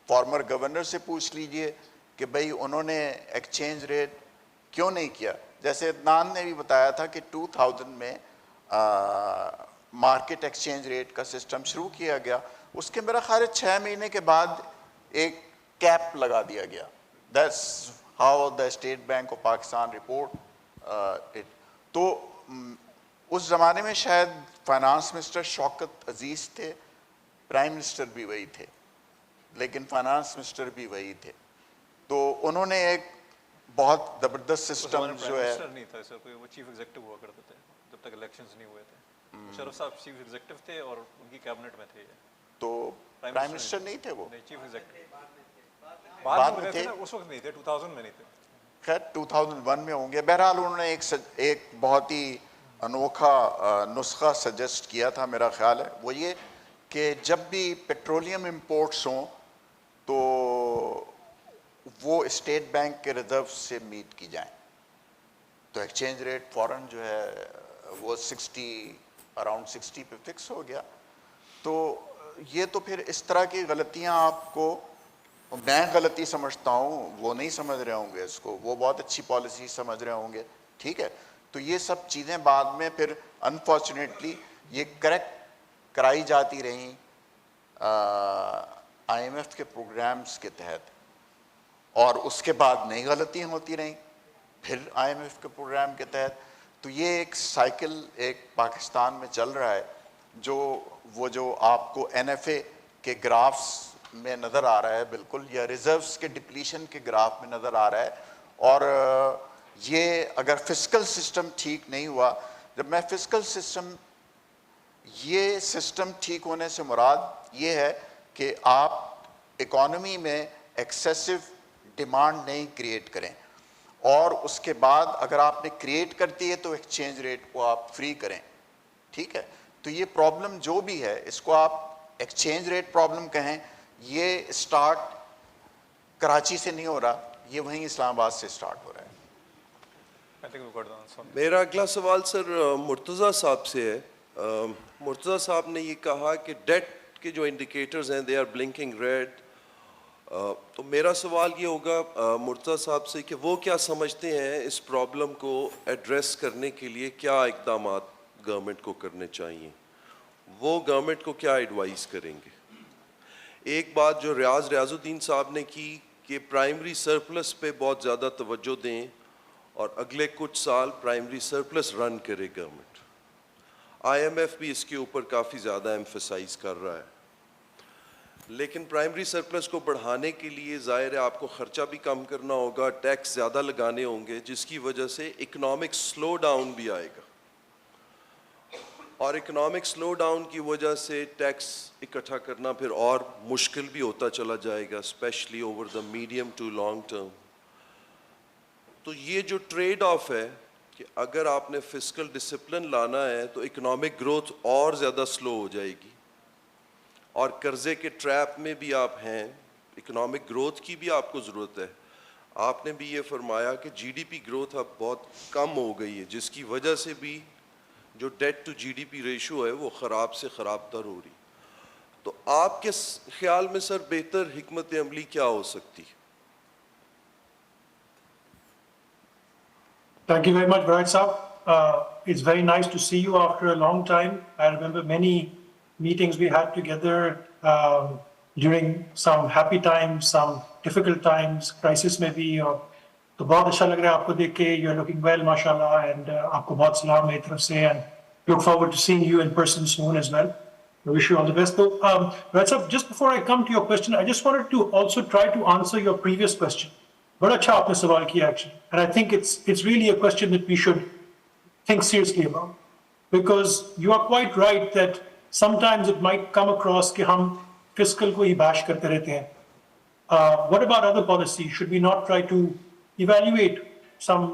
फॉर्मर गवर्नर से पूछ लीजिए कि भाई उन्होंने एक्सचेंज रेट क्यों नहीं किया। जैसे अदनान ने भी बताया था कि 2000 में मार्केट एक्सचेंज रेट का सिस्टम शुरू किया गया, उसके मेरा ख्याल है 6 महीने के बाद एक कैप लगा दिया गया। That's how the State bank of Pakistan report it. तो उस ज़माने में शायद फाइनेंस मिनिस्टर शौकत अजीज़ थे, प्राइम मिनिस्टर भी वही थे, लेकिन फाइनेंस मिनिस्टर भी वही थे। तो उन्होंने एक बहुत ज़बरदस्त सिस्टम जो है, नहीं था सर, कोई वो चीफ एग्जीक्यूटिव हुआ करते थे जब तक इलेक्शंस नहीं हुए थे। मुशर्रफ साहब चीफ एग्जीक्यूटिव थे और उनकी कैबिनेट में थे। तो प्राइम मिनिस्टर नहीं थे वो, नहीं चीफ एग्जीक्यूटिव बाद में थे, उस वक्त नहीं थे, 2000 में नहीं थे। खैर 2001 में होंगे। बहरहाल उन्होंने एक बहुत ही अनोखा नुस्खा सजेस्ट किया था, मेरा ख्याल है वो ये कि जब भी पेट्रोलियम इंपोर्ट्स हों तो वो स्टेट बैंक के रिजर्व से मीट की जाएं, तो एक्सचेंज रेट फ़ौरन जो है वो अराउंड 60 पे फिक्स हो गया। तो ये तो फिर इस तरह की गलतियां आपको, मैं गलती समझता हूँ, वो नहीं समझ रहे होंगे इसको, वो बहुत अच्छी पॉलिसी समझ रहे होंगे। ठीक है, तो ये सब चीज़ें बाद में फिर अनफॉर्चुनेटली ये करेक्ट कराई जाती रहीं IMF के प्रोग्राम्स के तहत, और उसके बाद नई गलतियाँ होती रहीं फिर IMF के प्रोग्राम के तहत। तो ये एक साइकिल एक पाकिस्तान में चल रहा है, जो आपको NFA के ग्राफ्स में नज़र आ रहा है बिल्कुल, या रिजर्व्स के डिप्लीशन के ग्राफ में नज़र आ रहा है। और ये अगर फिस्कल सिस्टम ठीक नहीं हुआ, जब मैं फिस्कल सिस्टम, ये सिस्टम ठीक होने से मुराद ये है कि आप इकॉनमी में एक्सेसिव डिमांड नहीं क्रिएट करें, और उसके बाद अगर आपने क्रिएट कर दी है तो एक्सचेंज रेट को आप फ्री करें। ठीक है, तो ये प्रॉब्लम जो भी है, इसको आप एक्सचेंज रेट प्रॉब्लम कहें, ये स्टार्ट कराची से नहीं हो रहा, ये वहीं इस्लामाबाद से स्टार्ट हो रहा है। मेरा अगला सवाल सर मुर्तज़ा साहब से है। मुर्तज़ा साहब ने ये कहा कि डेट के जो इंडिकेटर्स हैं दे आर ब्लिंकिंग रेड। तो मेरा सवाल ये होगा मुर्तज़ा साहब से कि वो क्या समझते हैं इस प्रॉब्लम को एड्रेस करने के लिए क्या इक़दाम गवर्नमेंट को करने चाहिए, वो गवर्नमेंट को क्या एडवाइस करेंगे। एक बात जो रियाज रियाजुद्दीन साहब ने की कि प्राइमरी सरप्लस पे बहुत ज़्यादा तवज्जो दें और अगले कुछ साल प्राइमरी सरप्लस रन करे गवर्नमेंट। IMF भी इसके ऊपर काफ़ी ज़्यादा एम्फसाइज कर रहा है, लेकिन प्राइमरी सरप्लस को बढ़ाने के लिए ज़ाहिर है आपको ख़र्चा भी कम करना होगा, टैक्स ज़्यादा लगाने होंगे, जिसकी वजह से इकोनॉमिक स्लो डाउन भी आएगा। और इकोनॉमिक स्लो डाउन की वजह से टैक्स इकट्ठा करना फिर और मुश्किल भी होता चला जाएगा, specially over the medium to long term. तो ये जो ट्रेड ऑफ है कि अगर आपने फिस्कल डिसिप्लिन लाना है तो इकोनॉमिक ग्रोथ और ज़्यादा स्लो हो जाएगी, और कर्जे के ट्रैप में भी आप हैं, इकोनॉमिक ग्रोथ की भी आपको ज़रूरत है। आपने भी ये फरमाया कि जीडीपी ग्रोथ अब बहुत कम हो गई है, जिसकी वजह से भी जो डेट टू जीडीपी रेशियो है वो ख़राब से ख़राब तर हो रही। तो आपके ख्याल में सर बेहतर हिकमत अमली क्या हो सकती है? Thank you very much, Riaz Saab. It's very nice to see you after a long time. I remember many meetings we had together during some happy times, some difficult times, crisis में भी, और तो बहुत अच्छा लग रहा है आपको देख के. You're looking well, mashallah, and आपको बहुत सलाम मेरी तरफ से, and look forward to seeing you in person soon as well. I wish you all the best. So, Riaz Saab, just before I come to your question, I just wanted to also try to answer your previous question. बड़ा अच्छा आपने सवाल किया actually, and I think it's really a question that we should think seriously about, because you are quite right that sometimes it might come across कि हम fiscal को ही bash करते रहते हैं. What about other policies? Should we not try to evaluate some,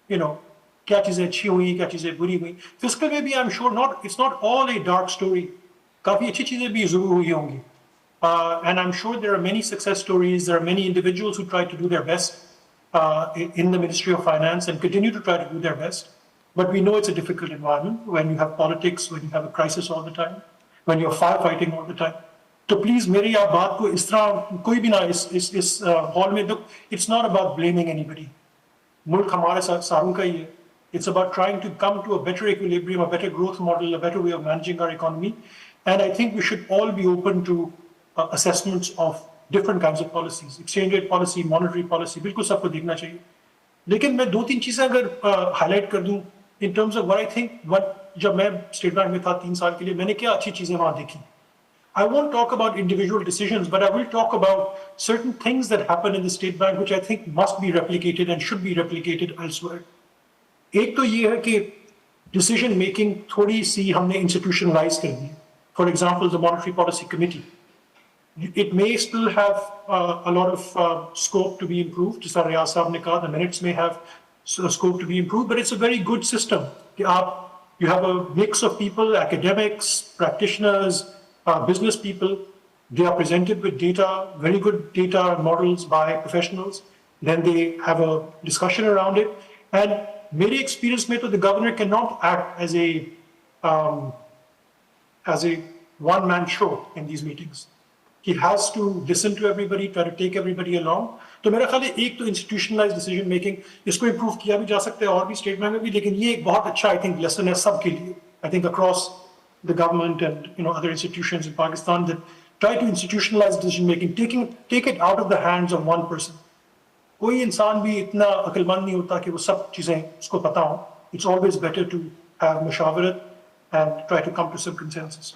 क्या चीजें अच्छी हुई, क्या चीजें बुरी हुई? Fiscal में भी I'm sure it's not all a dark story. काफी अच्छी चीजें भी जरूर हुई होंगी. And I'm sure there are many success stories. There are many individuals who try to do their best in the Ministry of Finance and continue to try to do their best. But we know it's a difficult environment when you have politics, when you have a crisis all the time, when you're firefighting all the time. So please, मेरी आप बात को इस तरह कोई भी ना इस hall में, it's not about blaming anybody. मुल्क हमारे सारों का ही है. It's about trying to come to a better equilibrium, a better growth model, a better way of managing our economy. And I think we should all be open to assessments of different kinds of policies, exchange rate policy, monetary policy, बिल्कुल सबको देखना चाहिए. लेकिन मैं दो तीन चीजें अगर highlight कर दूं in terms of what I think, जब मैं स्टेट बैंक में था 3 साल के लिए, मैंने क्या अच्छी चीजें वहां देखी. I won't talk about individual decisions, but I will talk about certain things that happen in the state bank which I think must be replicated and should be replicated elsewhere. एक तो ये है कि decision making थोड़ी सी हमने institutionalize कर दी. For example, the Monetary Policy Committee. It may still have a lot of scope to be improved. Just as Riaz Saab ne kaha, the minutes may have scope to be improved, but it's a very good system. You have a mix of people, academics, practitioners, business people. They are presented with data, very good data models by professionals. Then they have a discussion around it. And मेरे experience में तो the governor cannot act as a one-man show in these meetings. He has to listen to everybody, try to take everybody along. तो मेरा ख्याल है एक तो institutionalized decision making, इसको improve किया भी जा सकता है और भी state बैंक में भी, लेकिन ये एक बहुत अच्छा I think lesson है सबके लिए. I think across the government and other institutions in Pakistan that try to institutionalize decision making, take it out of the hands of one person. कोई इंसान भी इतना अक्लमंद नहीं होता कि वो सब चीजें उसको पता हो. It's always better to have Mushawarat and try to come to some consensus.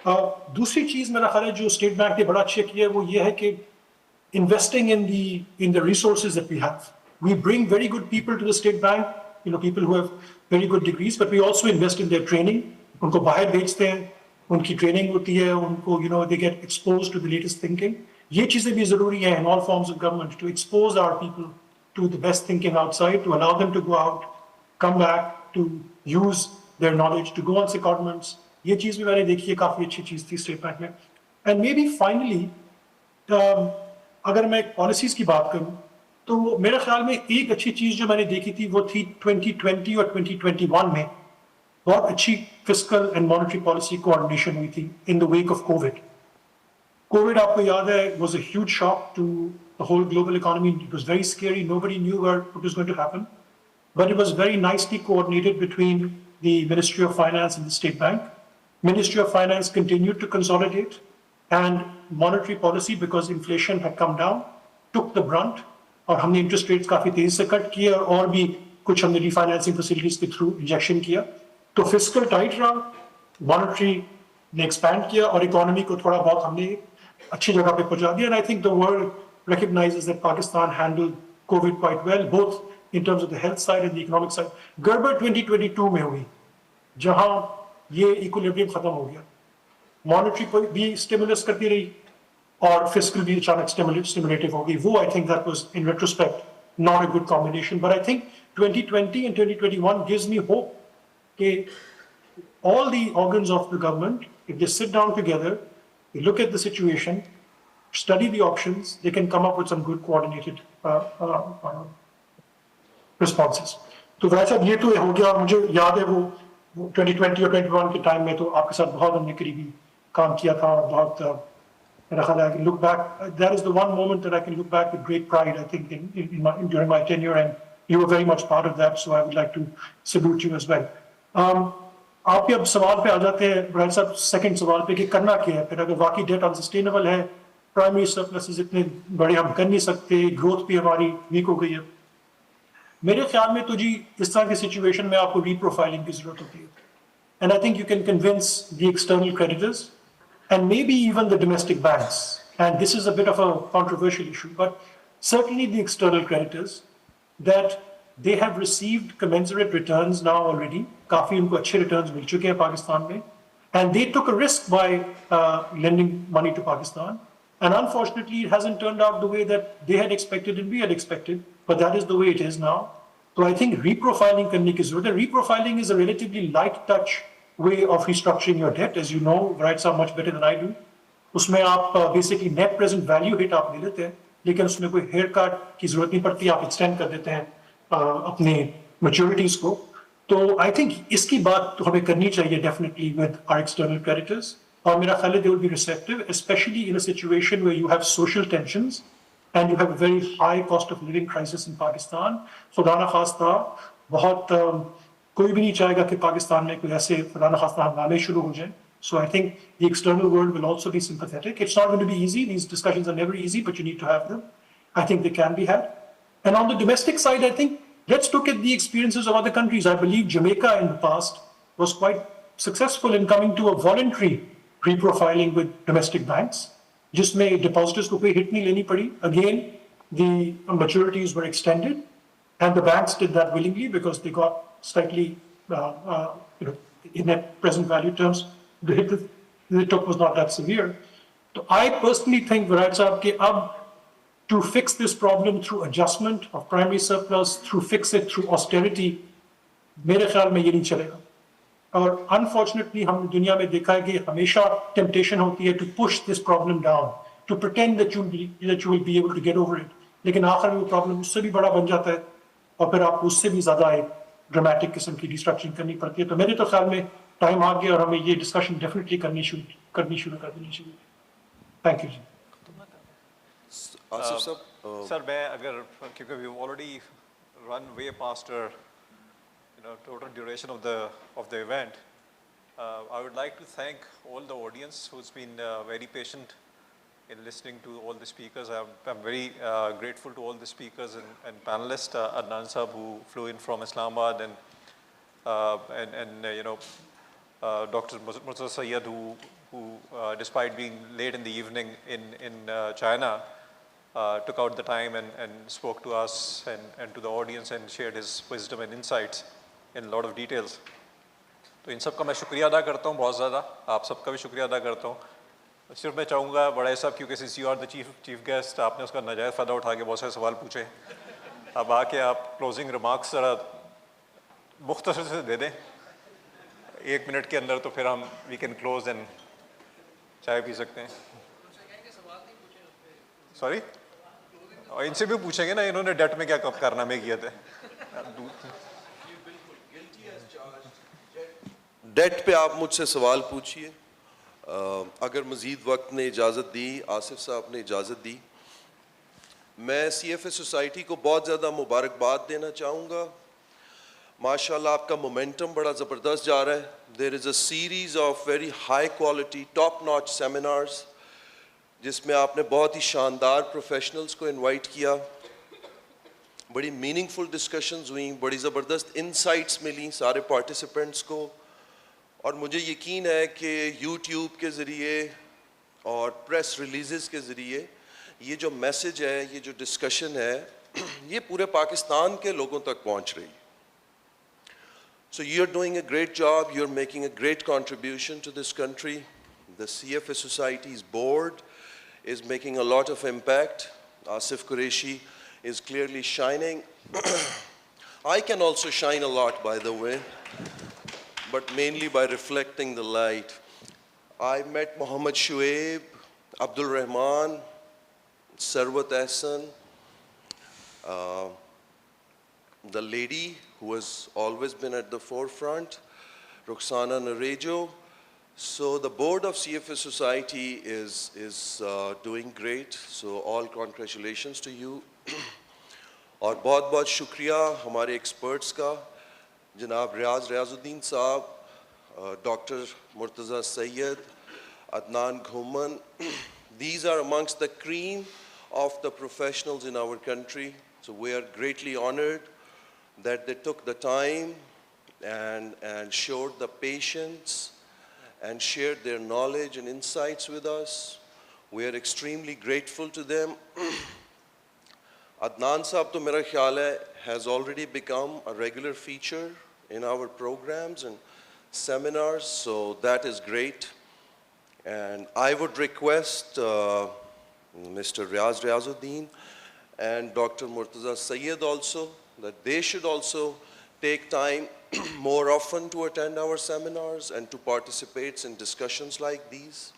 दूसरी चीज मेरा ख्याल है जो स्टेट बैंक ने बड़ा अच्छा किया है वो ये है कि investing in the resources that we have. We bring very good people to the state bank, people who have very good degrees, but we also invest in their training. उनको बाहर भेजते हैं, उनकी training होती है, उनको they get exposed to the latest thinking. ये चीजें भी जरूरी हैं in all forms of government to expose our people to the best thinking outside, to allow them to go out, come back, to use their knowledge, to go on secondments. ये चीज भी मैंने देखी है, काफी अच्छी चीज थी स्टेट बैंक में. एंड मे बी फाइनली अगर मैं पॉलिसीज की बात करूं तो मेरे ख्याल में एक अच्छी चीज जो मैंने देखी थी वो थी 2020 और 2021 में बहुत अच्छी fiscal and monetary policy coordination हुई थी in the wake of Covid. Covid आपको याद है was a huge shock to the whole global economy. It was very scary. Nobody knew what was going to happen, but it was very nicely coordinated between the Ministry of Finance and the State Bank. Ministry of Finance continued to consolidate, and monetary policy, because inflation had come down, took the brunt. और हमने interest rates काफी तेजी से cut किए और भी कुछ हमने refinancing facilities के through injection किया. तो fiscal tight रहा, monetary ने expand किया और economy को थोड़ा बहुत हमने अच्छी जगह पे पहुंचा दिया. And I think the world recognizes that Pakistan handled COVID quite well, both in terms of the health side and the economic side. गड़बड़ 2022 में हुई, जहां ये इक्विलिब्रियम खत्म हो गया, मॉनेटरी भी स्टिमुलस करती रही और फिस्कल भी अचानक स्टिमुलेटिव हो गई. वो I think that was in retrospect not a good combination. But I think 2020 and 2021 gives me hope that all the organs of the government, if they sit down together, they look at the situation, study the options, they can come up with some good coordinated responses. तो वैसा ये तो हो गया. मुझे याद है वो 2020 और 2021 के टाइम में तो आपके साथ बहुत हमने करीबी काम किया था और बहुत मेरा ख्याल है I can look back. That is the one moment that I can look back with great pride. I think during my tenure, and you were very much part of that. So I would like to salute you as well. आप अब सवाल पे आ जाते हैं right साहब, second सवाल पे कि करना क्या है फिर अगर वाकई डेट अनसस्टेनेबल है, प्राइमरी सरप्लस इतने बड़े हम कर नहीं सकते, ग्रोथ भी हमारी वीक हो गई है. मेरे ख्याल में तो जी इस तरह की सिचुएशन में आपको रीप्रोफाइलिंग की जरूरत होती है. And I think you can convince the external creditors and maybe even the domestic banks, and this is a bit of a controversial issue, but certainly the external creditors, that they have received commensurate returns now already. काफी उनको अच्छे returns मिल चुके हैं पाकिस्तान में, and they took a risk by lending money to Pakistan, and unfortunately it hasn't turned out the way that they had expected and we had expected, but that is the way it is now. So I think reprofiling करने की जरूरत है. Reprofiling is a relatively light touch way of restructuring your debt, as you know, right, are much better than I do. उसमें आप basically net present value hit आप ले लेते हैं, लेकिन उसमें कोई hair cut की जरूरत नहीं पड़ती, आप extend कर देते हैं अपने maturities को. तो I think इसकी बात तो हमें करनी चाहिए definitely with our external creditors, और मेरा ख्याल है they will be receptive, especially in a situation where you have social tensions and you have a very high cost of living crisis in Pakistan. खुदा ना खास्ता बहुत कोई भी नहीं चाहेगा कि पाकिस्तान में कोई ऐसे खुदा न खास्ता हंगामे शुरू हो जाए. So I think the external world will also be sympathetic. It's not going to be easy. These discussions are never easy, but you need to have them. I think they can be had. And on the domestic side, I think let's look at the experiences of other countries. I believe Jamaica in the past was quite successful in coming to a voluntary reprofiling with domestic banks, जिसमें depositors को कोई hit नहीं लेनी पड़ी. Again, the maturities were extended, and the banks did that willingly because they got slightly, in net present value terms, the hit that they took was not that severe. So I personally think, Virat Sahab, कि अब to fix this problem through adjustment of primary surplus, fix it through austerity, मेरे ख्याल में ये नहीं चलेगा. और unfortunately हमने दुनिया में देखा है कि हमेशा temptation होती है to push this problem down, to pretend that you will be able to get over it. लेकिन आखिर में वो problem उससे भी बड़ा बन जाता है और फिर आपको उससे भी ज़्यादा एक ड्रामेटिक किस्म की रिस्ट्रक्चरिंग करनी पड़ती है. तो मेरे तो ख्याल में टाइम आ गया और हमें ये डिस्कशन डेफिनेटली करनी शुरू कर देनी चाहिए. थैंक यू जी. आसिफ साहब, सर मैं अगर क्योंकि we already run way past total duration of the event, I would like to thank all the audience who's been very patient in listening to all the speakers. I'm very grateful to all the speakers and panelists, Adnan Sahab, who flew in from Islamabad, and Dr. Murtaza Syed, who despite being late in the evening in China, took out the time and spoke to us and to the audience and shared his wisdom and insights in a lot of details. तो इन सब का मैं शुक्रिया अदा करता हूँ बहुत ज़्यादा, आप सबका भी शुक्रिया अदा करता हूँ. सिर्फ मैं चाहूँगा बड़े साहब, क्योंकि since you are the chief guest, आपने उसका नाजायज़ फ़ायदा उठा के बहुत सारे सवाल पूछे. अब आके आप क्लोजिंग रिमार्क्स ज़रा मुख्तसर से दे दें 1 मिनट के अंदर, तो फिर हम वी कैन क्लोज एंड चाय पी सकते हैं. सॉरी, और इनसे भी पूछेंगे ना इन्होंने डेट में क्या कारनामे किए थे. डेट पे आप मुझसे सवाल पूछिए. अगर मज़ीद वक्त ने इजाज़त दी, आसिफ साहब ने इजाज़त दी, मैं CFA सोसाइटी को बहुत ज़्यादा मुबारकबाद देना चाहूँगा. माशाल्लाह आपका मोमेंटम बड़ा ज़बरदस्त जा रहा है. There is a series of very high quality top notch seminars जिसमें आपने बहुत ही शानदार प्रोफेशनल्स को इनवाइट किया. बड़ी मीनिंगफुल डिस्कशंस हुई, बड़ी ज़बरदस्त इंसाइट्स मिली सारे पार्टिसिपेंट्स को. और मुझे यकीन है कि YouTube के ज़रिए और प्रेस रिलीज़ के ज़रिए ये जो मैसेज है, ये जो डिस्कशन है, ये पूरे पाकिस्तान के लोगों तक पहुंच रही है. So you're doing a great job, you're making a great contribution to this country. The CFA Society's board is making a lot of impact. Asif Qureshi is clearly shining. I can also shine a lot, by the way, but mainly by reflecting the light. I met Mohammed Shuaib, Abdul Rahman, Sarwat Ahsan, the lady who has always been at the forefront, Roxana Narejo. So the board of CFA Society is doing great. So all congratulations to you. और बहुत शुक्रिया हमारे experts का, जनाब रियाज रियाजुद्दीन साहब, Dr. Murtaza Syed, Adnan Ghuman. These are amongst the cream of the professionals in our country. So we are greatly honored that they took the time and showed the patience and shared their knowledge and insights with us. We are extremely grateful to them. Adnan Saab, to mera khayal hai, has already become a regular feature in our programs and seminars, so that is great. And I would request Mr. Riaz Riazuddin and Dr. Murtaza Syed also, that they should also take time more often to attend our seminars and to participate in discussions like these.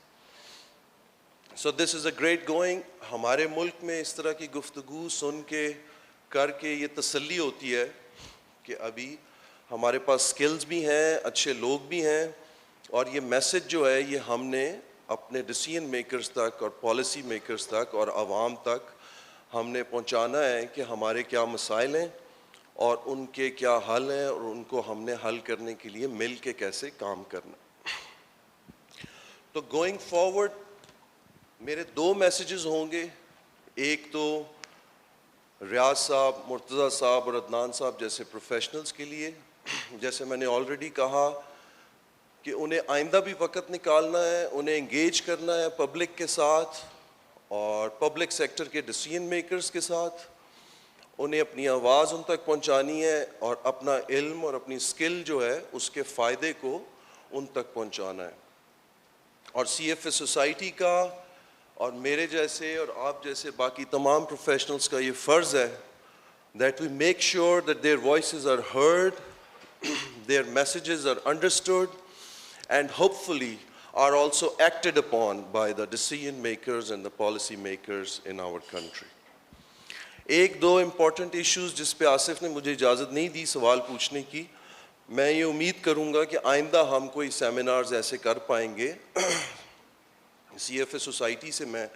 So this is a great going. हमारे मुल्क में इस तरह की गुफ्तगू सुन के करके ये तसल्ली होती है कि अभी हमारे पास स्किल्स भी हैं, अच्छे लोग भी हैं, और ये मैसेज जो है ये हमने अपने डिसीजन मेकर्स तक और पॉलिसी मेकर्स तक और आवाम तक हमने पहुंचाना है कि हमारे क्या मसाइल हैं और उनके क्या हल हैं और उनको हमने हल करने के लिए मिल के कैसे काम करना। तो गोइंग फॉरवर्ड मेरे दो मैसेजेस होंगे, एक तो रियाज साहब, मुर्तज़ा साहब और अदनान साहब जैसे प्रोफेशनल्स के लिए, जैसे मैंने ऑलरेडी कहा कि उन्हें आइंदा भी वक्त निकालना है, उन्हें एंगेज करना है पब्लिक के साथ और पब्लिक सेक्टर के डिसीजन मेकर्स के साथ, उन्हें अपनी आवाज़ उन तक पहुंचानी है और अपना इल्म और अपनी स्किल जो है उसके फ़ायदे को उन तक पहुंचाना है। और CFA सोसाइटी का और मेरे जैसे और आप जैसे बाकी तमाम प्रोफेशनल्स का ये फ़र्ज़ है that we make sure that their voices are heard, their messages are understood, and hopefully are also acted upon by the decision makers and the policy makers in our country. एक दो important issues जिस पे आसिफ ने मुझे इजाज़त नहीं दी सवाल पूछने की, मैं ये उम्मीद करूँगा कि आइंदा हम कोई सेमिनार्स ऐसे कर पाएंगे। CFA सोसाइटी से मैं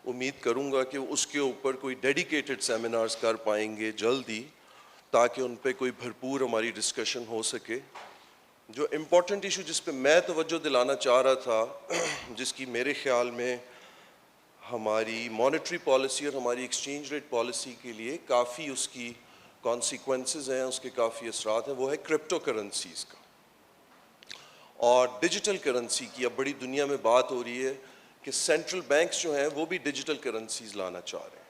उम्मीद करूँगा कि उसके ऊपर कोई डेडिकेटेड सेमिनार्स कर पाएंगे जल्दी, ताकि उन पे कोई भरपूर हमारी डिस्कशन हो सके। जो इम्पोर्टेंट इशू जिस पे मैं तवज्जो दिलाना चाह रहा था, जिसकी मेरे ख्याल में हमारी मॉनेटरी पॉलिसी और हमारी एक्सचेंज रेट पॉलिसी के लिए काफ़ी उसकी कॉन्सिक्वेंसेस हैं, उसके काफ़ी असरात हैं, वो है क्रिप्टो करेंसीज़ का और डिजिटल करेंसी की। अब बड़ी दुनिया में बात हो रही है कि सेंट्रल बैंक्स जो हैं वो भी डिजिटल करेंसीज लाना चाह रहे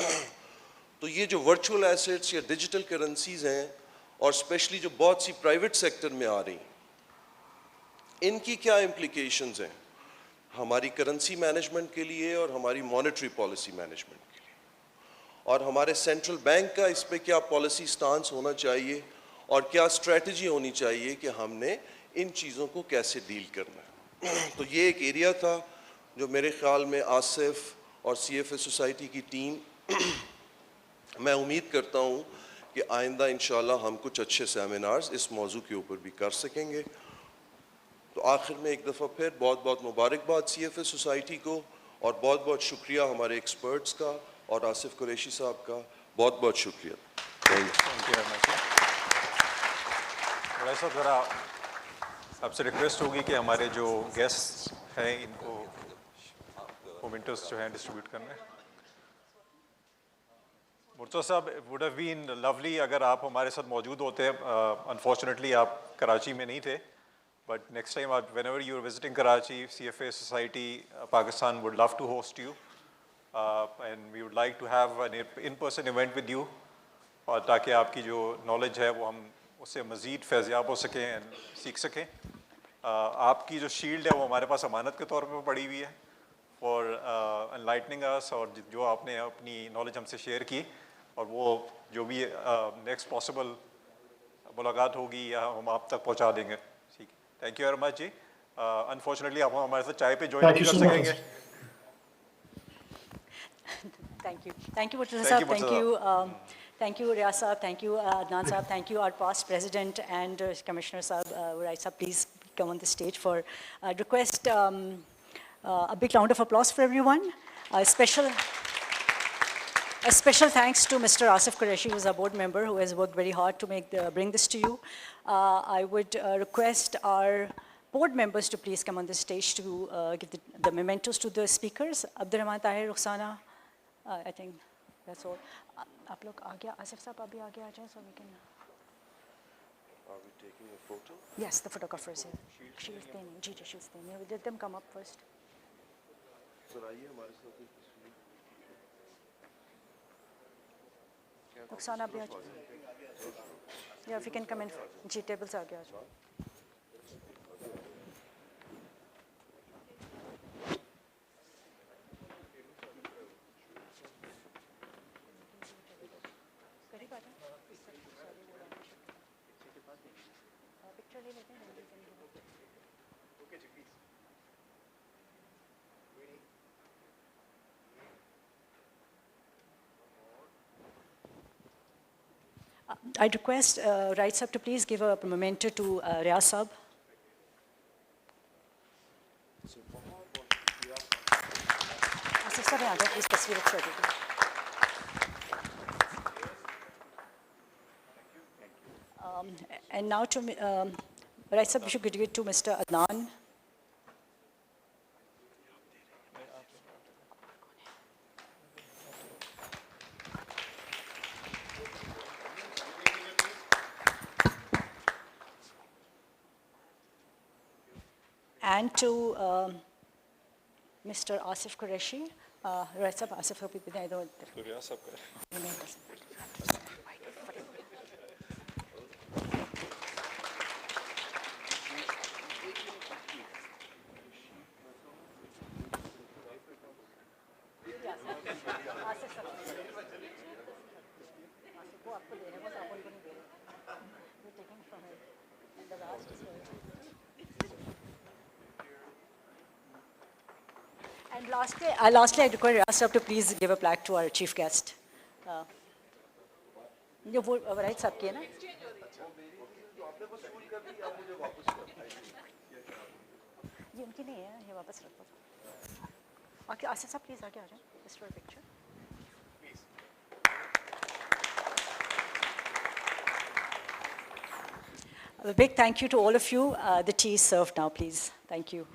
हैं। तो ये जो वर्चुअल एसेट्स या डिजिटल करेंसीज हैं और स्पेशली जो बहुत सी प्राइवेट सेक्टर में आ रही हैं, इनकी क्या इम्प्लिकेशंस हैं हमारी करेंसी मैनेजमेंट के लिए और हमारी मॉनेटरी पॉलिसी मैनेजमेंट के लिए, और हमारे सेंट्रल बैंक का इस पे क्या पॉलिसी स्टांस होना चाहिए और क्या स्ट्रेटजी होनी चाहिए कि हमने इन चीज़ों को कैसे डील करना है। तो ये एक एरिया था जो मेरे ख्याल में आसिफ और CFA सोसाइटी की टीम, मैं उम्मीद करता हूँ कि आइंदा इंशाल्लाह हम कुछ अच्छे सेमिनार्स इस मौजू के ऊपर भी कर सकेंगे। तो आखिर में एक दफ़ा फिर बहुत बहुत मुबारकबाद CFA सोसाइटी को और बहुत बहुत शुक्रिया हमारे एक्सपर्ट्स का और आसिफ कुरैशी साहब का, बहुत बहुत शुक्रिया। वैसा ज़रा आपसे रिक्वेस्ट होगी कि हमारे जो गेस्ट हैं इनको मोमेंटोस जो हैं डिस्ट्रीब्यूट करना है। मुर्तज़ा साहब, वुड हैव बीन लवली अगर आप हमारे साथ मौजूद होते। अनफॉर्चुनेटली आप कराची में नहीं थे, बट नेक्स्ट टाइम आप whenever you are visiting Karachi, CFA society Pakistan would love to host you and we would like to have an in person event with you, और ताकि आपकी जो नॉलेज है वो हम उससे मज़ीद फैज़याब हो सकें and सीख सकें। आपकी जो शील्ड है वो हमारे पास अमानत के तौर पर पड़ी हुई है for enlightening us, और जो आपने अपनी नॉलेज हमसे शेयर की, और वो जो भी नेक्स्ट पॉसिबल मुलाकात होगी या हम आप तक पहुंचा देंगे। ठीक है, थैंक यू वेरी मच जी। अनफॉर्चुनेटली आप हमारे साथ चाय पे ज्वाइन नहीं कर सकेंगे। Thank you, Murtaza Sahib. Thank you, Riaz Sahib. Thank you, Adnan Sahib. Thank you, our past president and Commissioner Sahib. Riaz Sahib, please come on the stage for request. A big round of applause for everyone. A special thanks to Mr. Asif Qureshi, who is our board member, who has worked very hard to bring this to you. I would request our board members to please come on the stage to give the mementos to the speakers. Abdurrahman Tahir, Rukhsana, I think that's all. Aap log aa gaya, Asif sahab abhi aage aa jaye so we can. Are we taking a photo? Yes, the photographer is here. She's standing. She's standing. Let them come up first. Sir, आइए हमारे साथ एक तस्वीर। Rukhsana abhi aa jaye. Yeah, if you can come in. जी table से आगे आ जाओ. I'd request Riaz Sahib to please give a memento to Riaz Sahib. Asif sahab, यहाँ please तस्वीर अच्छा दीजिए. And now to Riaz Sahib, we should give it to Mr. Adnan. And to Mr. Asif Qureshi. Riaz Sahib, Asif sahab bhi bidai do. Riaz sahab ka. And lastly, I require Riaz Sahib to please give a plaque to our chief guest. जो वो Riaz Sahib की है ना? ये उनकी नहीं है, ये वापस रखो. आके आसिफ साहब प्लीज आगे आ जाएं, just for a picture. A big thank you to all of you. The tea is served now, please. Thank you.